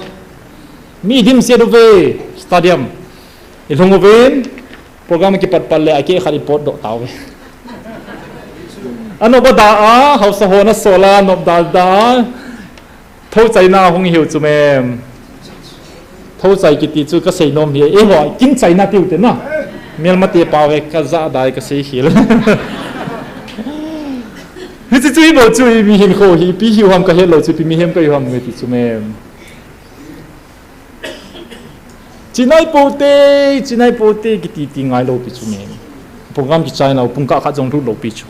mi dim se do ve stadium ilhong ven program ki pat pal le ake khari pot do taw ano ba da a house ho na sola no da thau chai na hong hiu chu mem thau chai ki ti chu ka sei nom hi e ho kin chai na tiu te na mel ma te pawe ka za dai ka sei hil hi chu chui bo chui mi hin kho hi pi hiu ham ka hello chu pi mi hem ka yu ham nge ti chu mem Chinai pote ki ti ngai lo pi chu mem program ki chai na pung ka kha jong thu lo pi chu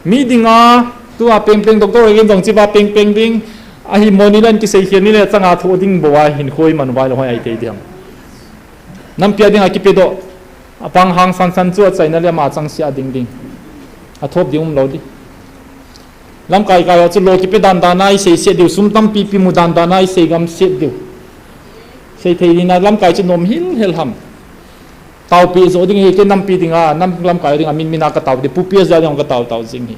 mi dinga tu a peng doctor again jong chi ba peng ding a hi monilan ki sei hian ni le changa tho ding bo wa hin khoi man wai lo ai te diam nam pia ding a ki pe do apang hang san chu chai na le ma chang sia ding a thop ding lo di lam kai chu lo ki pe dan nai sei se diu sum tam pi mu dan nai sei gam se diu sei thei ni na lam kai chu nom hel ham tau pi zo ding he ke nam pi dinga nam lam kai ding min mina ka tau de pu pi za ding ka tau jing hi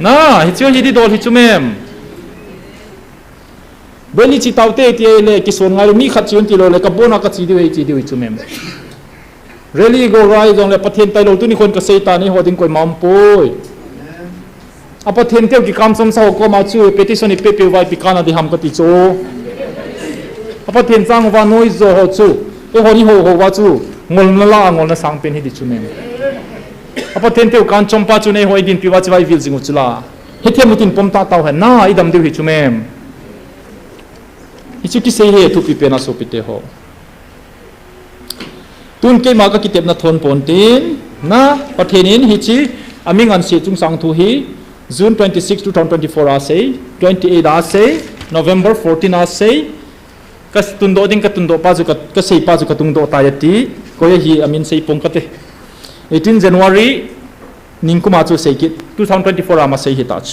na hi chu hi di dol hi chu mem beli chi tau te ti le ki son ngai mi khat chun ti lo le ka bona ka chi di chu mem really go right jong le pathen tai lo tu ni khon ka sei ta ni ho ding koi mam poi apa then teu ki kam som sa ko ma chu petition ni pe vai pi kana di ham ka ti cho apa then chang wa noi zo ho chu e ho ni ho wa chu ngol na sang pen hi di chu mem apa then teu kan chom pa chu nei hoi din pi wa chi vai vil jingu chula he the mutin pom ta taw ha na i dam deu hi chu mem hi chu ki sei he thu pi pe na so pi te ho tun ke ma ka kitep na thon pon tin na pathenin hi chi aming an se chung sang thu hi June 26 2024 a sei 28 a sei November 14 a sei ka tundo ding ka tundo pa ju ka sei pa ju ka tundo ta yati ko hi amin sei pong ka te 18 January ningkuma chu sei ki 2024 ama sei hi touch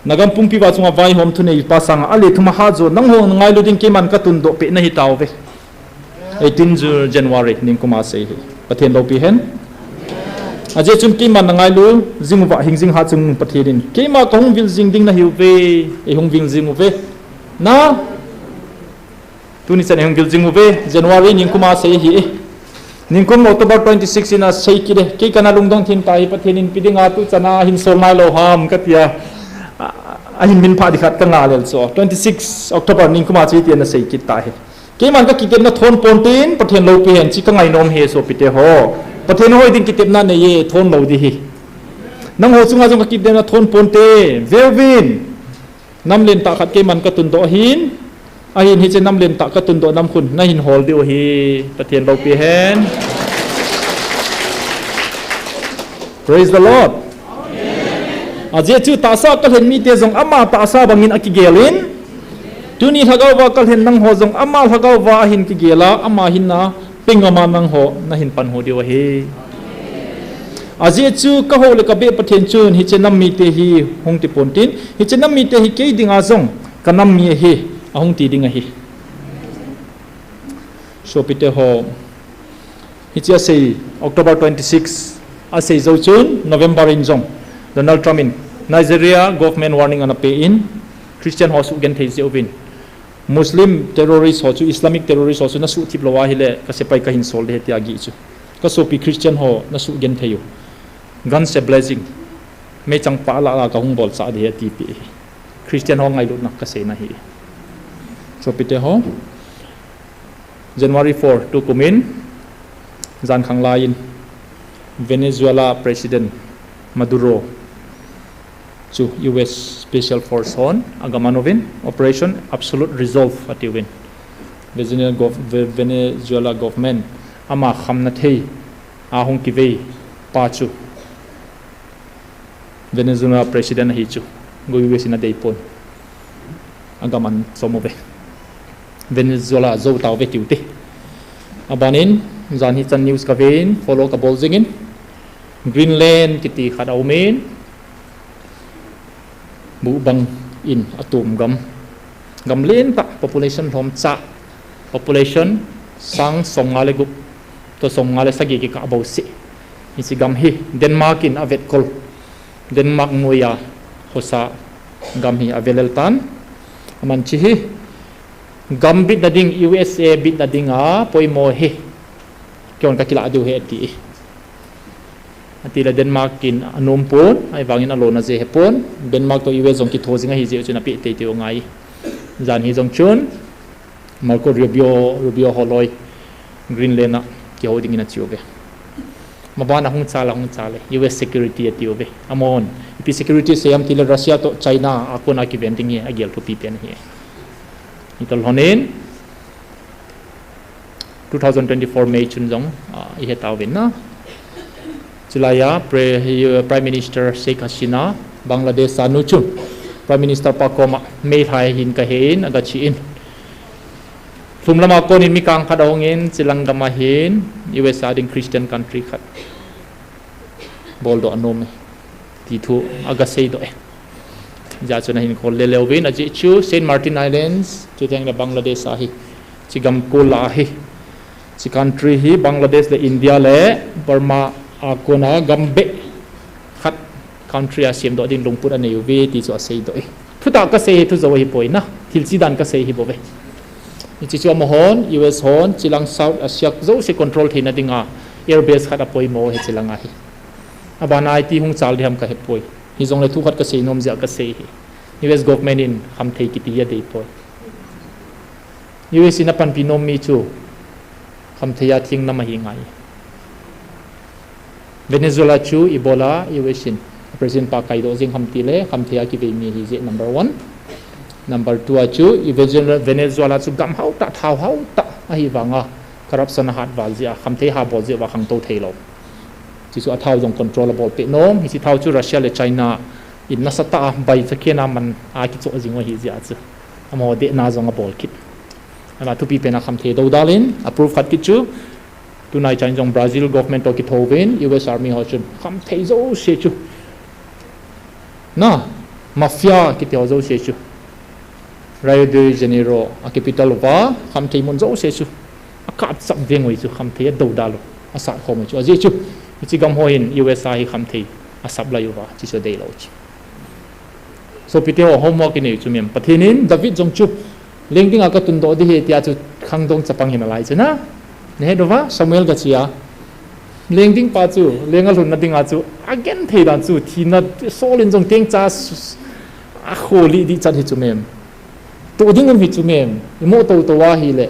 nagam pungpi wa chunga vai hom thune pa sang ale thuma ha jo nang ho ngai lu ding ke man ka tundo pe na hi taw ve 18 January ningkuma sei hi pathen lo pi hen aje chum ki man ngai lu jing wa hing jing ha chung pathirin ke ma kong vil jing ding na hiu ve e hong vil jing ve na tuni san hong vil jing ve January ningkuma sei hi ningkum October 26 ina sei ki de ke kana lungdong thin tai pathirin pidinga tu chana hin sol nai lo ham ka tia ahin min pha dikhat ka nga lel so 26 October ningkuma chi ti na sei ki ta he ke man ka kitep na thon pontin pathen lo pi hen chi ka ngai nom he so pite ho pathen hoi din kitep na ne ye thon lo di hi nang ho chunga jong ka kitep na thon ponte velvin nam len ta khat ke man ka tun do hin ahin hi che nam len ta ka tun do nam khun na hin hol dio hi pathen lo pi hen praise the Lord aje chu ta sa ka hen mi te jong ama ta sa bangin akigelin tuni thagaw wa kal hen nang ho jong ama thagaw wa hin ki gela ama hin na pingama nang ho na hin pan ho diwa he aje chu ka ho le ka be pathen chun hi chenam mi te hi hong ti pontin hi chenam mi te hi ke dinga jong kanam mi hi ahong ti dinga hi so pite ho hi cha sei October 26 a sei zo chun November in jong Donald Trump in Nigeria government warning on a pay in Christian house again thei ovin Muslim terrorist ho chu Islamic terrorist ho chu na su tip lo wa hi le ka se pai ka hin sol de ti agi chu ka so pi Christian ho na su gen theyu gun se blessing me chang pa la ka hung bol sa de ti pi Christian ho ngai lu na ka se na hi so pi te ho January 4 to kumin zan khang lain Venezuela President Maduro to US Special Force on Agamanovin Operation Absolute Resolve atiwin Venezuela government ama khamna thei ahong kive pa chu Venezuela President hi chu go US na deipon agaman somove Venezuela zo taw ve tiute abanin zan hi chan news ka vein follow ka bolzingin Greenland kiti khadaumen bu bang in atum gam len pa population hom cha population sang songale gup to songale sagi ki ka bau se isi gam hi Denmark in avet kol Denmark noya hosa gam hi avelel tan aman chi hi gam bit na ding USA bit na ding a poimo he kyon ka kila adu he ti atila Denmark in anom pon ai wangin alona je hepon Denmark to US jong ki thozinga hi je chuna pi te te ngai zan hi jong chun Marco Rubio holoi Greenland na ki holding in a tiobe mabana hung chala le US security atiobe amon ipi security sayam tila Russia to China akona ki vending hi agel to pipen hi itol honen 2024 May chun jong i hetawin na Julaya Prime Minister Sheikh Hasina Bangladesh sanuchun Prime Minister Pakoma May hai hin ka hin aga chiin Thumlama kon in mikang khadawngin silang gamahin US ading Christian country khat boldo anom ti thu aga sei do ja chuna hin khol lelewin aji chu Saint Martin Islands chu teng la Bangladesh ahi chigam kola hi chi country hi Bangladesh le India le Burma akona gambe khat country asiam do ding lungput ane uve ti so sei do thuta ka sei thu zo hi poina thilchi dan ka sei hi bove chi chu mohon US hon chilang South Asia zo se control thina dinga airbase khat apoi mo he chilanga hi abana IT hung chal diam ka he poi hi jong le thu khat ka sei nom ja ka sei hi US government in ham thei ki ti ya dei poi US in apan pinom mi chu ham theya thing na ma hi ngai Venezuela chu Ebola Iwesin President Pa Kaido jing hamtile hamthia ki ve mi hi je number 1 number 2 chu Venezuela chu gam hau ta thau hau ta ahi wanga corruption hat walzia hamthei ha bolje wa khang to theilo chi chu athau jong controllable pe nom hi si thau chu Russia le China in nasata bai chakena man a ki cho jing wa hi ja chu amo de na jong a bol kit ama tu pi pe na hamthei do dalin approve khat ki chu tunai chan jong Brazil government to ki thoven US army ho chun kham thei zo se chu na mafia ki te zo se chu Rio de Janeiro a capital wa kham thei mon zo se chu akap sap vengoi chu kham thei do dalo asa khom chu aje chu chi gam ho in US hi kham thei asap la yuwa chi so dei lo chi so pite ho homework ni chu mem pathinin David jong chu lengding aka tun do di he tia chu khangdong chapang hin lai chu na ne dova Samuel gachia lengding pa chu lengal hun na dinga chu again thei dan chu thina solin jong teng cha a kholi di chat hi chu mem to ding hi chu mem mo to wa hi le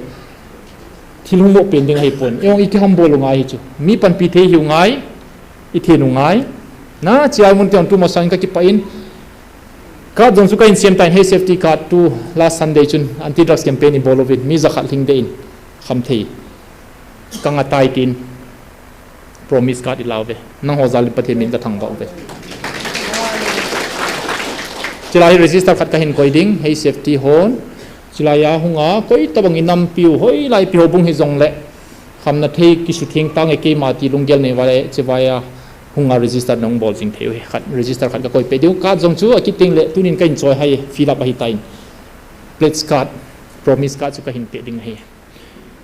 thilung mo pen ding hi pon yong iki ham bol ngai hi chu mi pan pi the hi ngai i the nu ngai na chial mun tiang tu ma sang ka ki pa in ka jong su ka in same time he safety card tu last Sunday chun anti drugs campaign in bolovin mi za khat ling de in kham thei kanga tai tin promise card ilawe nang hozal pathe min ka thang ba ve chilai register khat ka hin koiding hey safety hon chilaya hunga koi tabang inam piu hoi lai pi hobung hi jong le khamna thei ki su thing tang e ke ma ti lunggel ne wale chewaya hunga register nong bol jing theu he khat register khat ka koi pe deu ka jong chu akiting le tunin ka in choi hai fill up hi tain pledge card promise card chu ka hin pe ding he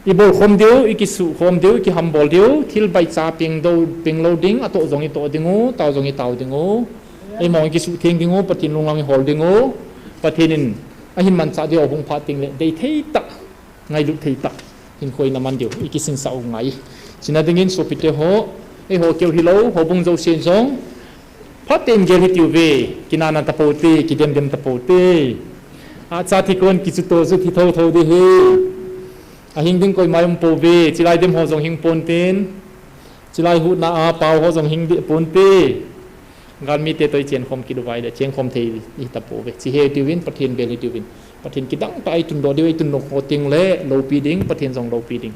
ibol khom deu ikisu khom deu ki hambol deu thil bai cha ping do ping loading ato zongi to dingu taw zongi taw dingu ei mong ikisu thing dingu patin lunglang holdingu patinin ahin man sa dio hung phating le dei thei tak ngai lu thei tak hin khoi na man dio ikisin sa ngai sinadingin so pite ho e ho keu hilo ho bung zo sen song phatem gel hitiu ve kinana tapote kidem dem tapote a cha thi kon kichuto zu thi tho tho de he a hing ding koi mayum po ve chilai dem ho jong hing pon ten chilai hu na a pau ho jong hing de pon te gan mi te toi chen khom ki duwai de chen khom thei ni tapo ve chi he tiwin pathin bel hi tiwin pathin kidang tai tun do de tun no ho ting le lo pi ding pathin jong lo pi ding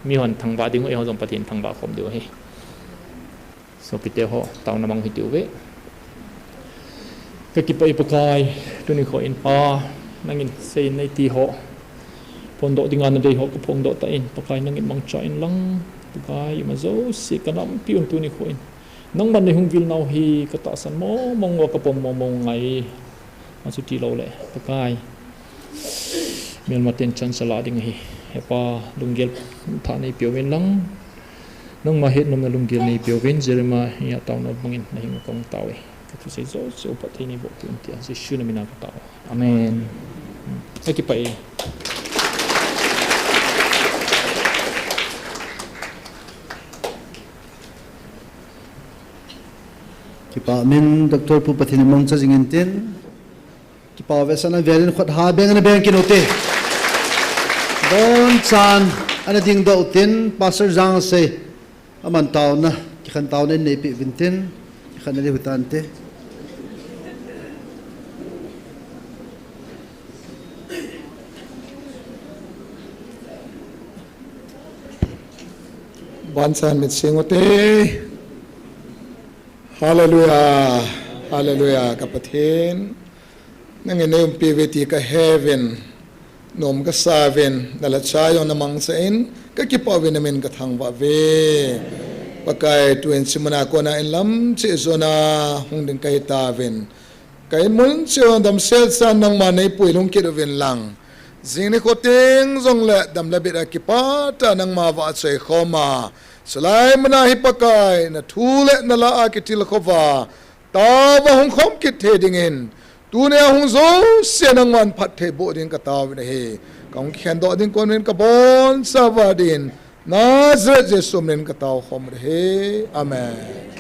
mi hon thang ba ding e ho jong pathin thang ba khom de he so pite ho tauna mang hi tiu ve ka ki pai pakai tu ni kho in pa nangin sei nei ti ho pon do dingan dei ho ko phong do ta in pakai nangin mang cha in lang pakai ma zo si kanam pi un tu ni kho in nang man nei hung vil nau hi ka ta san mo mong wa ka pom mo mong ngai ma su ti lo le pakai mel ma ten chan sala ding hi he pa lunggel tha nei pio wen lang nang ma het nom na lunggel nei pio wen jerema ya taw no bangin na hing kong tawe tu sei zo so pathi ni bo tu tia se shuna mina ka taw amen ki pai kipa min Dr. Pu pathin mong cha jingin tin kipa vesana verin khot ha beng na beng kinote don chan ana ding do tin pastor jang se aman tauna ki khan tauna nei pi vintin ki khan le hutante Bansan mit singote Hallelujah Hallelujah kapathin nanginayong PVT ka heaven nom ka saven nalachayo namang sain kakipawin namin kathangwa ve pakai tuen simuna ko na inlam si zona hungding kay taven kay mun siyo dam sel san nang manay puilong kidovin lang zingni ko ting zongle dam labit akipata nang mawa at say khoma salay manahi pakai na thule nala akitil khova tawa hung khom kit hedingin tune hung zo senang man pathe bodin katawin he kong khendo din konwen kabon savadin Nazareth Jesu men kataw khom he amen